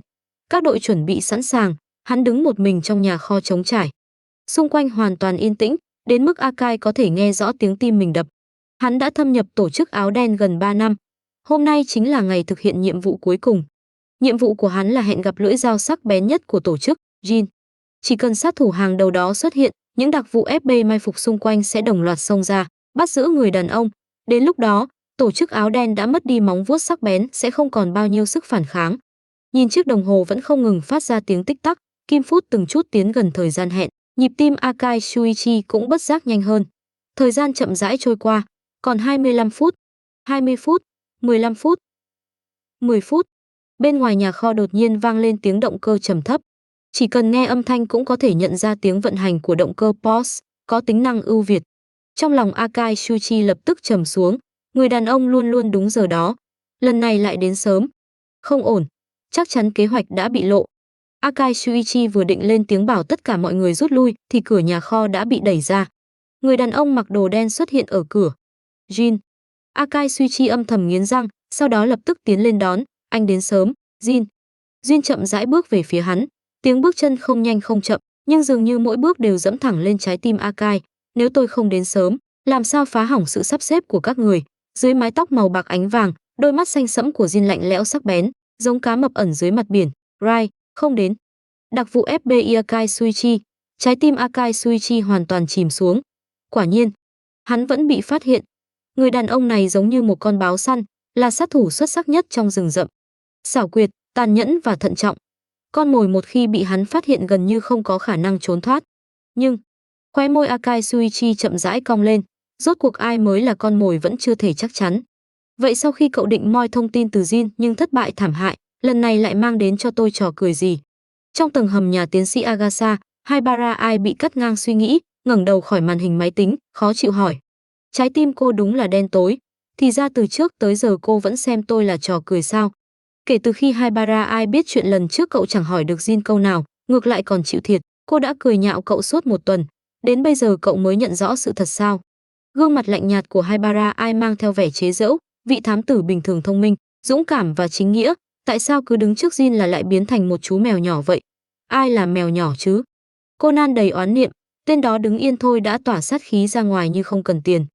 Các đội chuẩn bị sẵn sàng, hắn đứng một mình trong nhà kho trống trải. Xung quanh hoàn toàn yên tĩnh, đến mức Akai có thể nghe rõ tiếng tim mình đập. Hắn đã thâm nhập tổ chức áo đen gần 3 năm. Hôm nay chính là ngày thực hiện nhiệm vụ cuối cùng. Nhiệm vụ của hắn là hẹn gặp lưỡi dao sắc bén nhất của tổ chức, Jin. Chỉ cần sát thủ hàng đầu đó xuất hiện, những đặc vụ FBI mai phục xung quanh sẽ đồng loạt xông ra, bắt giữ người đàn ông. Đến lúc đó, tổ chức áo đen đã mất đi móng vuốt sắc bén, sẽ không còn bao nhiêu sức phản kháng. Nhìn chiếc đồng hồ vẫn không ngừng phát ra tiếng tích tắc, kim phút từng chút tiến gần thời gian hẹn, nhịp tim Akai Shuichi cũng bất giác nhanh hơn. Thời gian chậm rãi trôi qua, còn 25 phút, 20 phút, 15 phút, 10 phút. Bên ngoài nhà kho đột nhiên vang lên tiếng động cơ trầm thấp. Chỉ cần nghe âm thanh cũng có thể nhận ra tiếng vận hành của động cơ Porsche, có tính năng ưu việt. Trong lòng Akai Shuichi lập tức trầm xuống, người đàn ông luôn luôn đúng giờ đó, lần này lại đến sớm. Không ổn, chắc chắn kế hoạch đã bị lộ. Akai Shuichi vừa định lên tiếng bảo tất cả mọi người rút lui thì cửa nhà kho đã bị đẩy ra. Người đàn ông mặc đồ đen xuất hiện ở cửa. Jin. Akai Shuichi âm thầm nghiến răng, sau đó lập tức tiến lên đón. Anh đến sớm, Jin. Jin chậm rãi bước về phía hắn. Tiếng bước chân không nhanh không chậm, nhưng dường như mỗi bước đều dẫm thẳng lên trái tim Akai. Nếu tôi không đến sớm, làm sao phá hỏng sự sắp xếp của các người? Dưới mái tóc màu bạc ánh vàng, đôi mắt xanh sẫm của Jin lạnh lẽo sắc bén, giống cá mập ẩn dưới mặt biển. Rai, không đến. Đặc vụ FBI Akai Shuichi. Trái tim Akai Shuichi hoàn toàn chìm xuống. Quả nhiên, hắn vẫn bị phát hiện. Người đàn ông này giống như một con báo săn, là sát thủ xuất sắc nhất trong rừng rậm. Xảo quyệt, tàn nhẫn và thận trọng. Con mồi một khi bị hắn phát hiện gần như không có khả năng trốn thoát. Nhưng, khóe môi Akai Suichi chậm rãi cong lên, rốt cuộc ai mới là con mồi vẫn chưa thể chắc chắn. Vậy sau khi cậu định moi thông tin từ Jin nhưng thất bại thảm hại, lần này lại mang đến cho tôi trò cười gì? Trong tầng hầm nhà tiến sĩ Agasa, Haibara Ai bị cắt ngang suy nghĩ, ngẩng đầu khỏi màn hình máy tính, khó chịu hỏi. Trái tim cô đúng là đen tối, thì ra từ trước tới giờ cô vẫn xem tôi là trò cười sao? Kể từ khi Haibara Ai biết chuyện lần trước cậu chẳng hỏi được Jin câu nào, ngược lại còn chịu thiệt, cô đã cười nhạo cậu suốt một tuần, đến bây giờ cậu mới nhận rõ sự thật sao? Gương mặt lạnh nhạt của Haibara Ai mang theo vẻ chế giễu, vị thám tử bình thường thông minh, dũng cảm và chính nghĩa, tại sao cứ đứng trước Jin là lại biến thành một chú mèo nhỏ vậy? Ai là mèo nhỏ chứ? Conan đầy oán niệm, tên đó đứng yên thôi đã tỏa sát khí ra ngoài như không cần tiền.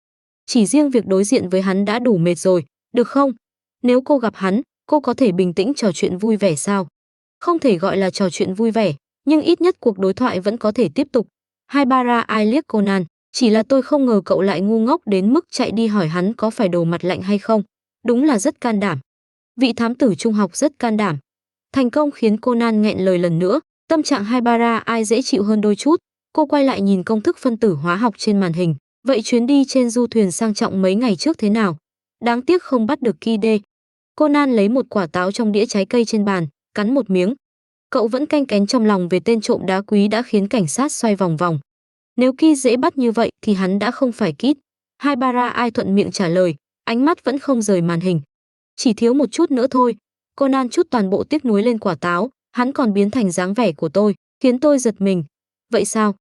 Chỉ riêng việc đối diện với hắn đã đủ mệt rồi, được không? Nếu cô gặp hắn, cô có thể bình tĩnh trò chuyện vui vẻ sao? Không thể gọi là trò chuyện vui vẻ, nhưng ít nhất cuộc đối thoại vẫn có thể tiếp tục. Haibara Ai liếc Conan, chỉ là tôi không ngờ cậu lại ngu ngốc đến mức chạy đi hỏi hắn có phải đồ mặt lạnh hay không. Đúng là rất can đảm. Vị thám tử trung học rất can đảm. Thành công khiến Conan nghẹn lời lần nữa, tâm trạng Haibara Ai dễ chịu hơn đôi chút. Cô quay lại nhìn công thức phân tử hóa học trên màn hình. Vậy chuyến đi trên du thuyền sang trọng mấy ngày trước thế nào? Đáng tiếc không bắt được Kide. Conan lấy một quả táo trong đĩa trái cây trên bàn, cắn một miếng. Cậu vẫn canh cánh trong lòng về tên trộm đá quý đã khiến cảnh sát xoay vòng vòng. Nếu Ki dễ bắt như vậy thì hắn đã không phải Kid. Haibara Ai thuận miệng trả lời, ánh mắt vẫn không rời màn hình. Chỉ thiếu một chút nữa thôi. Conan trút toàn bộ tiếc nuối lên quả táo, hắn còn biến thành dáng vẻ của tôi, khiến tôi giật mình. Vậy sao?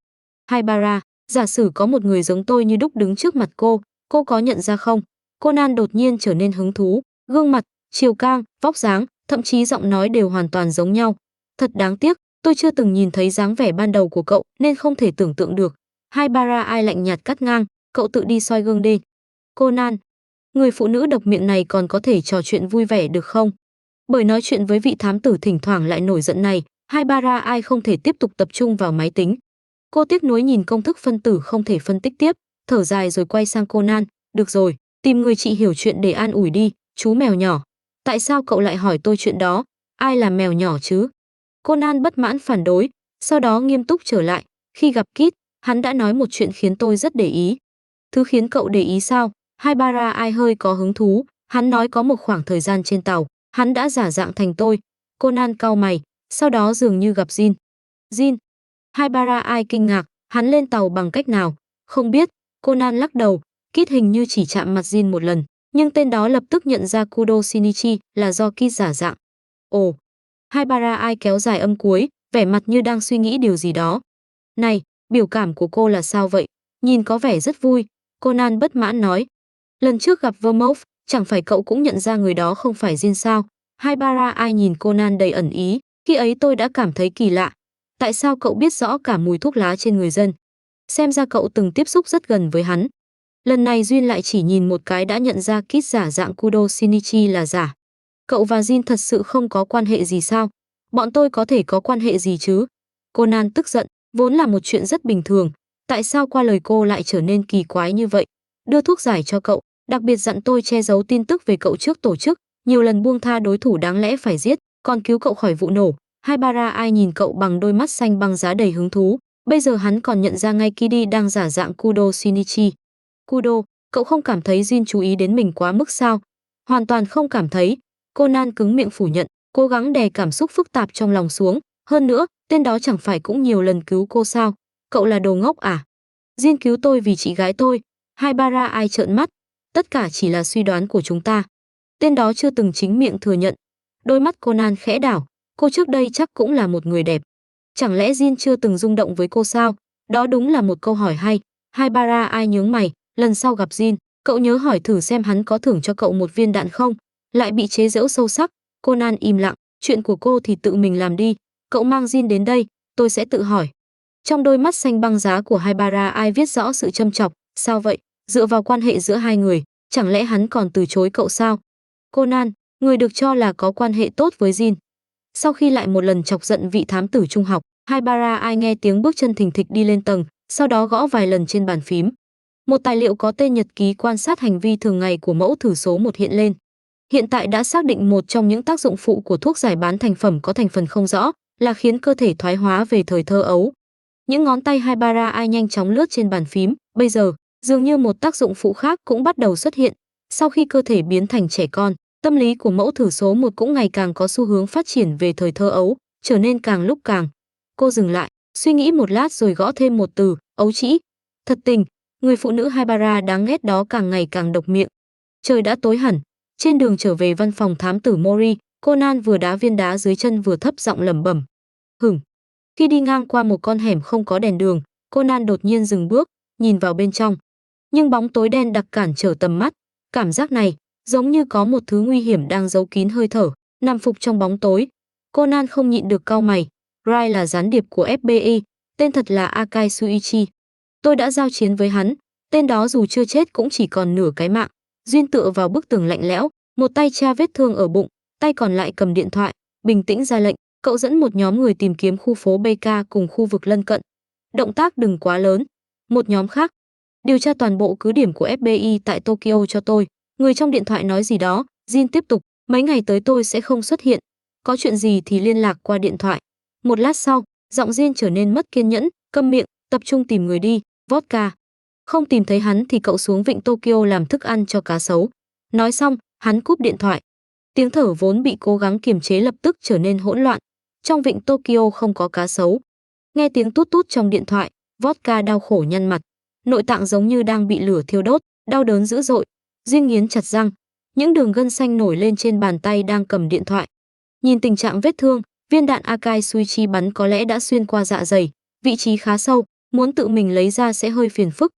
Haibara, giả sử có một người giống tôi như đúc đứng trước mặt cô có nhận ra không? Conan đột nhiên trở nên hứng thú, gương mặt, chiều cao, vóc dáng, thậm chí giọng nói đều hoàn toàn giống nhau. Thật đáng tiếc, tôi chưa từng nhìn thấy dáng vẻ ban đầu của cậu nên không thể tưởng tượng được. Haibara Ai lạnh nhạt cắt ngang, cậu tự đi soi gương đi. Conan, người phụ nữ độc miệng này còn có thể trò chuyện vui vẻ được không? Bởi nói chuyện với vị thám tử thỉnh thoảng lại nổi giận này, Haibara Ai không thể tiếp tục tập trung vào máy tính. Cô tiếc nuối nhìn công thức phân tử không thể phân tích tiếp, thở dài rồi quay sang Conan, được rồi, tìm người chị hiểu chuyện để an ủi đi, chú mèo nhỏ. Tại sao cậu lại hỏi tôi chuyện đó? Ai là mèo nhỏ chứ? Conan bất mãn phản đối, sau đó nghiêm túc trở lại, khi gặp Kit, hắn đã nói một chuyện khiến tôi rất để ý. Thứ khiến cậu để ý sao? Haibara Ai hơi có hứng thú, hắn nói có một khoảng thời gian trên tàu, hắn đã giả dạng thành tôi. Conan cau mày, sau đó dường như gặp Jin. Jin? Haibara Ai kinh ngạc, hắn lên tàu bằng cách nào? Không biết, Conan lắc đầu, Kit hình như chỉ chạm mặt Jin một lần, nhưng tên đó lập tức nhận ra Kudo Shinichi là do Kit giả dạng. Ồ, Haibara Ai kéo dài âm cuối, vẻ mặt như đang suy nghĩ điều gì đó. Này, biểu cảm của cô là sao vậy? Nhìn có vẻ rất vui, Conan bất mãn nói. Lần trước gặp Vermouth, chẳng phải cậu cũng nhận ra người đó không phải Jin sao? Haibara Ai nhìn Conan đầy ẩn ý, khi ấy tôi đã cảm thấy kỳ lạ. Tại sao cậu biết rõ cả mùi thuốc lá trên người dân? Xem ra cậu từng tiếp xúc rất gần với hắn. Lần này Jin lại chỉ nhìn một cái đã nhận ra Kit giả dạng Kudo Shinichi là giả. Cậu và Jin thật sự không có quan hệ gì sao? Bọn tôi có thể có quan hệ gì chứ? Conan tức giận, vốn là một chuyện rất bình thường. Tại sao qua lời cô lại trở nên kỳ quái như vậy? Đưa thuốc giải cho cậu, đặc biệt dặn tôi che giấu tin tức về cậu trước tổ chức, nhiều lần buông tha đối thủ đáng lẽ phải giết, còn cứu cậu khỏi vụ nổ. Haibara Ai nhìn cậu bằng đôi mắt xanh băng giá đầy hứng thú. Bây giờ hắn còn nhận ra ngay Kidi đang giả dạng Kudo Shinichi. Kudo, cậu không cảm thấy Jin chú ý đến mình quá mức sao? Hoàn toàn không cảm thấy. Conan cứng miệng phủ nhận, cố gắng đè cảm xúc phức tạp trong lòng xuống. Hơn nữa, tên đó chẳng phải cũng nhiều lần cứu cô sao? Cậu là đồ ngốc à? Jin cứu tôi vì chị gái tôi. Haibara Ai trợn mắt. Tất cả chỉ là suy đoán của chúng ta. Tên đó chưa từng chính miệng thừa nhận. Đôi mắt Conan khẽ đảo. Cô trước đây chắc cũng là một người đẹp. Chẳng lẽ Jin chưa từng rung động với cô sao? Đó đúng là một câu hỏi hay. Haibara Ai nhướng mày, lần sau gặp Jin, cậu nhớ hỏi thử xem hắn có thưởng cho cậu một viên đạn không? Lại bị chế giễu sâu sắc. Conan im lặng, chuyện của cô thì tự mình làm đi. Cậu mang Jin đến đây, tôi sẽ tự hỏi. Trong đôi mắt xanh băng giá của Haibara Ai viết rõ sự châm chọc. Sao vậy? Dựa vào quan hệ giữa hai người, chẳng lẽ hắn còn từ chối cậu sao? Conan, người được cho là có quan hệ tốt với Jin. Sau khi lại một lần chọc giận vị thám tử trung học, Haibara Ai nghe tiếng bước chân thình thịch đi lên tầng, sau đó gõ vài lần trên bàn phím. Một tài liệu có tên nhật ký quan sát hành vi thường ngày của mẫu thử số 1 hiện lên. Hiện tại đã xác định một trong những tác dụng phụ của thuốc giải bán thành phẩm có thành phần không rõ là khiến cơ thể thoái hóa về thời thơ ấu. Những ngón tay Haibara Ai nhanh chóng lướt trên bàn phím, bây giờ, dường như một tác dụng phụ khác cũng bắt đầu xuất hiện. Sau khi cơ thể biến thành trẻ con, tâm lý của mẫu thử số 1 cũng ngày càng có xu hướng phát triển về thời thơ ấu, trở nên càng lúc càng. Cô dừng lại, suy nghĩ một lát rồi gõ thêm một từ, ấu trĩ. Thật tình, người phụ nữ Haibara đáng ghét đó càng ngày càng độc miệng. Trời đã tối hẳn, trên đường trở về văn phòng thám tử Mori, Conan vừa đá viên đá dưới chân vừa thấp giọng lẩm bẩm. Hửng. Khi đi ngang qua một con hẻm không có đèn đường, Conan đột nhiên dừng bước, nhìn vào bên trong. Nhưng bóng tối đen đặc cản trở tầm mắt, cảm giác này giống như có một thứ nguy hiểm đang giấu kín hơi thở, nằm phục trong bóng tối. Conan không nhịn được cau mày. Rai là gián điệp của FBI, tên thật là Akai Shuichi. Tôi đã giao chiến với hắn, tên đó dù chưa chết cũng chỉ còn nửa cái mạng. Duyên tựa vào bức tường lạnh lẽo, một tay tra vết thương ở bụng, tay còn lại cầm điện thoại, bình tĩnh ra lệnh, cậu dẫn một nhóm người tìm kiếm khu phố BK cùng khu vực lân cận. Động tác đừng quá lớn. Một nhóm khác, điều tra toàn bộ cứ điểm của FBI tại Tokyo cho tôi. Người trong điện thoại nói gì đó, Jin tiếp tục, mấy ngày tới tôi sẽ không xuất hiện. Có chuyện gì thì liên lạc qua điện thoại. Một lát sau, giọng Jin trở nên mất kiên nhẫn, câm miệng, tập trung tìm người đi, vodka. Không tìm thấy hắn thì cậu xuống vịnh Tokyo làm thức ăn cho cá sấu. Nói xong, hắn cúp điện thoại. Tiếng thở vốn bị cố gắng kiềm chế lập tức trở nên hỗn loạn. Trong vịnh Tokyo không có cá sấu. Nghe tiếng tút tút trong điện thoại, vodka đau khổ nhăn mặt. Nội tạng giống như đang bị lửa thiêu đốt, đau đớn dữ dội. Jin nghiến chặt răng. Những đường gân xanh nổi lên trên bàn tay đang cầm điện thoại. Nhìn tình trạng vết thương, viên đạn Akai Shuichi bắn có lẽ đã xuyên qua dạ dày, vị trí khá sâu, muốn tự mình lấy ra sẽ hơi phiền phức.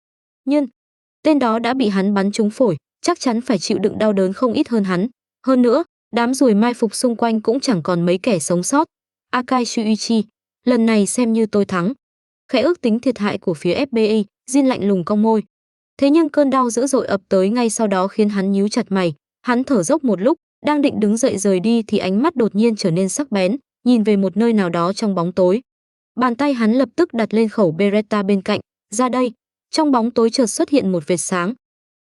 Nhưng tên đó đã bị hắn bắn trúng phổi, chắc chắn phải chịu đựng đau đớn không ít hơn hắn. Hơn nữa, đám ruồi mai phục xung quanh cũng chẳng còn mấy kẻ sống sót. Akai Shuichi, lần này xem như tôi thắng. Khẽ ước tính thiệt hại của phía FBI, Jin lạnh lùng cong môi. Thế nhưng cơn đau dữ dội ập tới ngay sau đó khiến hắn nhíu chặt mày. Hắn thở dốc một lúc, đang định đứng dậy rời đi thì ánh mắt đột nhiên trở nên sắc bén, nhìn về một nơi nào đó trong bóng tối. Bàn tay hắn lập tức đặt lên khẩu Beretta bên cạnh. Ra đây. Trong bóng tối chợt xuất hiện một vệt sáng.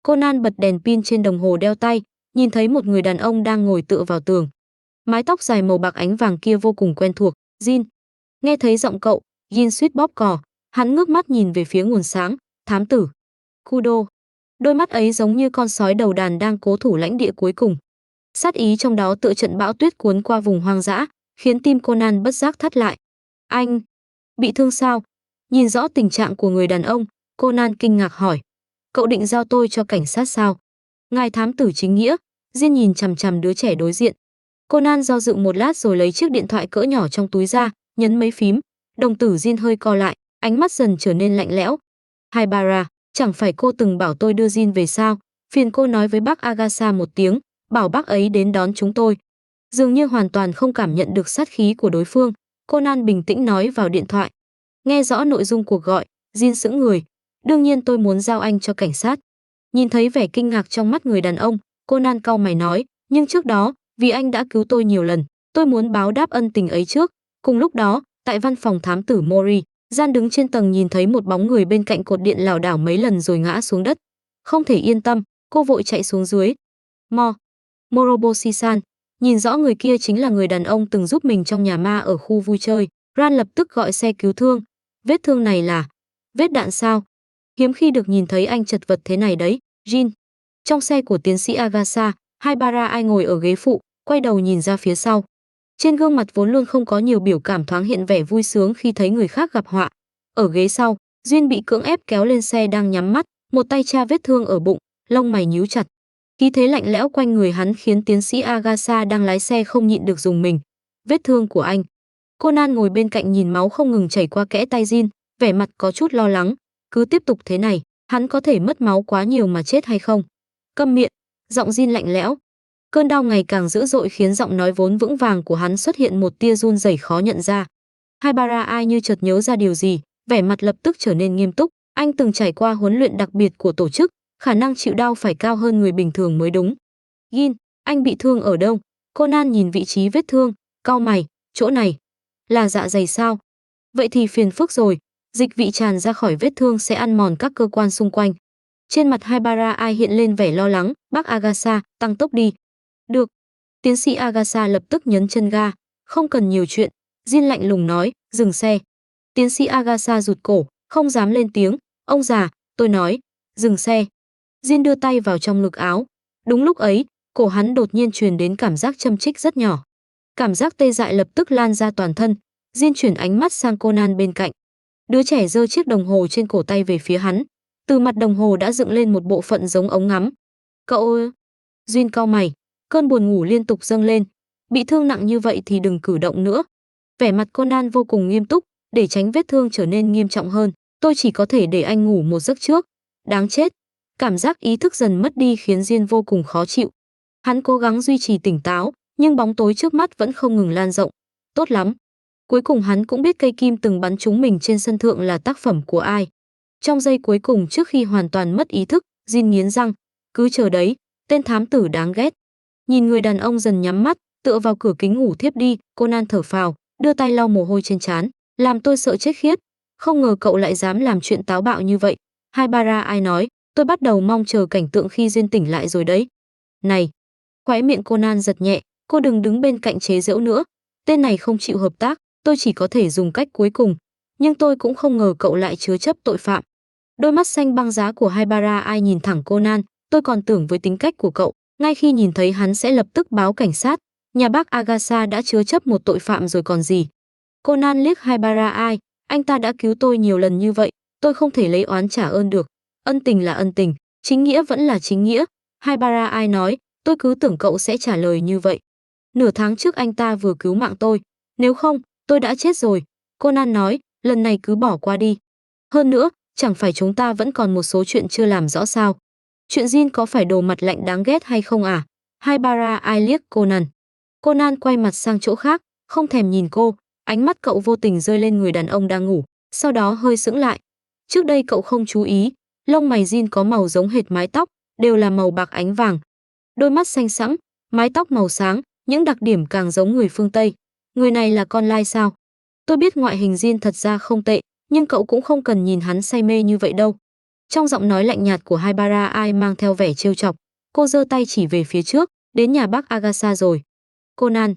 Conan bật đèn pin trên đồng hồ đeo tay, nhìn thấy một người đàn ông đang ngồi tựa vào tường. Mái tóc dài màu bạc ánh vàng kia vô cùng quen thuộc. Jin. Nghe thấy giọng cậu, Jin suýt bóp cò. Hắn ngước mắt nhìn về phía nguồn sáng. Thám tử. Kudo. Đôi mắt ấy giống như con sói đầu đàn đang cố thủ lãnh địa cuối cùng. Sát ý trong đó tựa trận bão tuyết cuốn qua vùng hoang dã, khiến tim Conan bất giác thắt lại. Anh bị thương sao? Nhìn rõ tình trạng của người đàn ông, Conan kinh ngạc hỏi. Cậu định giao tôi cho cảnh sát sao? Ngài thám tử chính nghĩa. Jin nhìn chằm chằm đứa trẻ đối diện. Conan do dự một lát rồi lấy chiếc điện thoại cỡ nhỏ trong túi ra, nhấn mấy phím. Đồng tử Jin hơi co lại, ánh mắt dần trở nên lạnh lẽo. Haibara, chẳng phải cô từng bảo tôi đưa Jin về sao? Phiền cô nói với bác Agasa một tiếng, bảo bác ấy đến đón chúng tôi. Dường như hoàn toàn không cảm nhận được sát khí của đối phương, Conan bình tĩnh nói vào điện thoại. Nghe rõ nội dung cuộc gọi, Jin sững người. Đương nhiên tôi muốn giao anh cho cảnh sát. Nhìn thấy vẻ kinh ngạc trong mắt người đàn ông, Conan cau mày nói, nhưng trước đó, vì anh đã cứu tôi nhiều lần, tôi muốn báo đáp ân tình ấy trước. Cùng lúc đó, tại văn phòng thám tử Mori, Gian đứng trên tầng nhìn thấy một bóng người bên cạnh cột điện lảo đảo mấy lần rồi ngã xuống đất. Không thể yên tâm, cô vội chạy xuống dưới. Moroboshi-san, nhìn rõ người kia chính là người đàn ông từng giúp mình trong nhà ma ở khu vui chơi. Ran lập tức gọi xe cứu thương. Vết thương này là vết đạn sao? Hiếm khi được nhìn thấy anh chật vật thế này đấy, Jin. Trong xe của tiến sĩ Agasa, Haibara Ai ngồi ở ghế phụ, quay đầu nhìn ra phía sau. Trên gương mặt vốn luôn không có nhiều biểu cảm thoáng hiện vẻ vui sướng khi thấy người khác gặp họa. Ở ghế sau, Duyên bị cưỡng ép kéo lên xe đang nhắm mắt, một tay tra vết thương ở bụng, lông mày nhíu chặt. Khí thế lạnh lẽo quanh người hắn khiến tiến sĩ Agasa đang lái xe không nhịn được rùng mình. Vết thương của anh. Conan ngồi bên cạnh nhìn máu không ngừng chảy qua kẽ tay Jin, vẻ mặt có chút lo lắng. Cứ tiếp tục thế này, hắn có thể mất máu quá nhiều mà chết hay không? Câm miệng, giọng Jin lạnh lẽo. Cơn đau ngày càng dữ dội khiến giọng nói vốn vững vàng của hắn xuất hiện một tia run rẩy khó nhận ra. Haibara Ai như chợt nhớ ra điều gì, vẻ mặt lập tức trở nên nghiêm túc. Anh từng trải qua huấn luyện đặc biệt của tổ chức, khả năng chịu đau phải cao hơn người bình thường mới đúng. Jin, anh bị thương ở đâu? Conan nhìn vị trí vết thương, cau mày, chỗ này là dạ dày sao? Vậy thì phiền phức rồi, dịch vị tràn ra khỏi vết thương sẽ ăn mòn các cơ quan xung quanh. Trên mặt Haibara Ai hiện lên vẻ lo lắng, bác Agasa, tăng tốc đi. Được. Tiến sĩ Agasa lập tức nhấn chân ga. Không cần nhiều chuyện. Jin lạnh lùng nói, dừng xe. Tiến sĩ Agasa rụt cổ, không dám lên tiếng. Ông già, tôi nói, dừng xe. Jin đưa tay vào trong ngực áo. Đúng lúc ấy, cổ hắn đột nhiên truyền đến cảm giác châm chích rất nhỏ. Cảm giác tê dại lập tức lan ra toàn thân. Jin chuyển ánh mắt sang Conan bên cạnh. Đứa trẻ giơ chiếc đồng hồ trên cổ tay về phía hắn. Từ mặt đồng hồ đã dựng lên một bộ phận giống ống ngắm. Cậu... Jin cau mày. Cơn buồn ngủ liên tục dâng lên. Bị thương nặng như vậy thì đừng cử động nữa. Vẻ mặt Conan vô cùng nghiêm túc, để tránh vết thương trở nên nghiêm trọng hơn. Tôi chỉ có thể để anh ngủ một giấc trước. Đáng chết. Cảm giác ý thức dần mất đi khiến Jin vô cùng khó chịu. Hắn cố gắng duy trì tỉnh táo, nhưng bóng tối trước mắt vẫn không ngừng lan rộng. Tốt lắm. Cuối cùng hắn cũng biết cây kim từng bắn trúng mình trên sân thượng là tác phẩm của ai. Trong giây cuối cùng trước khi hoàn toàn mất ý thức, Jin nghiến răng. Cứ chờ đấy, tên thám tử đáng ghét. Nhìn người đàn ông dần nhắm mắt, tựa vào cửa kính ngủ thiếp đi, Conan thở phào, đưa tay lau mồ hôi trên trán. Làm tôi sợ chết khiếp. Không ngờ cậu lại dám làm chuyện táo bạo như vậy. Haibara Ai nói, tôi bắt đầu mong chờ cảnh tượng khi Jin tỉnh lại rồi đấy. Này. Khóe miệng Conan giật nhẹ, cô đừng đứng bên cạnh chế giễu nữa. Tên này không chịu hợp tác, tôi chỉ có thể dùng cách cuối cùng. Nhưng tôi cũng không ngờ cậu lại chứa chấp tội phạm. Đôi mắt xanh băng giá của Haibara Ai nhìn thẳng Conan, tôi còn tưởng với tính cách của cậu, ngay khi nhìn thấy hắn sẽ lập tức báo cảnh sát. Nhà bác Agasa đã chứa chấp một tội phạm rồi còn gì. Conan liếc Haibara Ai, anh ta đã cứu tôi nhiều lần như vậy, tôi không thể lấy oán trả ơn được. Ân tình là ân tình, chính nghĩa vẫn là chính nghĩa. Haibara Ai nói, tôi cứ tưởng cậu sẽ trả lời như vậy. Nửa tháng trước anh ta vừa cứu mạng tôi, nếu không, tôi đã chết rồi. Conan nói, lần này cứ bỏ qua đi. Hơn nữa, chẳng phải chúng ta vẫn còn một số chuyện chưa làm rõ sao. Chuyện Jin có phải đồ mặt lạnh đáng ghét hay không à? Haibara Ai liếc Conan. Conan quay mặt sang chỗ khác, không thèm nhìn cô, ánh mắt cậu vô tình rơi lên người đàn ông đang ngủ, sau đó hơi sững lại. Trước đây cậu không chú ý, lông mày Jin có màu giống hệt mái tóc, đều là màu bạc ánh vàng. Đôi mắt xanh sẫm, mái tóc màu sáng, những đặc điểm càng giống người phương Tây. Người này là con lai sao? Tôi biết ngoại hình Jin thật ra không tệ, nhưng cậu cũng không cần nhìn hắn say mê như vậy đâu. Trong giọng nói lạnh nhạt của Haibara Ai mang theo vẻ trêu chọc, cô giơ tay chỉ về phía trước, đến nhà bác Agasa rồi. Conan,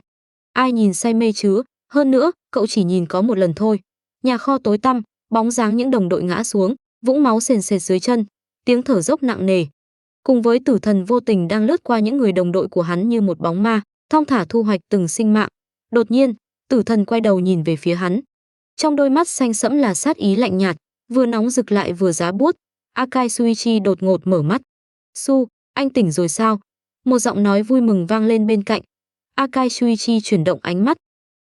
ai nhìn say mê chứ, hơn nữa, cậu chỉ nhìn có một lần thôi. Nhà kho tối tăm, bóng dáng những đồng đội ngã xuống, vũng máu sền sệt dưới chân, tiếng thở dốc nặng nề. Cùng với tử thần vô tình đang lướt qua những người đồng đội của hắn như một bóng ma, thong thả thu hoạch từng sinh mạng. Đột nhiên, tử thần quay đầu nhìn về phía hắn. Trong đôi mắt xanh sẫm là sát ý lạnh nhạt, vừa nóng rực lại vừa giá buốt. Akai Shuichi đột ngột mở mắt. Su, anh tỉnh rồi sao? Một giọng nói vui mừng vang lên bên cạnh. Akai Shuichi chuyển động ánh mắt.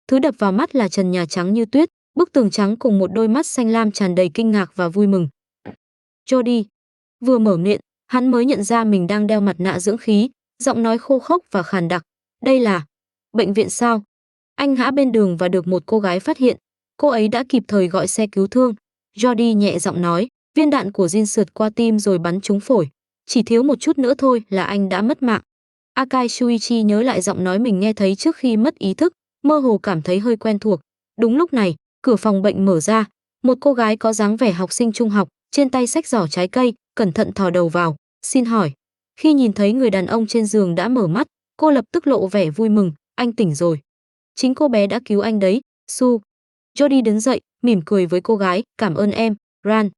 Thứ đập vào mắt là trần nhà trắng như tuyết, bức tường trắng cùng một đôi mắt xanh lam tràn đầy kinh ngạc và vui mừng. Jody. Vừa mở miệng, hắn mới nhận ra mình đang đeo mặt nạ dưỡng khí, giọng nói khô khốc và khàn đặc. Đây là bệnh viện sao? Anh ngã bên đường và được một cô gái phát hiện. Cô ấy đã kịp thời gọi xe cứu thương. Jody nhẹ giọng nói, viên đạn của Jin sượt qua tim rồi bắn trúng phổi. Chỉ thiếu một chút nữa thôi là anh đã mất mạng. Akai Shuichi nhớ lại giọng nói mình nghe thấy trước khi mất ý thức, mơ hồ cảm thấy hơi quen thuộc. Đúng lúc này, cửa phòng bệnh mở ra, một cô gái có dáng vẻ học sinh trung học, trên tay xách giỏ trái cây, cẩn thận thò đầu vào, xin hỏi. Khi nhìn thấy người đàn ông trên giường đã mở mắt, cô lập tức lộ vẻ vui mừng, anh tỉnh rồi. Chính cô bé đã cứu anh đấy, Su. Jody đứng dậy, mỉm cười với cô gái, cảm ơn em, Ran.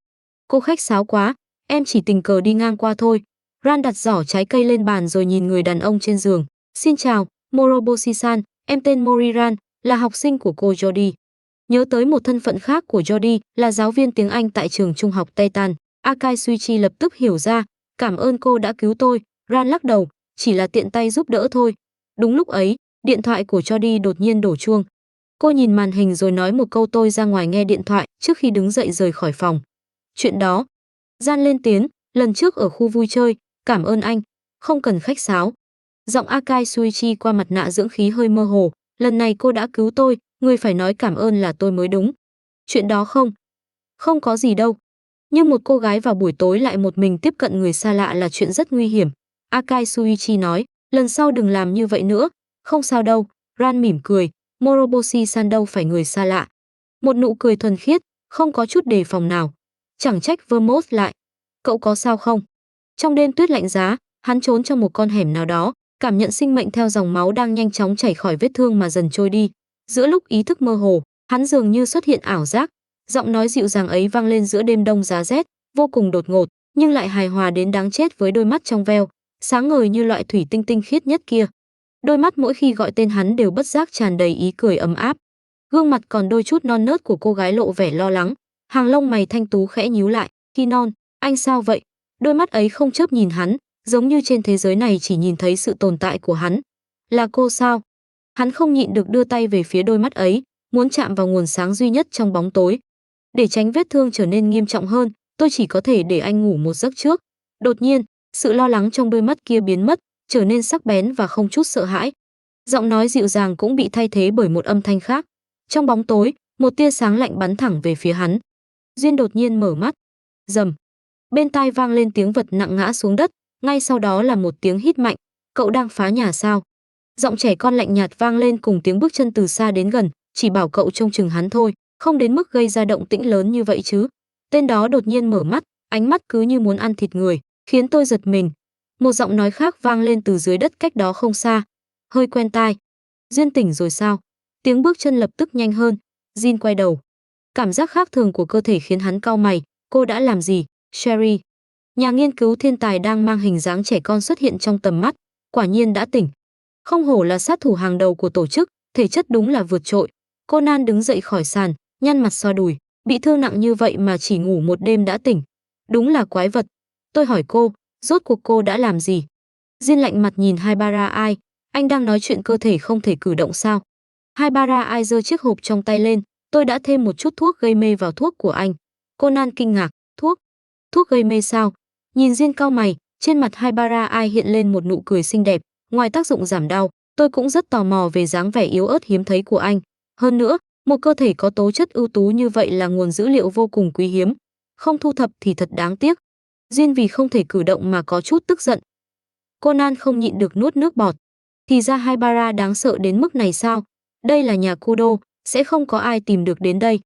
Cô khách sáo quá, em chỉ tình cờ đi ngang qua thôi. Ran đặt giỏ trái cây lên bàn rồi nhìn người đàn ông trên giường. Xin chào, Moroboshi-san, em tên Moriran, là học sinh của cô Jody. Nhớ tới một thân phận khác của Jody là giáo viên tiếng Anh tại trường trung học Titan. Akai Shuichi lập tức hiểu ra, cảm ơn cô đã cứu tôi. Ran lắc đầu, chỉ là tiện tay giúp đỡ thôi. Đúng lúc ấy, điện thoại của Jody đột nhiên đổ chuông. Cô nhìn màn hình rồi nói một câu tôi ra ngoài nghe điện thoại trước khi đứng dậy rời khỏi phòng. Chuyện đó. Gian lên tiếng, lần trước ở khu vui chơi, cảm ơn anh, không cần khách sáo. Giọng Akai Shuichi qua mặt nạ dưỡng khí hơi mơ hồ, lần này cô đã cứu tôi, người phải nói cảm ơn là tôi mới đúng. Chuyện đó không có gì đâu. Nhưng một cô gái vào buổi tối lại một mình tiếp cận người xa lạ là chuyện rất nguy hiểm. Akai Shuichi nói, lần sau đừng làm như vậy nữa. Không sao đâu, Ran mỉm cười, Moroboshi-san đâu phải người xa lạ. Một nụ cười thuần khiết, không có chút đề phòng nào. Chẳng trách Vermouth lại. Cậu có sao không? Trong đêm tuyết lạnh giá, hắn trốn trong một con hẻm nào đó, cảm nhận sinh mệnh theo dòng máu đang nhanh chóng chảy khỏi vết thương mà dần trôi đi. Giữa lúc ý thức mơ hồ, hắn dường như xuất hiện ảo giác. Giọng nói dịu dàng ấy vang lên giữa đêm đông giá rét, vô cùng đột ngột, nhưng lại hài hòa đến đáng chết với đôi mắt trong veo, sáng ngời như loại thủy tinh tinh khiết nhất kia. Đôi mắt mỗi khi gọi tên hắn đều bất giác tràn đầy ý cười ấm áp. Gương mặt còn đôi chút non nớt của cô gái lộ vẻ lo lắng, hàng lông mày thanh tú khẽ nhíu lại. Khi non, anh sao vậy? Đôi mắt ấy không chớp nhìn hắn, giống như trên thế giới này chỉ nhìn thấy sự tồn tại của hắn. Là cô sao? Hắn không nhịn được đưa tay về phía đôi mắt ấy, muốn chạm vào nguồn sáng duy nhất trong bóng tối. Để tránh vết thương trở nên nghiêm trọng hơn, tôi chỉ có thể để anh ngủ một giấc trước. Đột nhiên, sự lo lắng trong đôi mắt kia biến mất, trở nên sắc bén và không chút sợ hãi. Giọng nói dịu dàng cũng bị thay thế bởi một âm thanh khác. Trong bóng tối, một tia sáng lạnh bắn thẳng về phía hắn. Duyên đột nhiên mở mắt. Rầm. Bên tai vang lên tiếng vật nặng ngã xuống đất, ngay sau đó là một tiếng hít mạnh. Cậu đang phá nhà sao? Giọng trẻ con lạnh nhạt vang lên cùng tiếng bước chân từ xa đến gần, chỉ bảo cậu trông chừng hắn thôi, không đến mức gây ra động tĩnh lớn như vậy chứ. Tên đó đột nhiên mở mắt, ánh mắt cứ như muốn ăn thịt người, khiến tôi giật mình. Một giọng nói khác vang lên từ dưới đất cách đó không xa. Hơi quen tai. Duyên tỉnh rồi sao? Tiếng bước chân lập tức nhanh hơn. Jin quay đầu. Cảm giác khác thường của cơ thể khiến hắn cau mày. Cô đã làm gì? Sherry. Nhà nghiên cứu thiên tài đang mang hình dáng trẻ con xuất hiện trong tầm mắt. Quả nhiên đã tỉnh. Không hổ là sát thủ hàng đầu của tổ chức, thể chất đúng là vượt trội. Conan đứng dậy khỏi sàn, nhăn mặt xoa đùi. Bị thương nặng như vậy mà chỉ ngủ một đêm đã tỉnh. Đúng là quái vật. Tôi hỏi cô, rốt cuộc cô đã làm gì? Jin lạnh mặt nhìn Haibara Ai. Anh đang nói chuyện cơ thể không thể cử động sao? Haibara Ai giơ chiếc hộp trong tay lên. Tôi đã thêm một chút thuốc gây mê vào thuốc của anh. Conan kinh ngạc. Thuốc? Thuốc gây mê sao? Nhìn Jin cau mày, trên mặt Haibara Ai hiện lên một nụ cười xinh đẹp. Ngoài tác dụng giảm đau, tôi cũng rất tò mò về dáng vẻ yếu ớt hiếm thấy của anh. Hơn nữa, một cơ thể có tố chất ưu tú như vậy là nguồn dữ liệu vô cùng quý hiếm. Không thu thập thì thật đáng tiếc. Jin vì không thể cử động mà có chút tức giận. Conan không nhịn được nuốt nước bọt. Thì ra Haibara đáng sợ đến mức này sao? Đây là nhà Kudo, sẽ không có ai tìm được đến đây.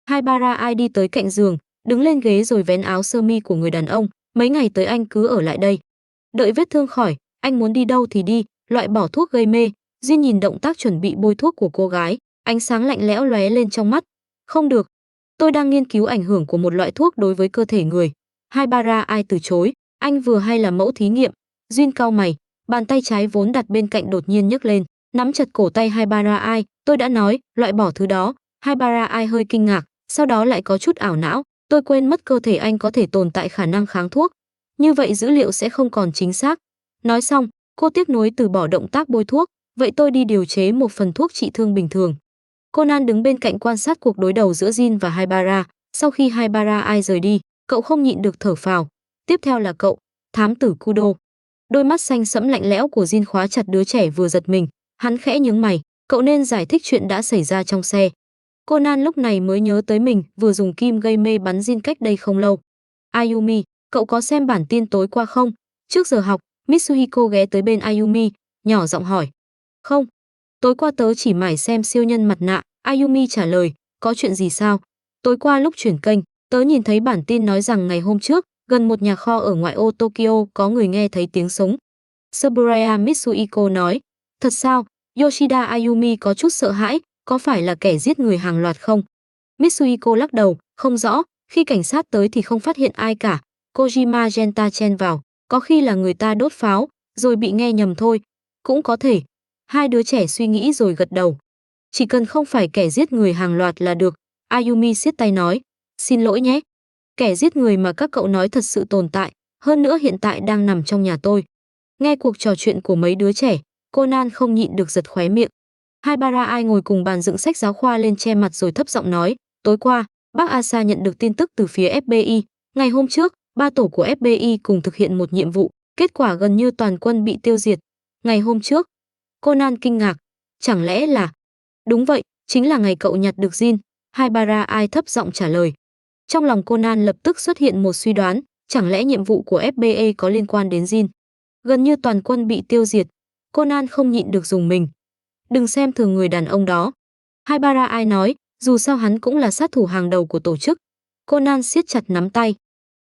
Haibara Ai đi tới cạnh giường, đứng lên ghế rồi vén áo sơ mi của người đàn ông. Mấy ngày tới anh cứ ở lại đây. Đợi vết thương khỏi, anh muốn đi đâu thì đi, loại bỏ thuốc gây mê. Jin nhìn động tác chuẩn bị bôi thuốc của cô gái, ánh sáng lạnh lẽo lóe lên trong mắt. Không được, tôi đang nghiên cứu ảnh hưởng của một loại thuốc đối với cơ thể người. Haibara Ai từ chối, anh vừa hay là mẫu thí nghiệm. Jin cau mày, bàn tay trái vốn đặt bên cạnh đột nhiên nhấc lên, nắm chặt cổ tay Haibara Ai. Tôi đã nói, loại bỏ thứ đó. Haibara Ai hơi kinh ngạc, sau đó lại có chút ảo não. Tôi quên mất cơ thể anh có thể tồn tại khả năng kháng thuốc. Như vậy dữ liệu sẽ không còn chính xác. Nói xong, cô tiếc nuối từ bỏ động tác bôi thuốc. Vậy tôi đi điều chế một phần thuốc trị thương bình thường. Conan đứng bên cạnh quan sát cuộc đối đầu giữa Jin và Haibara. Sau khi Haibara Ai rời đi, cậu không nhịn được thở phào. Tiếp theo là cậu, thám tử Kudo. Đôi mắt xanh sẫm lạnh lẽo của Jin khóa chặt đứa trẻ vừa giật mình. Hắn khẽ nhướng mày, cậu nên giải thích chuyện đã xảy ra trong xe. Conan lúc này mới nhớ tới mình vừa dùng kim gây mê bắn Jin cách đây không lâu. Ayumi, cậu có xem bản tin tối qua không? Trước giờ học, Mitsuhiko ghé tới bên Ayumi, nhỏ giọng hỏi. Không, tối qua tớ chỉ mải xem siêu nhân mặt nạ. Ayumi trả lời, có chuyện gì sao? Tối qua lúc chuyển kênh, tớ nhìn thấy bản tin nói rằng ngày hôm trước, gần một nhà kho ở ngoại ô Tokyo có người nghe thấy tiếng súng. Saburaya Mitsuhiko nói, thật sao? Yoshida Ayumi có chút sợ hãi, có phải là kẻ giết người hàng loạt không? Mitsuhiko lắc đầu, không rõ, khi cảnh sát tới thì không phát hiện ai cả. Kojima Genta chen vào, có khi là người ta đốt pháo, rồi bị nghe nhầm thôi. Cũng có thể. Hai đứa trẻ suy nghĩ rồi gật đầu. Chỉ cần không phải kẻ giết người hàng loạt là được. Ayumi siết tay nói, xin lỗi nhé. Kẻ giết người mà các cậu nói thật sự tồn tại, hơn nữa hiện tại đang nằm trong nhà tôi. Nghe cuộc trò chuyện của mấy đứa trẻ, Conan không nhịn được giật khóe miệng. Haibara Ai ngồi cùng bàn dựng sách giáo khoa lên che mặt rồi thấp giọng nói, tối qua, bác Asa nhận được tin tức từ phía FBI. Ngày hôm trước, 3 tổ của FBI cùng thực hiện một nhiệm vụ, kết quả gần như toàn quân bị tiêu diệt. Ngày hôm trước, Conan kinh ngạc, chẳng lẽ là... Đúng vậy, chính là ngày cậu nhặt được Jin. Haibara Ai thấp giọng trả lời. Trong lòng Conan lập tức xuất hiện một suy đoán, chẳng lẽ nhiệm vụ của FBI có liên quan đến Jin? Gần như toàn quân bị tiêu diệt, Conan không nhịn được rùng mình. Đừng xem thường người đàn ông đó. Haibara Ai nói, dù sao hắn cũng là sát thủ hàng đầu của tổ chức. Conan siết chặt nắm tay.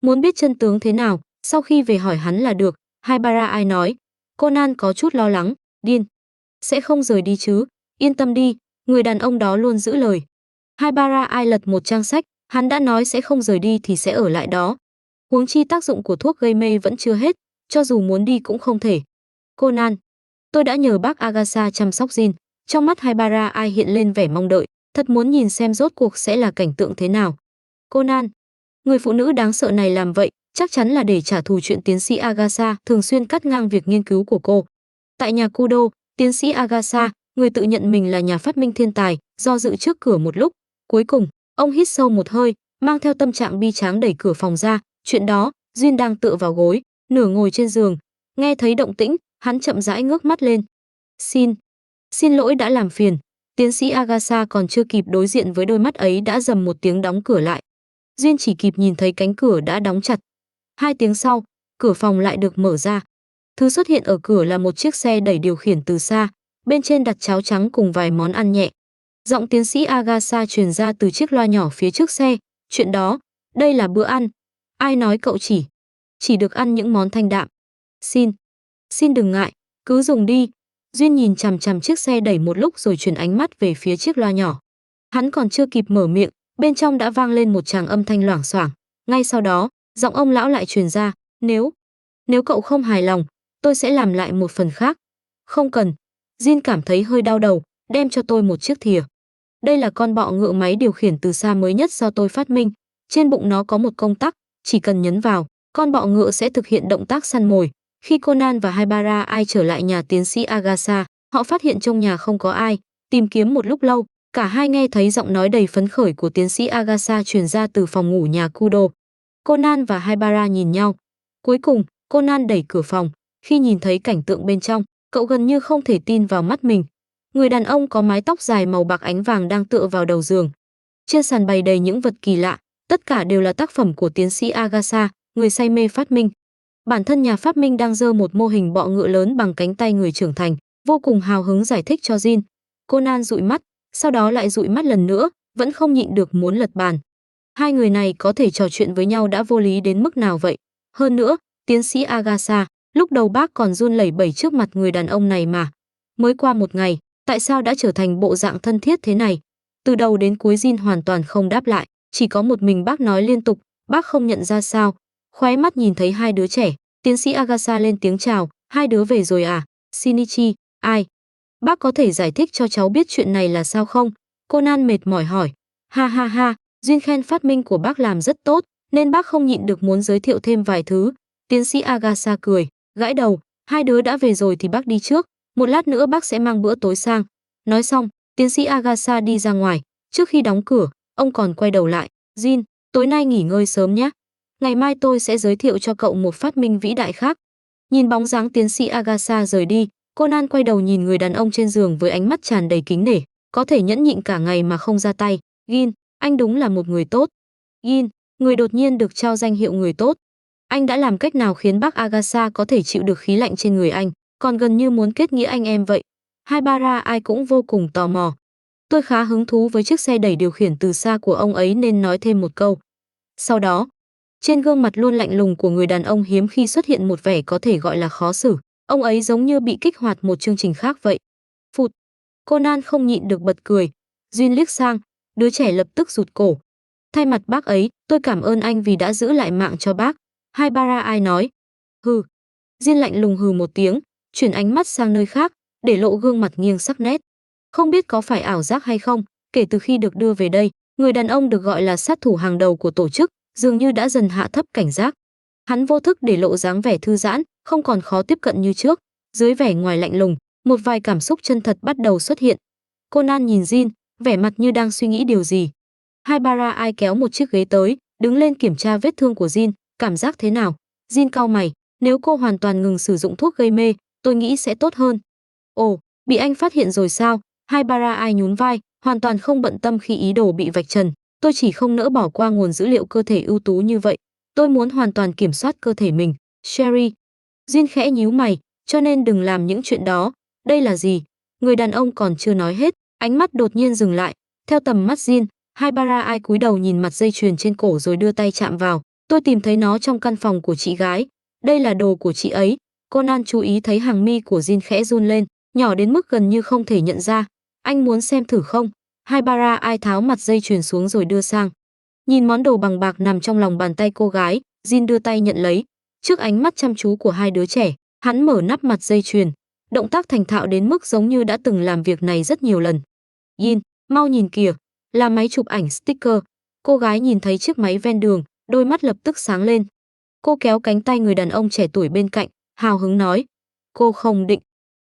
Muốn biết chân tướng thế nào, Sau khi về hỏi hắn là được, Haibara Ai nói. Conan có chút lo lắng, điên. Sẽ không rời đi chứ, yên tâm đi, người đàn ông đó luôn giữ lời. Haibara Ai lật một trang sách, hắn đã nói sẽ không rời đi thì sẽ ở lại đó. Huống chi tác dụng của thuốc gây mê vẫn chưa hết, cho dù muốn đi cũng không thể. Conan, tôi đã nhờ bác Agatha chăm sóc Jin. Trong mắt Haibara Ai hiện lên vẻ mong đợi, thật muốn nhìn xem rốt cuộc sẽ là cảnh tượng thế nào. Conan, người phụ nữ đáng sợ này làm vậy, chắc chắn là để trả thù chuyện tiến sĩ Agatha thường xuyên cắt ngang việc nghiên cứu của cô. Tại nhà Kudo, tiến sĩ Agatha, người tự nhận mình là nhà phát minh thiên tài, do dự trước cửa một lúc. Cuối cùng, ông hít sâu một hơi, mang theo tâm trạng bi tráng đẩy cửa phòng ra. Chuyện đó, Jin đang tựa vào gối, nửa ngồi trên giường. Nghe thấy động tĩnh, hắn chậm rãi ngước mắt lên. Xin lỗi đã làm phiền. Tiến sĩ Agatha còn chưa kịp đối diện với đôi mắt ấy đã rầm một tiếng đóng cửa lại. Jin chỉ kịp nhìn thấy cánh cửa đã đóng chặt. 2 tiếng sau, cửa phòng lại được mở ra. Thứ xuất hiện ở cửa là một chiếc xe đẩy điều khiển từ xa, bên trên đặt cháo trắng cùng vài món ăn nhẹ. Giọng tiến sĩ Agatha truyền ra từ chiếc loa nhỏ phía trước xe. Chuyện đó, đây là bữa ăn. Ai nói cậu chỉ được ăn những món thanh đạm. Xin đừng ngại, cứ dùng đi. Duyên nhìn chằm chằm chiếc xe đẩy một lúc rồi chuyển ánh mắt về phía chiếc loa nhỏ. Hắn còn chưa kịp mở miệng, bên trong đã vang lên một tràng âm thanh loảng xoảng. Ngay sau đó, giọng ông lão lại truyền ra, nếu cậu không hài lòng, tôi sẽ làm lại một phần khác. Không cần. Jin cảm thấy hơi đau đầu, đem cho tôi một chiếc thìa. Đây là con bọ ngựa máy điều khiển từ xa mới nhất do tôi phát minh. Trên bụng nó có một công tắc, chỉ cần nhấn vào, con bọ ngựa sẽ thực hiện động tác săn mồi. Khi Conan và Haibara Ai trở lại nhà tiến sĩ Agatha, họ phát hiện trong nhà không có ai. Tìm kiếm một lúc lâu, cả hai nghe thấy giọng nói đầy phấn khởi của tiến sĩ Agatha truyền ra từ phòng ngủ nhà Kudo. Conan và Haibara nhìn nhau. Cuối cùng, Conan đẩy cửa phòng. Khi nhìn thấy cảnh tượng bên trong, cậu gần như không thể tin vào mắt mình. Người đàn ông có mái tóc dài màu bạc ánh vàng đang tựa vào đầu giường. Trên sàn bày đầy những vật kỳ lạ, tất cả đều là tác phẩm của tiến sĩ Agatha, người say mê phát minh. Bản thân nhà phát minh đang giơ một mô hình bọ ngựa lớn bằng cánh tay người trưởng thành, vô cùng hào hứng giải thích cho Jin. Conan dụi mắt, sau đó lại dụi mắt lần nữa, vẫn không nhịn được muốn lật bàn. Hai người này có thể trò chuyện với nhau đã vô lý đến mức nào vậy? Hơn nữa, tiến sĩ Agatha, lúc đầu bác còn run lẩy bẩy trước mặt người đàn ông này mà. Mới qua một ngày, tại sao đã trở thành bộ dạng thân thiết thế này? Từ đầu đến cuối Jin hoàn toàn không đáp lại, chỉ có một mình bác nói liên tục, bác không nhận ra sao. Khóe mắt nhìn thấy hai đứa trẻ, tiến sĩ Agatha lên tiếng chào, hai đứa về rồi à? Shinichi, ai? Bác có thể giải thích cho cháu biết chuyện này là sao không? Conan mệt mỏi hỏi. Ha ha ha, Jin khen phát minh của bác làm rất tốt, nên bác không nhịn được muốn giới thiệu thêm vài thứ. Tiến sĩ Agatha cười, gãi đầu, hai đứa đã về rồi thì bác đi trước, một lát nữa bác sẽ mang bữa tối sang. Nói xong, tiến sĩ Agatha đi ra ngoài, trước khi đóng cửa, ông còn quay đầu lại, Jin, tối nay nghỉ ngơi sớm nhé. Ngày mai tôi sẽ giới thiệu cho cậu một phát minh vĩ đại khác. Nhìn bóng dáng tiến sĩ Agatha rời đi, Conan quay đầu nhìn người đàn ông trên giường với ánh mắt tràn đầy kính nể, có thể nhẫn nhịn cả ngày mà không ra tay. Jin, anh đúng là một người tốt. Jin, người đột nhiên được trao danh hiệu người tốt. Anh đã làm cách nào khiến bác Agatha có thể chịu được khí lạnh trên người anh, còn gần như muốn kết nghĩa anh em vậy? Haibara Ai cũng vô cùng tò mò. Tôi khá hứng thú với chiếc xe đẩy điều khiển từ xa của ông ấy nên nói thêm một câu. Sau đó, trên gương mặt luôn lạnh lùng của người đàn ông hiếm khi xuất hiện một vẻ có thể gọi là khó xử. Ông ấy giống như bị kích hoạt một chương trình khác vậy. Phụt. Conan không nhịn được bật cười. Jin liếc sang, đứa trẻ lập tức rụt cổ. Thay mặt bác ấy, tôi cảm ơn anh vì đã giữ lại mạng cho bác. Haibara Ai nói. Hừ. Jin lạnh lùng hừ một tiếng, chuyển ánh mắt sang nơi khác, để lộ gương mặt nghiêng sắc nét. Không biết có phải ảo giác hay không, kể từ khi được đưa về đây, người đàn ông được gọi là sát thủ hàng đầu của tổ chức, dường như đã dần hạ thấp cảnh giác. Hắn vô thức để lộ dáng vẻ thư giãn, không còn khó tiếp cận như trước. Dưới vẻ ngoài lạnh lùng, một vài cảm xúc chân thật bắt đầu xuất hiện. Conan nhìn Jin, vẻ mặt như đang suy nghĩ điều gì. Haibara Ai kéo một chiếc ghế tới, đứng lên kiểm tra vết thương của Jin, cảm giác thế nào? Jin cau mày, nếu cô hoàn toàn ngừng sử dụng thuốc gây mê, tôi nghĩ sẽ tốt hơn. Ồ, bị anh phát hiện rồi sao? Haibara Ai nhún vai, hoàn toàn không bận tâm khi ý đồ bị vạch trần. Tôi chỉ không nỡ bỏ qua nguồn dữ liệu cơ thể ưu tú như vậy. Tôi muốn hoàn toàn kiểm soát cơ thể mình. Sherry. Jin khẽ nhíu mày, cho nên đừng làm những chuyện đó. Đây là gì? Người đàn ông còn chưa nói hết, ánh mắt đột nhiên dừng lại. Theo tầm mắt Jin, Haibara Ai cúi đầu nhìn mặt dây chuyền trên cổ rồi đưa tay chạm vào. Tôi tìm thấy nó trong căn phòng của chị gái. Đây là đồ của chị ấy. Conan chú ý thấy hàng mi của Jin khẽ run lên, nhỏ đến mức gần như không thể nhận ra. Anh muốn xem thử không? Haibara ai tháo mặt dây chuyền xuống rồi đưa sang. Nhìn món đồ bằng bạc nằm trong lòng bàn tay cô gái, Jin đưa tay nhận lấy. Trước ánh mắt chăm chú của hai đứa trẻ, hắn mở nắp mặt dây chuyền. Động tác thành thạo đến mức giống như đã từng làm việc này rất nhiều lần. Jin, mau nhìn kìa, là máy chụp ảnh sticker. Cô gái nhìn thấy chiếc máy ven đường, đôi mắt lập tức sáng lên. Cô kéo cánh tay người đàn ông trẻ tuổi bên cạnh, hào hứng nói. Cô không định.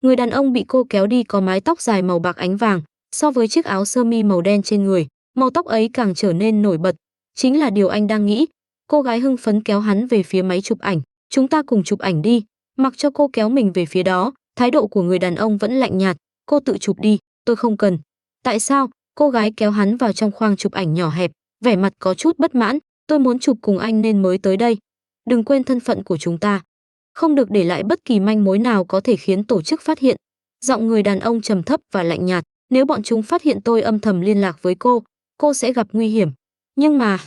Người đàn ông bị cô kéo đi có mái tóc dài màu bạc ánh vàng, so với chiếc áo sơ mi màu đen trên người, màu tóc ấy càng trở nên nổi bật. Chính là điều anh đang nghĩ. Cô gái hưng phấn kéo hắn về phía máy chụp ảnh. Chúng ta cùng chụp ảnh đi. Mặc cho cô kéo mình về phía đó, thái độ của người đàn ông vẫn lạnh nhạt. Cô tự chụp đi, tôi không cần. Tại sao? Cô gái kéo hắn vào trong khoang chụp ảnh nhỏ hẹp, vẻ mặt có chút bất mãn. Tôi muốn chụp cùng anh nên mới tới đây. Đừng quên thân phận của chúng ta. Không được để lại bất kỳ manh mối nào có thể khiến tổ chức phát hiện. Giọng người đàn ông trầm thấp và lạnh nhạt. Nếu bọn chúng phát hiện tôi âm thầm liên lạc với cô sẽ gặp nguy hiểm. Nhưng mà...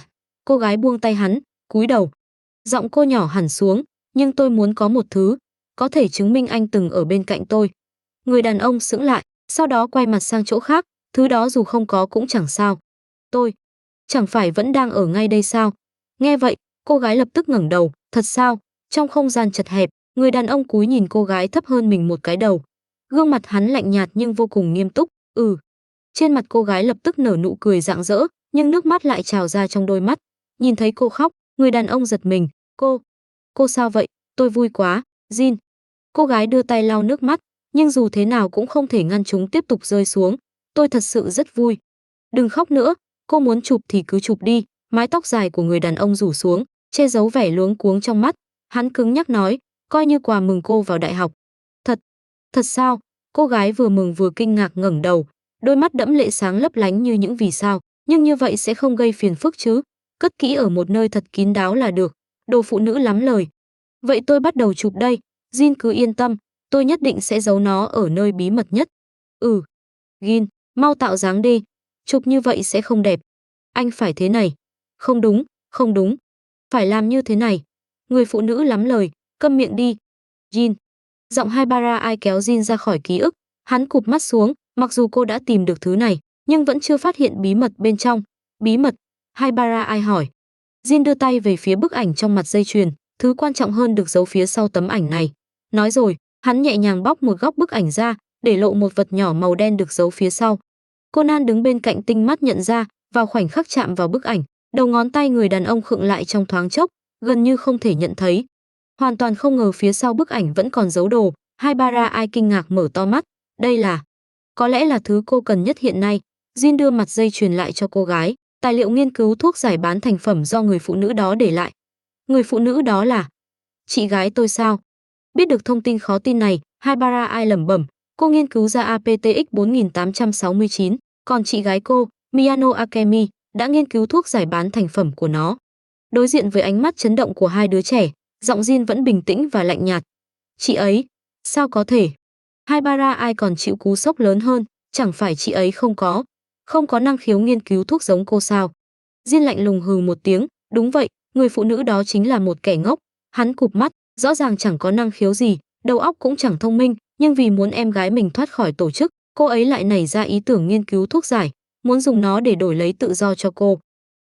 Cô gái buông tay hắn, cúi đầu. Giọng cô nhỏ hẳn xuống. Nhưng tôi muốn có một thứ. Có thể chứng minh anh từng ở bên cạnh tôi. Người đàn ông sững lại, sau đó quay mặt sang chỗ khác. Thứ đó dù không có cũng chẳng sao. Tôi... Chẳng phải vẫn đang ở ngay đây sao? Nghe vậy, cô gái lập tức ngẩng đầu. Thật sao? Trong không gian chật hẹp, người đàn ông cúi nhìn cô gái thấp hơn mình một cái đầu. Gương mặt hắn lạnh nhạt nhưng vô cùng nghiêm túc. Trên mặt cô gái lập tức nở nụ cười rạng rỡ, nhưng nước mắt lại trào ra trong đôi mắt. Nhìn thấy cô khóc, người đàn ông giật mình. Cô sao vậy? Tôi vui quá, Jin. Cô gái đưa tay lau nước mắt, nhưng dù thế nào cũng không thể ngăn chúng tiếp tục rơi xuống. Tôi thật sự rất vui. Đừng khóc nữa, cô muốn chụp thì cứ chụp đi. Mái tóc dài của người đàn ông rủ xuống, che giấu vẻ luống cuống trong mắt. Hắn cứng nhắc nói, coi như quà mừng cô vào đại học. Thật sao? Cô gái vừa mừng vừa kinh ngạc ngẩng đầu, đôi mắt đẫm lệ sáng lấp lánh như những vì sao. Nhưng như vậy sẽ không gây phiền phức chứ? Cất kỹ ở một nơi thật kín đáo là được. Đồ phụ nữ lắm lời. Vậy tôi bắt đầu chụp đây. Jin cứ yên tâm, tôi nhất định sẽ giấu nó ở nơi bí mật nhất. Jin, mau tạo dáng đi. Chụp như vậy sẽ không đẹp. Anh phải thế này. Không đúng. Phải làm như thế này. Người phụ nữ lắm lời, câm miệng đi. Jin. Giọng Haibara ai kéo Jin ra khỏi ký ức. Hắn cụp mắt xuống, mặc dù cô đã tìm được thứ này, nhưng vẫn chưa phát hiện bí mật bên trong. Bí mật? Haibara ai hỏi. Jin đưa tay về phía bức ảnh trong mặt dây chuyền, thứ quan trọng hơn được giấu phía sau tấm ảnh này. Nói rồi, hắn nhẹ nhàng bóc một góc bức ảnh ra, để lộ một vật nhỏ màu đen được giấu phía sau. Conan đứng bên cạnh tinh mắt nhận ra, vào khoảnh khắc chạm vào bức ảnh, đầu ngón tay người đàn ông khựng lại trong thoáng chốc, gần như không thể nhận thấy. Hoàn toàn không ngờ phía sau bức ảnh vẫn còn giấu đồ. Haibara ai kinh ngạc mở to mắt. Đây là... Có lẽ là thứ cô cần nhất hiện nay. Jin đưa mặt dây chuyền lại cho cô gái. Tài liệu nghiên cứu thuốc giải bán thành phẩm do người phụ nữ đó để lại. Người phụ nữ đó là... Chị gái tôi sao? Biết được thông tin khó tin này, Haibara ai lẩm bẩm. Cô nghiên cứu ra APTX 4869, còn chị gái cô, Miyano Akemi, đã nghiên cứu thuốc giải bán thành phẩm của nó. Đối diện với ánh mắt chấn động của hai đứa trẻ, giọng Jin vẫn bình tĩnh và lạnh nhạt. Chị ấy, sao có thể? Haibara ai còn chịu cú sốc lớn hơn, chẳng phải chị ấy không có năng khiếu nghiên cứu thuốc giống cô sao? Jin lạnh lùng hừ một tiếng, đúng vậy, người phụ nữ đó chính là một kẻ ngốc. Hắn cụp mắt, rõ ràng chẳng có năng khiếu gì, đầu óc cũng chẳng thông minh, nhưng vì muốn em gái mình thoát khỏi tổ chức, cô ấy lại nảy ra ý tưởng nghiên cứu thuốc giải, muốn dùng nó để đổi lấy tự do cho cô.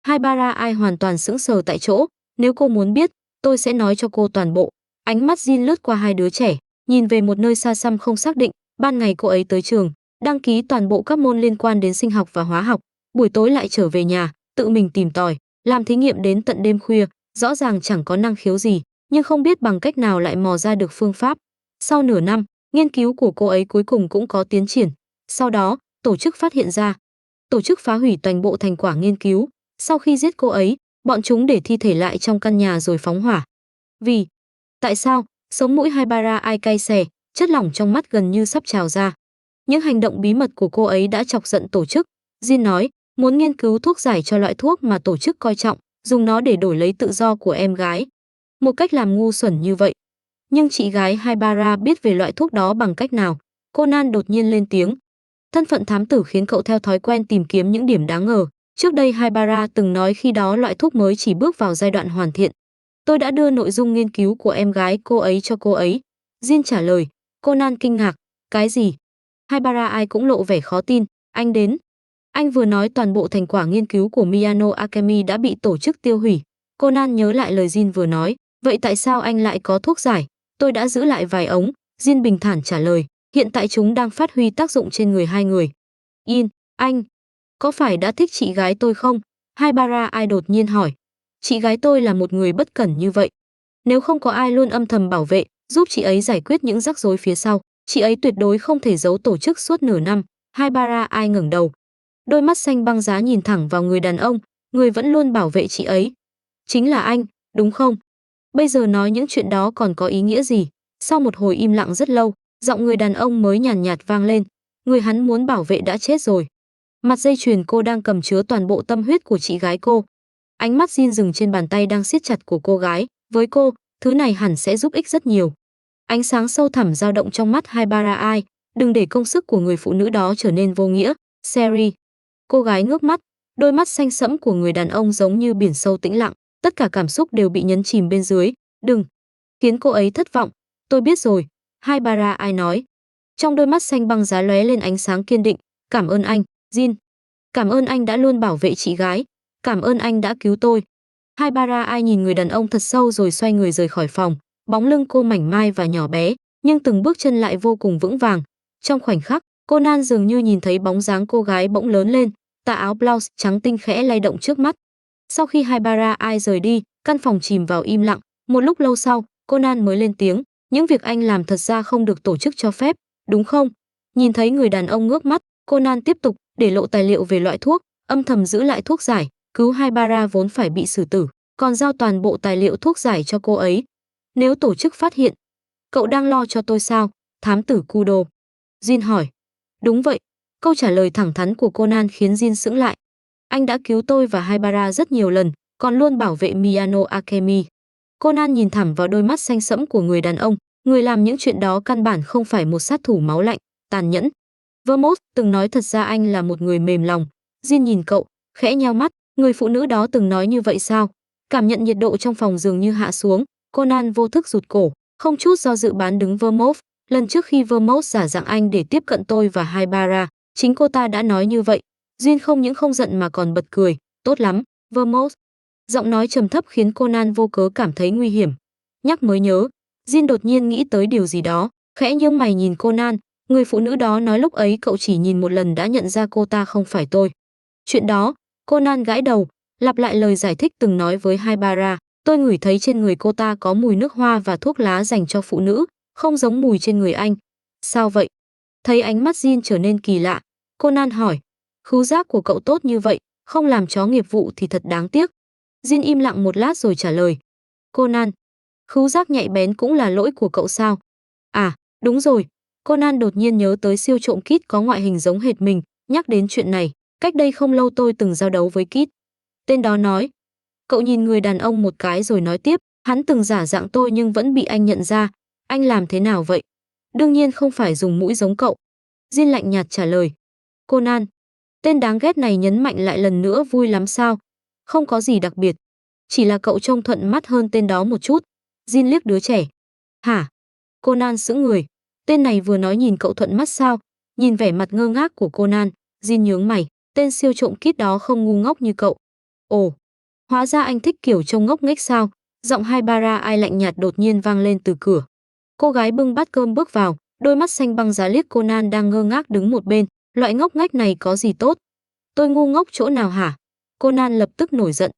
Haibara ai hoàn toàn sững sờ tại chỗ, nếu cô muốn biết, tôi sẽ nói cho cô toàn bộ. Ánh mắt Jin lướt qua hai đứa trẻ, nhìn về một nơi xa xăm không xác định. Ban ngày cô ấy tới trường, đăng ký toàn bộ các môn liên quan đến sinh học và hóa học, buổi tối lại trở về nhà, tự mình tìm tòi, làm thí nghiệm đến tận đêm khuya, rõ ràng chẳng có năng khiếu gì, nhưng không biết bằng cách nào lại mò ra được phương pháp. Sau nửa năm, nghiên cứu của cô ấy cuối cùng cũng có tiến triển. Sau đó, tổ chức phát hiện ra. Tổ chức phá hủy toàn bộ thành quả nghiên cứu. Sau khi giết cô ấy, bọn chúng để thi thể lại trong căn nhà rồi phóng hỏa. Tại sao? Sống mũi Haibara ai cay xè, chất lỏng trong mắt gần như sắp trào ra. Những hành động bí mật của cô ấy đã chọc giận tổ chức. Jin nói, muốn nghiên cứu thuốc giải cho loại thuốc mà tổ chức coi trọng, dùng nó để đổi lấy tự do của em gái. Một cách làm ngu xuẩn như vậy. Nhưng chị gái Haibara biết về loại thuốc đó bằng cách nào? Conan đột nhiên lên tiếng. Thân phận thám tử khiến cậu theo thói quen tìm kiếm những điểm đáng ngờ. Trước đây Haibara từng nói khi đó loại thuốc mới chỉ bước vào giai đoạn hoàn thiện. Tôi đã đưa nội dung nghiên cứu của em gái cô ấy cho cô ấy. Jin trả lời. Conan kinh ngạc. Cái gì? Haibara ai cũng lộ vẻ khó tin. Anh đến. Anh vừa nói toàn bộ thành quả nghiên cứu của Miyano Academy đã bị tổ chức tiêu hủy. Conan nhớ lại lời Jin vừa nói. Vậy tại sao anh lại có thuốc giải? Tôi đã giữ lại vài ống. Jin bình thản trả lời. Hiện tại chúng đang phát huy tác dụng trên người hai người. Anh, có phải đã thích chị gái tôi không? Haibara ai đột nhiên hỏi. Chị gái tôi là một người bất cẩn như vậy. Nếu không có ai luôn âm thầm bảo vệ, giúp chị ấy giải quyết những rắc rối phía sau, chị ấy tuyệt đối không thể giấu tổ chức suốt nửa năm. Haibara ai ngẩng đầu. Đôi mắt xanh băng giá nhìn thẳng vào người đàn ông, người vẫn luôn bảo vệ chị ấy. Chính là anh, đúng không? Bây giờ nói những chuyện đó còn có ý nghĩa gì? Sau một hồi im lặng rất lâu, giọng người đàn ông mới nhàn nhạt vang lên. Người hắn muốn bảo vệ đã chết rồi. Mặt dây chuyền cô đang cầm chứa toàn bộ tâm huyết của chị gái cô. Ánh mắt Jin dừng trên bàn tay đang siết chặt của cô gái. Với cô, thứ này hẳn sẽ giúp ích rất nhiều. Ánh sáng sâu thẳm dao động trong mắt Haibara ai. Đừng để công sức của người phụ nữ đó trở nên vô nghĩa. Seri. Cô gái ngước mắt. Đôi mắt xanh sẫm của người đàn ông giống như biển sâu tĩnh lặng. Tất cả cảm xúc đều bị nhấn chìm bên dưới. Đừng khiến cô ấy thất vọng. Tôi biết rồi. Haibara ai nói. Trong đôi mắt xanh băng giá lóe lên ánh sáng kiên định. Cảm ơn anh, Jin. Cảm ơn anh đã luôn bảo vệ chị gái. Cảm ơn anh đã cứu tôi. Haibara ai nhìn người đàn ông thật sâu rồi xoay người rời khỏi phòng. Bóng lưng cô mảnh mai và nhỏ bé, nhưng từng bước chân lại vô cùng vững vàng. Trong khoảnh khắc, Conan dường như nhìn thấy bóng dáng cô gái bỗng lớn lên, tà áo blouse trắng tinh khẽ lay động trước mắt. Sau khi Haibara ai rời đi, căn phòng chìm vào im lặng. Một lúc lâu sau, Conan mới lên tiếng. Những việc anh làm thật ra không được tổ chức cho phép, đúng không? Nhìn thấy người đàn ông ngước mắt, Conan tiếp tục để lộ tài liệu về loại thuốc, âm thầm giữ lại thuốc giải, cứu Haibara vốn phải bị xử tử, còn giao toàn bộ tài liệu thuốc giải cho cô ấy. Nếu tổ chức phát hiện, cậu đang lo cho tôi sao? Thám tử Kudo. Jin hỏi. Đúng vậy. Câu trả lời thẳng thắn của Conan khiến Jin sững lại. Anh đã cứu tôi và Haibara rất nhiều lần, còn luôn bảo vệ Miyano Academy. Conan nhìn thẳng vào đôi mắt xanh sẫm của người đàn ông, người làm những chuyện đó căn bản không phải một sát thủ máu lạnh, tàn nhẫn. Vermouth từng nói thật ra anh là một người mềm lòng. Jin nhìn cậu, khẽ nheo mắt, người phụ nữ đó từng nói như vậy sao? Cảm nhận nhiệt độ trong phòng dường như hạ xuống, Conan vô thức rụt cổ, không chút do dự bán đứng Vermouth. Lần trước khi Vermouth giả dạng anh để tiếp cận tôi và Haibara, chính cô ta đã nói như vậy. Jin không những không giận mà còn bật cười. Tốt lắm, Vermouth. Giọng nói trầm thấp khiến Conan vô cớ cảm thấy nguy hiểm. Nhắc mới nhớ, Jin đột nhiên nghĩ tới điều gì đó, khẽ nhướng mày nhìn Conan. Người phụ nữ đó nói lúc ấy cậu chỉ nhìn một lần đã nhận ra cô ta không phải tôi. Chuyện đó, Conan gãi đầu, lặp lại lời giải thích từng nói với Haibara. Tôi ngửi thấy trên người cô ta có mùi nước hoa và thuốc lá dành cho phụ nữ, không giống mùi trên người anh. Sao vậy? Thấy ánh mắt Jin trở nên kỳ lạ, Conan hỏi. Khứu giác của cậu tốt như vậy, không làm chó nghiệp vụ thì thật đáng tiếc. Jin im lặng một lát rồi trả lời. Conan, khứu giác nhạy bén cũng là lỗi của cậu sao? À, đúng rồi. Conan đột nhiên nhớ tới siêu trộm Kit có ngoại hình giống hệt mình, nhắc đến chuyện này, cách đây không lâu tôi từng giao đấu với Kit. Tên đó nói. Cậu nhìn người đàn ông một cái rồi nói tiếp, hắn từng giả dạng tôi nhưng vẫn bị anh nhận ra. Anh làm thế nào vậy? Đương nhiên không phải dùng mũi giống cậu. Jin lạnh nhạt trả lời. Conan, tên đáng ghét này nhấn mạnh lại lần nữa. Vui lắm sao? Không có gì đặc biệt. Chỉ là cậu trông thuận mắt hơn tên đó một chút. Jin liếc đứa trẻ. Hả? Conan sững người. Tên này vừa nói nhìn cậu thuận mắt sao? Nhìn vẻ mặt ngơ ngác của Conan, Jin nhướng mày. Tên siêu trộm Kit đó không ngu ngốc như cậu. Ồ, hóa ra anh thích kiểu trông ngốc nghếch sao? Giọng Haibara ai lạnh nhạt đột nhiên vang lên từ cửa. Cô gái bưng bát cơm bước vào, đôi mắt xanh băng giá liếc Conan đang ngơ ngác đứng một bên. Loại ngốc nghếch này có gì tốt? Tôi ngu ngốc chỗ nào hả? Conan lập tức nổi giận.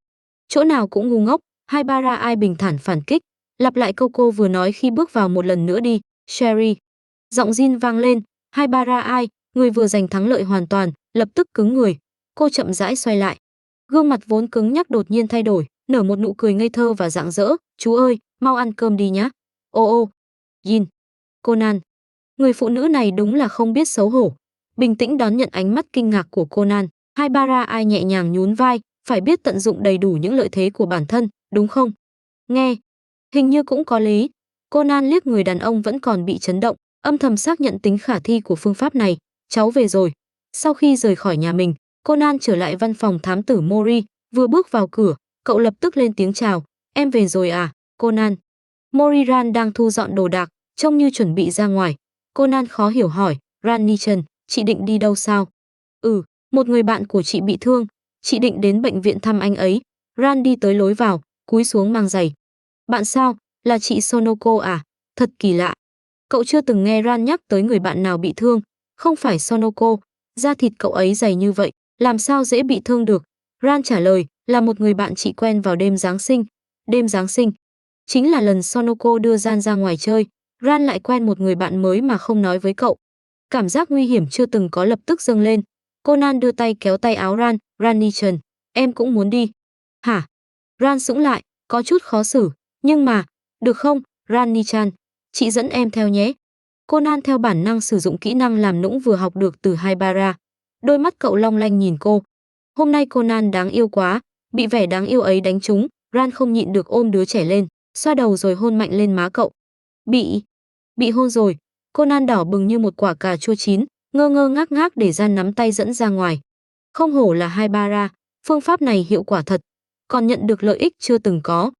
Chỗ nào cũng ngu ngốc. Haibara ai bình thản phản kích. Lặp lại câu cô vừa nói khi bước vào một lần nữa đi, Sherry. Giọng Jin vang lên. Haibara ai, người vừa giành thắng lợi hoàn toàn, lập tức cứng người. Cô chậm rãi xoay lại. Gương mặt vốn cứng nhắc đột nhiên thay đổi, nở một nụ cười ngây thơ và rạng rỡ. Chú ơi, mau ăn cơm đi nhá. Ô, Jin. Conan. Người phụ nữ này đúng là không biết xấu hổ. Bình tĩnh đón nhận ánh mắt kinh ngạc của Conan. Haibara ai nhẹ nhàng nhún vai, phải biết tận dụng đầy đủ những lợi thế của bản thân, đúng không? Nghe, hình như cũng có lý. Conan liếc người đàn ông vẫn còn bị chấn động, âm thầm xác nhận tính khả thi của phương pháp này. Cháu về rồi. Sau khi rời khỏi nhà mình, Conan trở lại văn phòng thám tử Mori, vừa bước vào cửa, cậu lập tức lên tiếng chào. Em về rồi à? Conan. Moriran đang thu dọn đồ đạc, trông như chuẩn bị ra ngoài. Conan khó hiểu hỏi, Ranichan, chị định đi đâu sao? Một người bạn của chị bị thương, chị định đến bệnh viện thăm anh ấy. Ran đi tới lối vào, cúi xuống mang giày. Bạn sao? Là chị Sonoko à? Thật kỳ lạ. Cậu chưa từng nghe Ran nhắc tới người bạn nào bị thương. Không phải Sonoko, da thịt cậu ấy dày như vậy, làm sao dễ bị thương được? Ran trả lời, là một người bạn chị quen vào đêm Giáng sinh. Đêm Giáng sinh? Chính là lần Sonoko đưa Ran ra ngoài chơi. Ran lại quen một người bạn mới mà không nói với cậu. Cảm giác nguy hiểm chưa từng có lập tức dâng lên. Conan đưa tay kéo tay áo Ran, Ranichan, em cũng muốn đi. Hả? Ran sững lại, có chút khó xử, nhưng mà, được không, Ranichan, chị dẫn em theo nhé. Conan theo bản năng sử dụng kỹ năng làm nũng vừa học được từ Haibara. Đôi mắt cậu long lanh nhìn cô. Hôm nay Conan đáng yêu quá, bị vẻ đáng yêu ấy đánh trúng, Ran không nhịn được ôm đứa trẻ lên, xoa đầu rồi hôn mạnh lên má cậu. Bị hôn rồi. Conan đỏ bừng như một quả cà chua chín, ngơ ngơ ngác ngác để Ran nắm tay dẫn ra ngoài. Không hổ là Haibara, phương pháp này hiệu quả thật, còn nhận được lợi ích chưa từng có.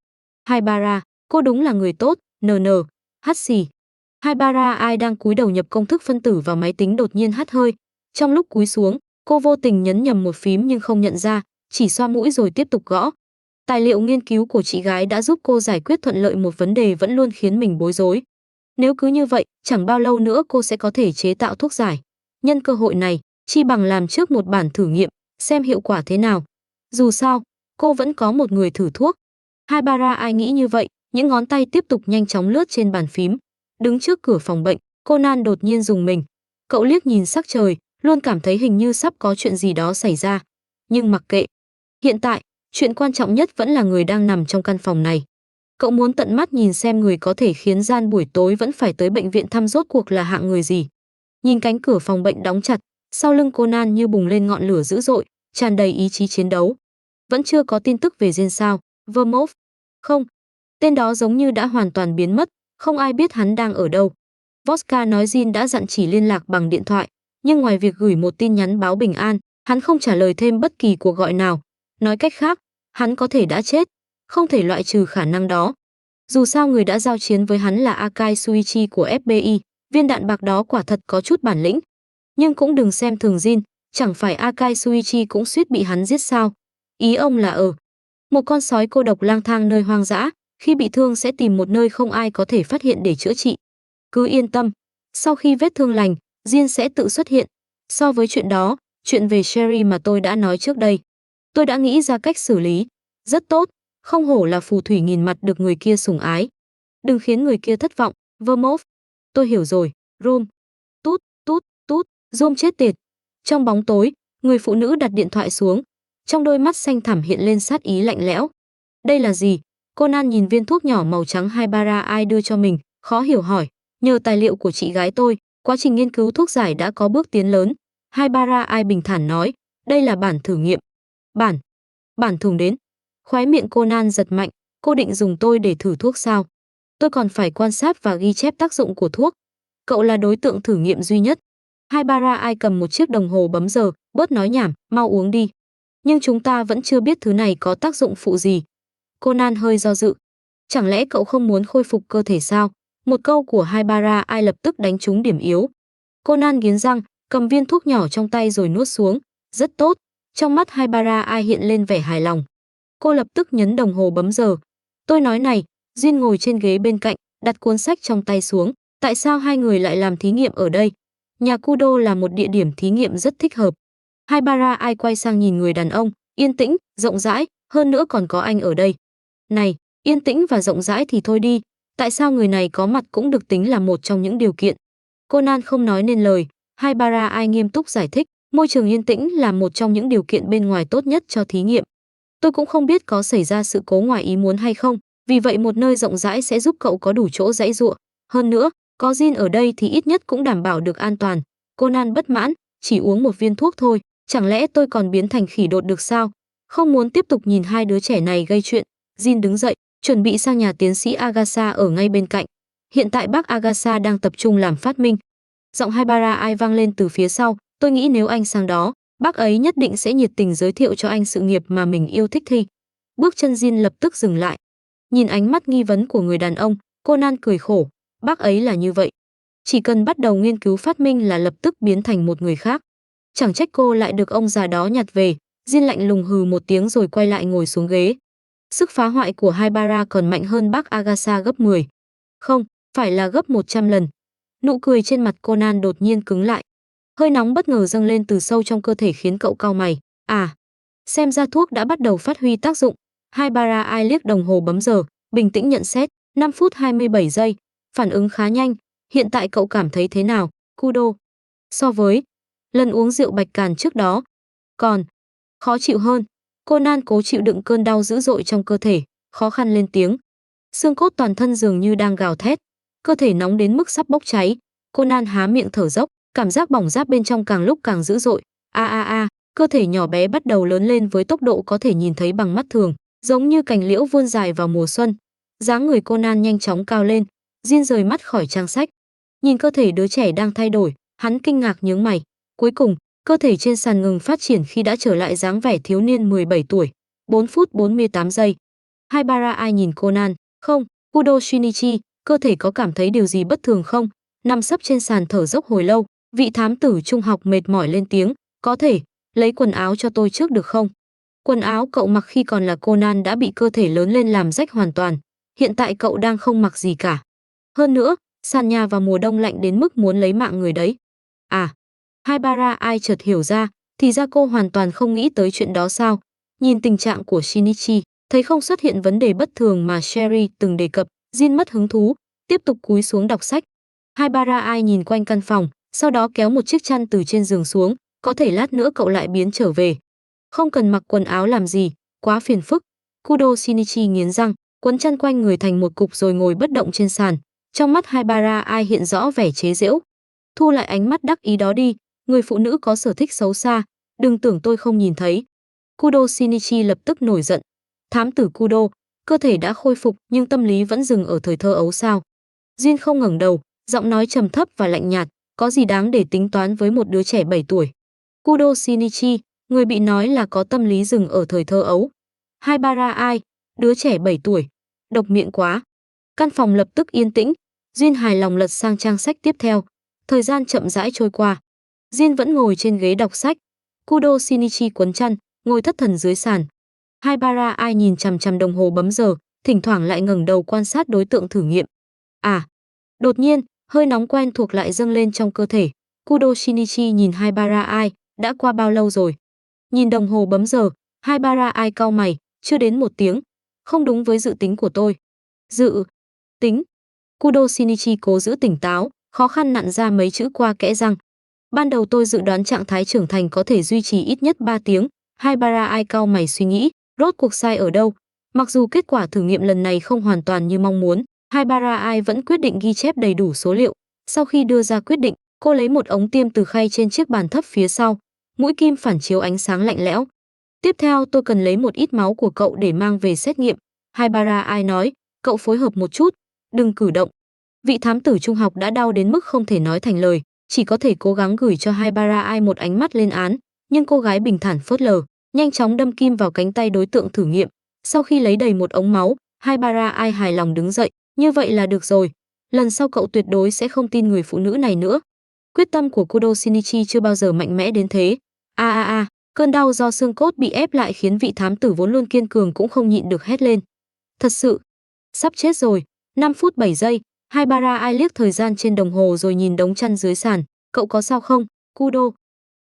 Haibara, cô đúng là người tốt, hắt xì. Haibara ai đang cúi đầu nhập công thức phân tử vào máy tính đột nhiên hắt hơi. Trong lúc cúi xuống, cô vô tình nhấn nhầm một phím nhưng không nhận ra, chỉ xoa mũi rồi tiếp tục gõ. Tài liệu nghiên cứu của chị gái đã giúp cô giải quyết thuận lợi một vấn đề vẫn luôn khiến mình bối rối. Nếu cứ như vậy, chẳng bao lâu nữa cô sẽ có thể chế tạo thuốc giải. Nhân cơ hội này, chi bằng làm trước một bản thử nghiệm, xem hiệu quả thế nào. Dù sao, cô vẫn có một người thử thuốc. Haibara ai nghĩ như vậy, những ngón tay tiếp tục nhanh chóng lướt trên bàn phím. Đứng trước cửa phòng bệnh, Conan đột nhiên rùng mình. Cậu liếc nhìn sắc trời, luôn cảm thấy hình như sắp có chuyện gì đó xảy ra. Nhưng mặc kệ. Hiện tại, chuyện quan trọng nhất vẫn là người đang nằm trong căn phòng này. Cậu muốn tận mắt nhìn xem người có thể khiến Ran buổi tối vẫn phải tới bệnh viện thăm rốt cuộc là hạng người gì. Nhìn cánh cửa phòng bệnh đóng chặt, sau lưng Conan như bùng lên ngọn lửa dữ dội, tràn đầy ý chí chiến đấu. Vẫn chưa có tin tức về Jin sao? Vermouth? Không. Tên đó giống như đã hoàn toàn biến mất, không ai biết hắn đang ở đâu. Voska nói Jin đã dặn chỉ liên lạc bằng điện thoại, nhưng ngoài việc gửi một tin nhắn báo bình an, hắn không trả lời thêm bất kỳ cuộc gọi nào. Nói cách khác, hắn có thể đã chết, không thể loại trừ khả năng đó. Dù sao người đã giao chiến với hắn là Akai Suichi của FBI, viên đạn bạc đó quả thật có chút bản lĩnh. Nhưng cũng đừng xem thường Jin, chẳng phải Akai Suichi cũng suýt bị hắn giết sao? Ý ông là một con sói cô độc lang thang nơi hoang dã, khi bị thương sẽ tìm một nơi không ai có thể phát hiện để chữa trị. Cứ yên tâm, sau khi vết thương lành, Jin sẽ tự xuất hiện. So với chuyện đó, chuyện về Sherry mà tôi đã nói trước đây, tôi đã nghĩ ra cách xử lý. Rất tốt, không hổ là phù thủy nghìn mặt được người kia sủng ái. Đừng khiến người kia thất vọng, Vermouth. Tôi hiểu rồi, Rom. Tút, tút, tút, Rom chết tiệt. Trong bóng tối, người phụ nữ đặt điện thoại xuống. Trong đôi mắt xanh thẳm hiện lên sát ý lạnh lẽo. Đây là gì? Conan nhìn viên thuốc nhỏ màu trắng Haibara ai đưa cho mình, khó hiểu hỏi. Nhờ tài liệu của chị gái tôi, quá trình nghiên cứu thuốc giải đã có bước tiến lớn. Haibara ai bình thản nói, đây là bản thử nghiệm. Bản thùng đến. Khóe miệng Conan giật mạnh, cô định dùng tôi để thử thuốc sao? Tôi còn phải quan sát và ghi chép tác dụng của thuốc. Cậu là đối tượng thử nghiệm duy nhất. Haibara ai cầm một chiếc đồng hồ bấm giờ, bớt nói nhảm, mau uống đi. Nhưng chúng ta vẫn chưa biết thứ này có tác dụng phụ gì. Conan hơi do dự. Chẳng lẽ cậu không muốn khôi phục cơ thể sao? Một câu của Haibara ai lập tức đánh trúng điểm yếu. Conan nghiến răng, cầm viên thuốc nhỏ trong tay rồi nuốt xuống. Rất tốt. Trong mắt Haibara ai hiện lên vẻ hài lòng. Cô lập tức nhấn đồng hồ bấm giờ. Tôi nói này, Jin ngồi trên ghế bên cạnh, đặt cuốn sách trong tay xuống. Tại sao hai người lại làm thí nghiệm ở đây? Nhà Kudo là một địa điểm thí nghiệm rất thích hợp. Haibara ai quay sang nhìn người đàn ông, yên tĩnh, rộng rãi, hơn nữa còn có anh ở đây. Này, yên tĩnh và rộng rãi thì thôi đi, tại sao người này có mặt cũng được tính là một trong những điều kiện? Conan không nói nên lời, Haibara ai nghiêm túc giải thích, môi trường yên tĩnh là một trong những điều kiện bên ngoài tốt nhất cho thí nghiệm. Tôi cũng không biết có xảy ra sự cố ngoài ý muốn hay không, vì vậy một nơi rộng rãi sẽ giúp cậu có đủ chỗ giãy giụa. Hơn nữa, có Jin ở đây thì ít nhất cũng đảm bảo được an toàn. Conan bất mãn, chỉ uống một viên thuốc thôi, chẳng lẽ tôi còn biến thành khỉ đột được sao? Không muốn tiếp tục nhìn hai đứa trẻ này gây chuyện, Jin đứng dậy, chuẩn bị sang nhà tiến sĩ Agasa ở ngay bên cạnh. Hiện tại bác Agasa đang tập trung làm phát minh. Giọng Haibara ai vang lên từ phía sau, tôi nghĩ nếu anh sang đó, bác ấy nhất định sẽ nhiệt tình giới thiệu cho anh sự nghiệp mà mình yêu thích thi. Bước chân Jin lập tức dừng lại. Nhìn ánh mắt nghi vấn của người đàn ông, Conan cười khổ, bác ấy là như vậy. Chỉ cần bắt đầu nghiên cứu phát minh là lập tức biến thành một người khác. Chẳng trách cô lại được ông già đó nhặt về. Jin lạnh lùng hừ một tiếng rồi quay lại ngồi xuống ghế. Sức phá hoại của Haibara còn mạnh hơn bác Agasha gấp 10. Không, phải là gấp 100 lần. Nụ cười trên mặt Conan đột nhiên cứng lại. Hơi nóng bất ngờ dâng lên từ sâu trong cơ thể khiến cậu cau mày. À, xem ra thuốc đã bắt đầu phát huy tác dụng. Haibara ai liếc đồng hồ bấm giờ, bình tĩnh nhận xét, 5 phút 27 giây, phản ứng khá nhanh. Hiện tại cậu cảm thấy thế nào, Kudo? So với lần uống rượu bạch càn trước đó, còn khó chịu hơn. Conan cố chịu đựng cơn đau dữ dội trong cơ thể, khó khăn lên tiếng. Xương cốt toàn thân dường như đang gào thét, cơ thể nóng đến mức sắp bốc cháy. Conan há miệng thở dốc, cảm giác bỏng rát bên trong càng lúc càng dữ dội. Cơ thể nhỏ bé bắt đầu lớn lên với tốc độ có thể nhìn thấy bằng mắt thường, giống như cành liễu vươn dài vào mùa xuân. Dáng người Conan nhanh chóng cao lên, Jin rời mắt khỏi trang sách. Nhìn cơ thể đứa trẻ đang thay đổi, hắn kinh ngạc nhướng mày. Cuối cùng, cơ thể trên sàn ngừng phát triển khi đã trở lại dáng vẻ thiếu niên 17 tuổi. 4 phút 48 giây. Haibara ai nhìn Conan, không, Kudo Shinichi, cơ thể có cảm thấy điều gì bất thường không? Nằm sấp trên sàn thở dốc hồi lâu, vị thám tử trung học mệt mỏi lên tiếng, có thể, lấy quần áo cho tôi trước được không? Quần áo cậu mặc khi còn là Conan đã bị cơ thể lớn lên làm rách hoàn toàn. Hiện tại cậu đang không mặc gì cả. Hơn nữa, sàn nhà vào mùa đông lạnh đến mức muốn lấy mạng người đấy. À, Haibara ai chợt hiểu ra, thì ra cô hoàn toàn không nghĩ tới chuyện đó sao? Nhìn tình trạng của Shinichi, thấy không xuất hiện vấn đề bất thường mà Sherry từng đề cập, Jin mất hứng thú, tiếp tục cúi xuống đọc sách. Haibara ai nhìn quanh căn phòng, sau đó kéo một chiếc chăn từ trên giường xuống, có thể lát nữa cậu lại biến trở về. Không cần mặc quần áo làm gì, quá phiền phức. Kudo Shinichi nghiến răng, quấn chăn quanh người thành một cục rồi ngồi bất động trên sàn. Trong mắt Haibara ai hiện rõ vẻ chế giễu. Thu lại ánh mắt đắc ý đó đi, người phụ nữ có sở thích xấu xa, đừng tưởng tôi không nhìn thấy. Kudo Shinichi lập tức nổi giận. Thám tử Kudo, cơ thể đã khôi phục nhưng tâm lý vẫn dừng ở thời thơ ấu sao? Jin không ngẩng đầu, giọng nói trầm thấp và lạnh nhạt, có gì đáng để tính toán với một đứa trẻ 7 tuổi. Kudo Shinichi, người bị nói là có tâm lý dừng ở thời thơ ấu. Haibara ai, đứa trẻ 7 tuổi, độc miệng quá. Căn phòng lập tức yên tĩnh, Jin hài lòng lật sang trang sách tiếp theo. Thời gian chậm rãi trôi qua. Jin vẫn ngồi trên ghế đọc sách. Kudo Shinichi quấn chăn, ngồi thất thần dưới sàn. Haibara ai nhìn chằm chằm đồng hồ bấm giờ, thỉnh thoảng lại ngẩng đầu quan sát đối tượng thử nghiệm. À, đột nhiên, hơi nóng quen thuộc lại dâng lên trong cơ thể. Kudo Shinichi nhìn Haibara ai, đã qua bao lâu rồi? Nhìn đồng hồ bấm giờ, Haibara ai cau mày, chưa đến 1 tiếng. Không đúng với dự tính của tôi. Dự tính? Kudo Shinichi cố giữ tỉnh táo, khó khăn nặn ra mấy chữ qua kẽ răng. Ban đầu tôi dự đoán trạng thái trưởng thành có thể duy trì ít nhất 3 tiếng. Haibara ai cau mày suy nghĩ, rốt cuộc sai ở đâu? Mặc dù kết quả thử nghiệm lần này không hoàn toàn như mong muốn, Haibara ai vẫn quyết định ghi chép đầy đủ số liệu. Sau khi đưa ra quyết định, cô lấy một ống tiêm từ khay trên chiếc bàn thấp phía sau, mũi kim phản chiếu ánh sáng lạnh lẽo. Tiếp theo tôi cần lấy một ít máu của cậu để mang về xét nghiệm. Haibara ai nói, cậu phối hợp một chút, đừng cử động. Vị thám tử trung học đã đau đến mức không thể nói thành lời, chỉ có thể cố gắng gửi cho Haibara ai một ánh mắt lên án, nhưng cô gái bình thản phớt lờ, nhanh chóng đâm kim vào cánh tay đối tượng thử nghiệm. Sau khi lấy đầy một ống máu, Haibara ai hài lòng đứng dậy, như vậy là được rồi. Lần sau cậu tuyệt đối sẽ không tin người phụ nữ này nữa. Quyết tâm của Kudo Shinichi chưa bao giờ mạnh mẽ đến thế. Cơn đau do xương cốt bị ép lại khiến vị thám tử vốn luôn kiên cường cũng không nhịn được hét lên. Thật sự, sắp chết rồi. 5 phút 7 giây, Haibara ai liếc thời gian trên đồng hồ rồi nhìn đống chăn dưới sàn. Cậu có sao không, Kudo?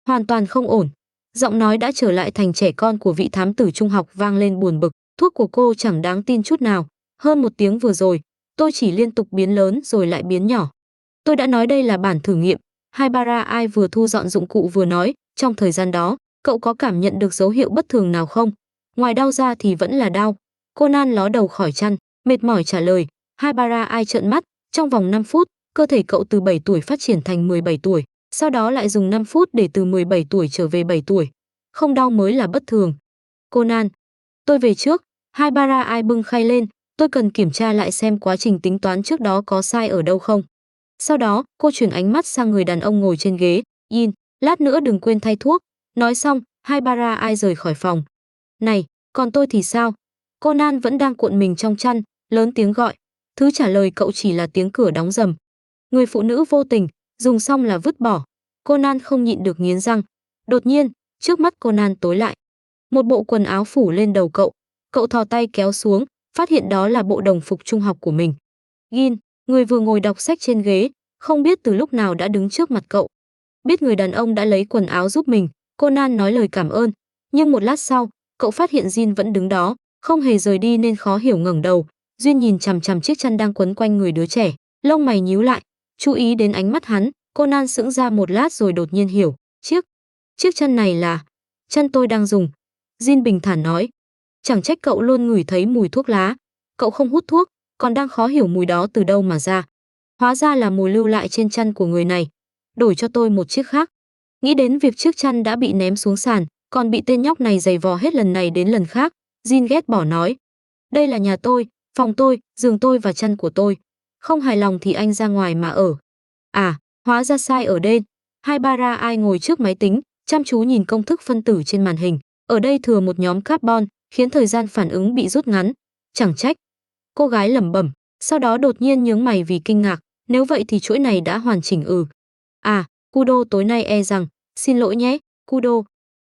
Hoàn toàn không ổn. Giọng nói đã trở lại thành trẻ con của vị thám tử trung học vang lên buồn bực. Thuốc của cô chẳng đáng tin chút nào. Hơn 1 tiếng vừa rồi, tôi chỉ liên tục biến lớn rồi lại biến nhỏ. Tôi đã nói đây là bản thử nghiệm. Haibara ai vừa thu dọn dụng cụ vừa nói, trong thời gian đó, cậu có cảm nhận được dấu hiệu bất thường nào không? Ngoài đau ra thì vẫn là đau. Conan ló đầu khỏi chăn, mệt mỏi trả lời. Haibara ai trợn mắt, trong vòng 5 phút, cơ thể cậu từ 7 tuổi phát triển thành 17 tuổi, sau đó lại dùng 5 phút để từ 17 tuổi trở về 7 tuổi. Không đau mới là bất thường. Conan, tôi về trước. Haibara ai bưng khay lên, tôi cần kiểm tra lại xem quá trình tính toán trước đó có sai ở đâu không. Sau đó, cô chuyển ánh mắt sang người đàn ông ngồi trên ghế. Yin, lát nữa đừng quên thay thuốc. Nói xong, Haibara ai rời khỏi phòng. Này, còn tôi thì sao? Conan vẫn đang cuộn mình trong chăn, lớn tiếng gọi. Thứ trả lời cậu chỉ là tiếng cửa đóng rầm. Người phụ nữ vô tình, dùng xong là vứt bỏ. Conan không nhịn được nghiến răng. Đột nhiên, trước mắt Conan tối lại. Một bộ quần áo phủ lên đầu cậu. Cậu thò tay kéo xuống, phát hiện đó là bộ đồng phục trung học của mình. Gin, người vừa ngồi đọc sách trên ghế, không biết từ lúc nào đã đứng trước mặt cậu. Biết người đàn ông đã lấy quần áo giúp mình, Conan nói lời cảm ơn. Nhưng một lát sau, cậu phát hiện Jin vẫn đứng đó, không hề rời đi nên khó hiểu ngẩng đầu. Duyên nhìn chằm chằm chiếc chăn đang quấn quanh người đứa trẻ, lông mày nhíu lại, chú ý đến ánh mắt hắn. Conan sững ra một lát rồi đột nhiên hiểu, chiếc chăn này là chăn tôi đang dùng. Jin bình thản nói, chẳng trách cậu luôn ngửi thấy mùi thuốc lá. Cậu không hút thuốc, còn đang khó hiểu mùi đó từ đâu mà ra. Hóa ra là mùi lưu lại trên chăn của người này. Đổi cho tôi một chiếc khác. Nghĩ đến việc chiếc chăn đã bị ném xuống sàn, còn bị tên nhóc này giày vò hết lần này đến lần khác, Jin ghét bỏ nói, đây là nhà tôi, phòng tôi, giường tôi và chăn của tôi. Không hài lòng thì anh ra ngoài mà ở. À, hóa ra sai ở đây. Hai bara ai ngồi trước máy tính, chăm chú nhìn công thức phân tử trên màn hình. Ở đây thừa một nhóm carbon, khiến thời gian phản ứng bị rút ngắn. Chẳng trách. Cô gái lẩm bẩm, sau đó đột nhiên nhướng mày vì kinh ngạc. Nếu vậy thì chuỗi này đã hoàn chỉnh À, Kudo tối nay rằng, xin lỗi nhé, Kudo.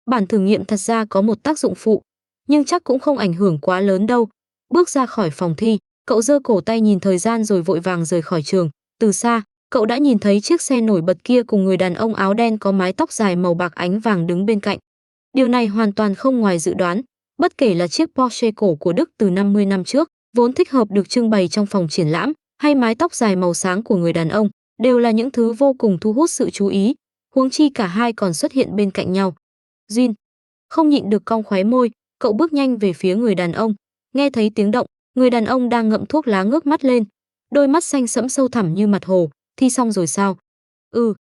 Bản thử nghiệm thật ra có một tác dụng phụ, nhưng chắc cũng không ảnh hưởng quá lớn đâu. Bước ra khỏi phòng thi, cậu giơ cổ tay nhìn thời gian rồi vội vàng rời khỏi trường. Từ xa, cậu đã nhìn thấy chiếc xe nổi bật kia cùng người đàn ông áo đen có mái tóc dài màu bạc ánh vàng đứng bên cạnh. Điều này hoàn toàn không ngoài dự đoán, bất kể là chiếc Porsche cổ của Đức từ 50 năm trước, vốn thích hợp được trưng bày trong phòng triển lãm, hay mái tóc dài màu sáng của người đàn ông, đều là những thứ vô cùng thu hút sự chú ý, huống chi cả hai còn xuất hiện bên cạnh nhau. Jin không nhịn được cong khóe môi, cậu bước nhanh về phía người đàn ông. Nghe thấy tiếng động, người đàn ông đang ngậm thuốc lá ngước mắt lên, đôi mắt xanh sẫm sâu thẳm như mặt hồ. Thi xong rồi sao?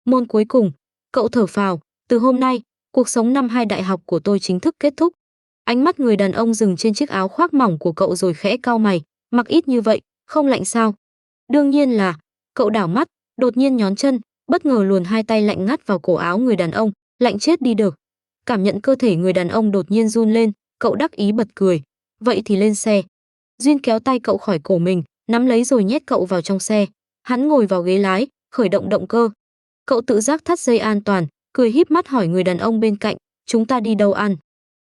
Môn cuối cùng. Cậu thở phào, từ hôm nay, cuộc sống năm 2 đại học của tôi chính thức kết thúc. Ánh mắt người đàn ông dừng trên chiếc áo khoác mỏng của cậu rồi khẽ cau mày, mặc ít như vậy, không lạnh sao? Đương nhiên là. Cậu đảo mắt, đột nhiên nhón chân, bất ngờ luồn hai tay lạnh ngắt vào cổ áo người đàn ông, lạnh chết đi được. Cảm nhận cơ thể người đàn ông đột nhiên run lên, cậu đắc ý bật cười. Vậy thì lên xe. Duyên kéo tay cậu khỏi cổ mình, nắm lấy rồi nhét cậu vào trong xe. Hắn ngồi vào ghế lái, khởi động động cơ. Cậu tự giác thắt dây an toàn, cười híp mắt hỏi người đàn ông bên cạnh, chúng ta đi đâu ăn?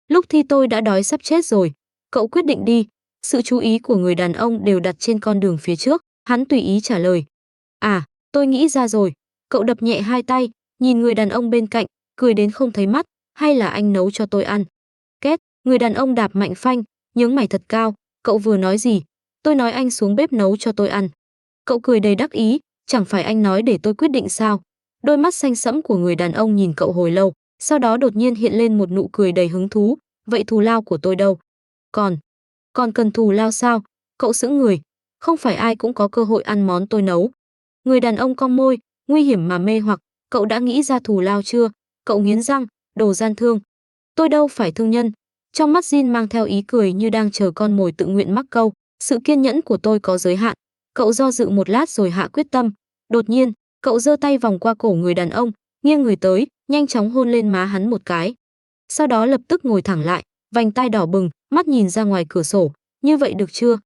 Lúc thi tôi đã đói sắp chết rồi. Cậu quyết định đi. Sự chú ý của người đàn ông đều đặt trên con đường phía trước, hắn tùy ý trả lời. À, tôi nghĩ ra rồi. Cậu đập nhẹ hai tay, nhìn người đàn ông bên cạnh, cười đến không thấy mắt, hay là anh nấu cho tôi ăn? Két, người đàn ông đạp mạnh phanh, nhướng mày thật cao, cậu vừa nói gì? Tôi nói anh xuống bếp nấu cho tôi ăn. Cậu cười đầy đắc ý, chẳng phải anh nói để tôi quyết định sao? Đôi mắt xanh sẫm của người đàn ông nhìn cậu hồi lâu, sau đó đột nhiên hiện lên một nụ cười đầy hứng thú. Vậy thù lao của tôi đâu? Còn cần thù lao sao? Cậu sững người, không phải ai cũng có cơ hội ăn món tôi nấu. Người đàn ông cong môi, nguy hiểm mà mê hoặc, cậu đã nghĩ ra thù lao chưa? Cậu nghiến răng, đồ gian thương. Tôi đâu phải thương nhân. Trong mắt Jin mang theo ý cười như đang chờ con mồi tự nguyện mắc câu. Sự kiên nhẫn của tôi có giới hạn. Cậu do dự một lát rồi hạ quyết tâm. Đột nhiên, cậu giơ tay vòng qua cổ người đàn ông, nghiêng người tới, nhanh chóng hôn lên má hắn một cái. Sau đó lập tức ngồi thẳng lại, vành tai đỏ bừng, mắt nhìn ra ngoài cửa sổ. Như vậy được chưa?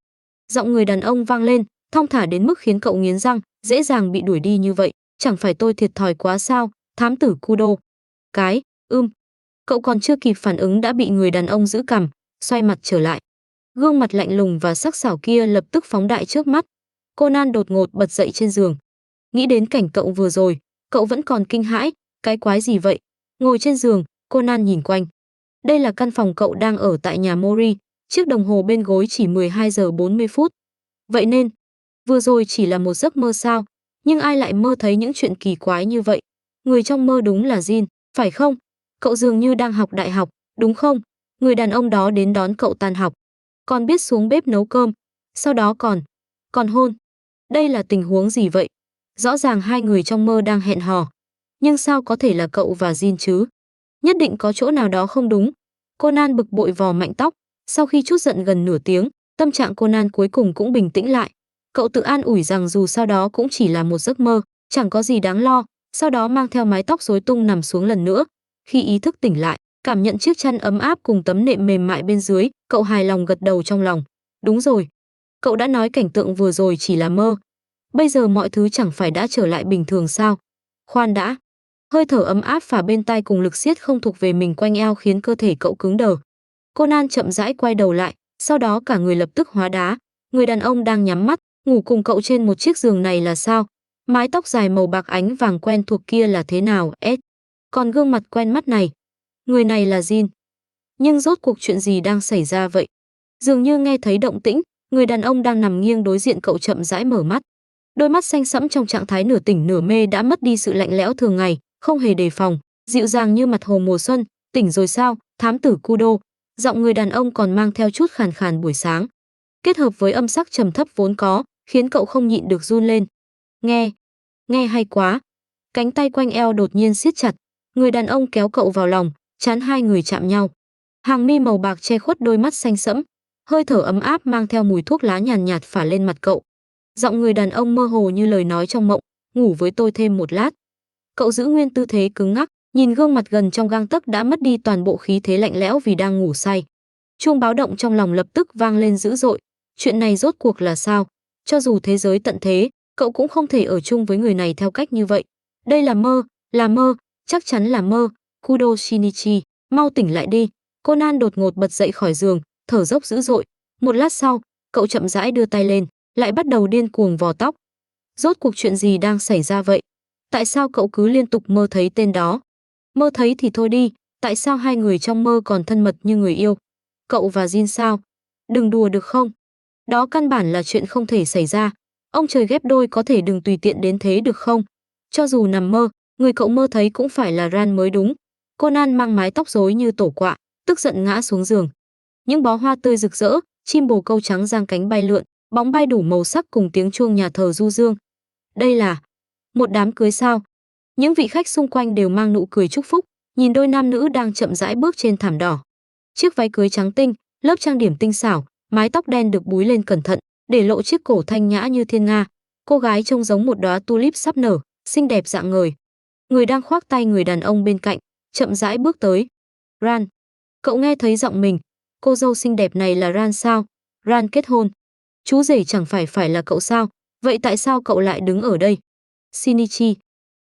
Giọng người đàn ông vang lên, thong thả đến mức khiến cậu nghiến răng, dễ dàng bị đuổi đi như vậy, chẳng phải tôi thiệt thòi quá sao? Thám tử Kudo. Cậu còn chưa kịp phản ứng đã bị người đàn ông giữ cằm, xoay mặt trở lại. Gương mặt lạnh lùng và sắc sảo kia lập tức phóng đại trước mắt. Conan đột ngột bật dậy trên giường. Nghĩ đến cảnh cậu vừa rồi, cậu vẫn còn kinh hãi, cái quái gì vậy? Ngồi trên giường, Conan nhìn quanh. Đây là căn phòng cậu đang ở tại nhà Mori, chiếc đồng hồ bên gối chỉ 12 giờ 40 phút. Vậy nên, vừa rồi chỉ là một giấc mơ sao? Nhưng ai lại mơ thấy những chuyện kỳ quái như vậy? Người trong mơ đúng là Jin, phải không? Cậu dường như đang học đại học, đúng không? Người đàn ông đó đến đón cậu tan học, còn biết xuống bếp nấu cơm, sau đó còn hôn. Đây là tình huống gì vậy? Rõ ràng hai người trong mơ đang hẹn hò, nhưng sao có thể là cậu và Jin chứ? Nhất định có chỗ nào đó không đúng. Conan bực bội vò mạnh tóc, sau khi trút giận gần nửa tiếng, tâm trạng Conan cuối cùng cũng bình tĩnh lại. Cậu tự an ủi rằng dù sau đó cũng chỉ là một giấc mơ, chẳng có gì đáng lo, sau đó mang theo mái tóc rối tung nằm xuống lần nữa. Khi ý thức tỉnh lại, cảm nhận chiếc chăn ấm áp cùng tấm nệm mềm mại bên dưới, cậu hài lòng gật đầu trong lòng. Đúng rồi, Cậu đã nói cảnh tượng vừa rồi chỉ là mơ. Bây giờ mọi thứ chẳng phải đã trở lại bình thường sao? Khoan đã. Hơi thở ấm áp phả bên tai cùng lực siết không thuộc về mình quanh eo khiến cơ thể cậu cứng đờ. Conan chậm rãi quay đầu lại, sau đó cả người lập tức hóa đá. Người đàn ông đang nhắm mắt, ngủ cùng cậu trên một chiếc giường này là sao? Mái tóc dài màu bạc ánh vàng quen thuộc kia là thế nào? Còn gương mặt quen mắt này, người này là Jin. Nhưng rốt cuộc chuyện gì đang xảy ra vậy? Dường như nghe thấy động tĩnh, người đàn ông đang nằm nghiêng đối diện cậu chậm rãi mở mắt. Đôi mắt xanh sẫm trong trạng thái nửa tỉnh nửa mê đã mất đi sự lạnh lẽo thường ngày, không hề đề phòng, dịu dàng như mặt hồ mùa xuân. Tỉnh rồi sao, thám tử Kudo? Giọng người đàn ông còn mang theo chút khàn khàn buổi sáng, kết hợp với âm sắc trầm thấp vốn có, khiến cậu không nhịn được run lên. Nghe hay quá. Cánh tay quanh eo đột nhiên siết chặt, người đàn ông kéo cậu vào lòng, trán hai người chạm nhau. Hàng mi màu bạc che khuất đôi mắt xanh sẫm, hơi thở ấm áp mang theo mùi thuốc lá nhàn nhạt phả lên mặt cậu. Giọng người đàn ông mơ hồ như lời nói trong mộng, ngủ với tôi thêm một lát. Cậu giữ nguyên tư thế cứng ngắc, nhìn gương mặt gần trong gang tấc đã mất đi toàn bộ khí thế lạnh lẽo vì đang ngủ say. Chuông báo động trong lòng lập tức vang lên dữ dội. Chuyện này rốt cuộc là sao? Cho dù thế giới tận thế, cậu cũng không thể ở chung với người này theo cách như vậy. Đây là mơ, chắc chắn là mơ. Kudo Shinichi, mau tỉnh lại đi. Conan đột ngột bật dậy khỏi giường, thở dốc dữ dội. Một lát sau, cậu chậm rãi đưa tay lên, lại bắt đầu điên cuồng vò tóc. Rốt cuộc chuyện gì đang xảy ra vậy? Tại sao cậu cứ liên tục mơ thấy tên đó? Mơ thấy thì thôi đi, tại sao hai người trong mơ còn thân mật như người yêu? Cậu và Jin sao? Đừng đùa được không? Đó căn bản là chuyện không thể xảy ra. Ông trời ghép đôi có thể đừng tùy tiện đến thế được không? Cho dù nằm mơ, người cậu mơ thấy cũng phải là Ran mới đúng. Conan mang mái tóc rối như tổ quạ, tức giận ngã xuống giường. Những bó hoa tươi rực rỡ, chim bồ câu trắng giang cánh bay lượn, bóng bay đủ màu sắc cùng tiếng chuông nhà thờ du dương. Đây là một đám cưới sao? Những vị khách xung quanh đều mang nụ cười chúc phúc, nhìn đôi nam nữ đang chậm rãi bước trên thảm đỏ. Chiếc váy cưới trắng tinh, lớp trang điểm tinh xảo, mái tóc đen được búi lên cẩn thận, để lộ chiếc cổ thanh nhã như thiên nga. Cô gái trông giống một đóa tulip sắp nở, xinh đẹp rạng ngời. Người đang khoác tay người đàn ông bên cạnh, chậm rãi bước tới. Ran. Cậu nghe thấy giọng mình. Cô dâu xinh đẹp này là Ran sao? Ran kết hôn. Chú rể chẳng phải là cậu sao? Vậy tại sao cậu lại đứng ở đây? Shinichi.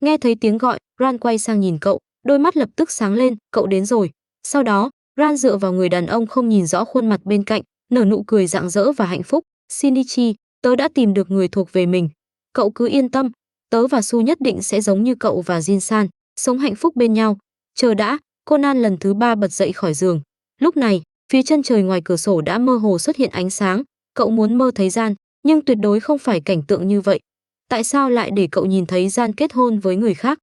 Nghe thấy tiếng gọi, Ran quay sang nhìn cậu, đôi mắt lập tức sáng lên, cậu đến rồi. Sau đó, Ran dựa vào người đàn ông không nhìn rõ khuôn mặt bên cạnh, nở nụ cười rạng rỡ và hạnh phúc. Shinichi, tớ đã tìm được người thuộc về mình. Cậu cứ yên tâm, tớ và Su nhất định sẽ giống như cậu và Jin-san, sống hạnh phúc bên nhau. Chờ đã, Conan lần thứ 3 bật dậy khỏi giường. Lúc này, phía chân trời ngoài cửa sổ đã mơ hồ xuất hiện ánh sáng. Cậu muốn mơ thấy Gian, nhưng tuyệt đối không phải cảnh tượng như vậy. Tại sao lại để cậu nhìn thấy Gian kết hôn với người khác?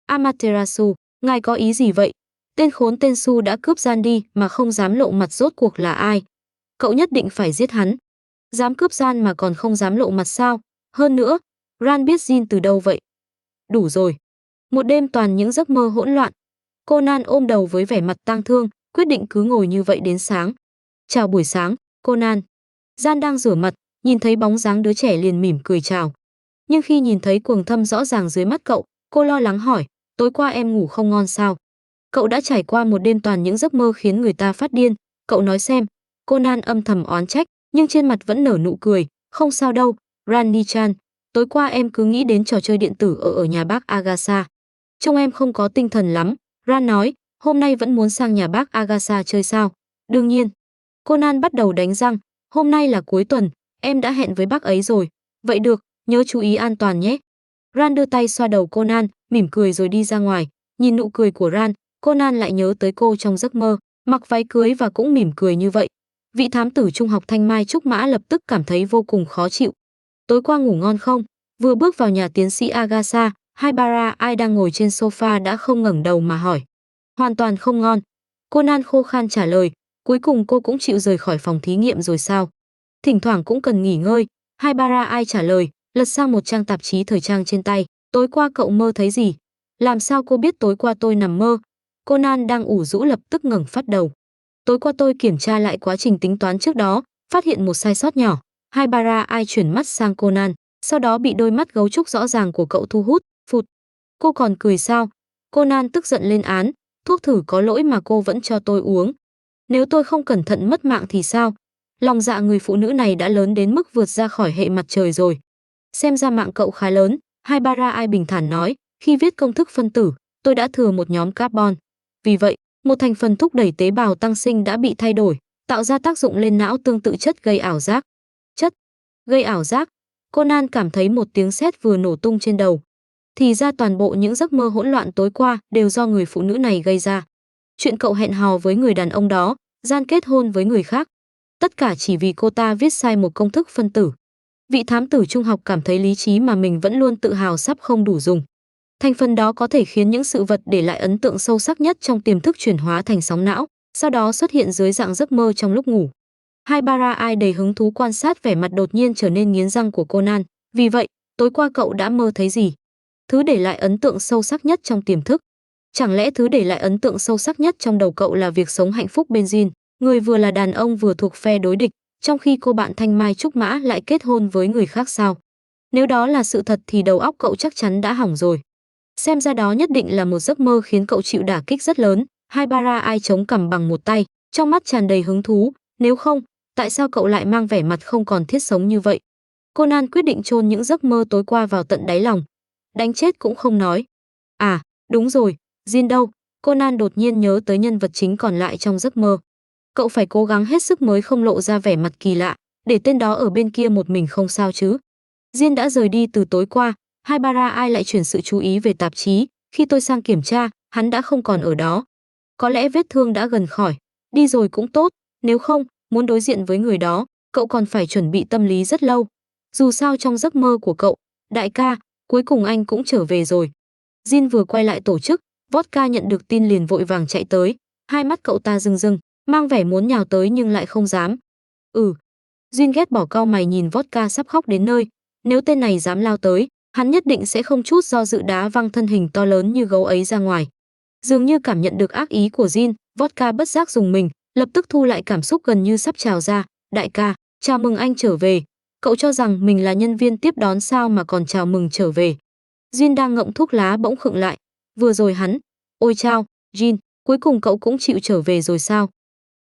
Amaterasu, ngài có ý gì vậy? Tên khốn tên Su đã cướp Gian đi mà không dám lộ mặt, rốt cuộc là ai? Cậu nhất định phải giết hắn. Dám cướp Gian mà còn không dám lộ mặt sao? Hơn nữa, Ran biết Jin từ đâu vậy? Đủ rồi. Một đêm toàn những giấc mơ hỗn loạn. Conan ôm đầu với vẻ mặt tang thương, quyết định cứ ngồi như vậy đến sáng. Chào buổi sáng, Conan. Gian đang rửa mặt, nhìn thấy bóng dáng đứa trẻ liền mỉm cười chào. Nhưng khi nhìn thấy quầng thâm rõ ràng dưới mắt cậu, cô lo lắng hỏi, tối qua em ngủ không ngon sao? Cậu đã trải qua một đêm toàn những giấc mơ khiến người ta phát điên, cậu nói xem. Conan âm thầm oán trách, nhưng trên mặt vẫn nở nụ cười, không sao đâu, Rani-chan, tối qua em cứ nghĩ đến trò chơi điện tử ở nhà bác Agasa. Trông em không có tinh thần lắm, Ran nói, hôm nay vẫn muốn sang nhà bác Agasa chơi sao? Đương nhiên. Conan bắt đầu đánh răng, hôm nay là cuối tuần, em đã hẹn với bác ấy rồi. Vậy được, nhớ chú ý an toàn nhé. Ran đưa tay xoa đầu Conan, mỉm cười rồi đi ra ngoài. Nhìn nụ cười của Ran, Conan lại nhớ tới cô trong giấc mơ, mặc váy cưới và cũng mỉm cười như vậy. Vị thám tử trung học Thanh Mai Trúc Mã lập tức cảm thấy vô cùng khó chịu. Tối qua ngủ ngon không? Vừa bước vào nhà tiến sĩ Agasa, Haibara ai đang ngồi trên sofa đã không ngẩng đầu mà hỏi. Hoàn toàn không ngon. Conan khô khan trả lời, cuối cùng cô cũng chịu rời khỏi phòng thí nghiệm rồi sao? Thỉnh thoảng cũng cần nghỉ ngơi. Haibara ai trả lời, lật sang một trang tạp chí thời trang trên tay. Tối qua cậu mơ thấy gì? Làm sao cô biết tối qua tôi nằm mơ? Conan đang ủ rũ lập tức ngẩng phát đầu. Tối qua tôi kiểm tra lại quá trình tính toán trước đó, phát hiện một sai sót nhỏ. Haibara ai chuyển mắt sang Conan, sau đó bị đôi mắt gấu trúc rõ ràng của cậu thu hút, phụt. Cô còn cười sao? Conan tức giận lên án, thuốc thử có lỗi mà cô vẫn cho tôi uống. Nếu tôi không cẩn thận mất mạng thì sao? Lòng dạ người phụ nữ này đã lớn đến mức vượt ra khỏi hệ mặt trời rồi. Xem ra mạng cậu khá lớn, Hai bình thản nói, khi viết công thức phân tử, tôi đã thừa một nhóm carbon. Vì vậy, một thành phần thúc đẩy tế bào tăng sinh đã bị thay đổi, tạo ra tác dụng lên não tương tự chất gây ảo giác. Chất gây ảo giác. Conan cảm thấy một tiếng sét vừa nổ tung trên đầu. Thì ra toàn bộ những giấc mơ hỗn loạn tối qua đều do người phụ nữ này gây ra. Chuyện cậu hẹn hò với người đàn ông đó, gian kết hôn với người khác. Tất cả chỉ vì cô ta viết sai một công thức phân tử. Vị thám tử trung học cảm thấy lý trí mà mình vẫn luôn tự hào sắp không đủ dùng. Thành phần đó có thể khiến những sự vật để lại ấn tượng sâu sắc nhất trong tiềm thức chuyển hóa thành sóng não, sau đó xuất hiện dưới dạng giấc mơ trong lúc ngủ. Hai đầy hứng thú quan sát vẻ mặt đột nhiên trở nên nghiến răng của Conan. Vì vậy, tối qua cậu đã mơ thấy gì? Thứ để lại ấn tượng sâu sắc nhất trong tiềm thức. Chẳng lẽ thứ để lại ấn tượng sâu sắc nhất trong đầu cậu là việc sống hạnh phúc bên Jin, người vừa là đàn ông vừa thuộc phe đối địch, trong khi cô bạn Thanh Mai Trúc Mã lại kết hôn với người khác sao? Nếu đó là sự thật thì đầu óc cậu chắc chắn đã hỏng rồi. Xem ra đó nhất định là một giấc mơ khiến cậu chịu đả kích rất lớn. Hai chống cằm bằng một tay, trong mắt tràn đầy hứng thú. Nếu không, tại sao cậu lại mang vẻ mặt không còn thiết sống như vậy? Conan quyết định chôn những giấc mơ tối qua vào tận đáy lòng. Đánh chết cũng không nói. À, đúng rồi, Jin đâu? Conan đột nhiên nhớ tới nhân vật chính còn lại trong giấc mơ. Cậu phải cố gắng hết sức mới không lộ ra vẻ mặt kỳ lạ, để tên đó ở bên kia một mình không sao chứ. Jin đã rời đi từ tối qua, Hai lại chuyển sự chú ý về tạp chí, khi tôi sang kiểm tra, hắn đã không còn ở đó. Có lẽ vết thương đã gần khỏi, đi rồi cũng tốt, nếu không, muốn đối diện với người đó, cậu còn phải chuẩn bị tâm lý rất lâu. Dù sao trong giấc mơ của cậu, đại ca, cuối cùng anh cũng trở về rồi. Jin vừa quay lại tổ chức, Vodka nhận được tin liền vội vàng chạy tới, hai mắt cậu ta rưng rưng, mang vẻ muốn nhào tới nhưng lại không dám. Jin ghét bỏ cau mày nhìn Vodka sắp khóc đến nơi, nếu tên này dám lao tới, hắn nhất định sẽ không chút do dự đá văng thân hình to lớn như gấu ấy ra ngoài. Dường như cảm nhận được ác ý của Jin, Vodka bất giác dùng mình, lập tức thu lại cảm xúc gần như sắp trào ra. Đại ca, chào mừng anh trở về. Cậu cho rằng mình là nhân viên tiếp đón sao mà còn chào mừng trở về. Jin đang ngậm thuốc lá bỗng khựng lại. Vừa rồi hắn, ôi chao, Jin, cuối cùng cậu cũng chịu trở về rồi sao?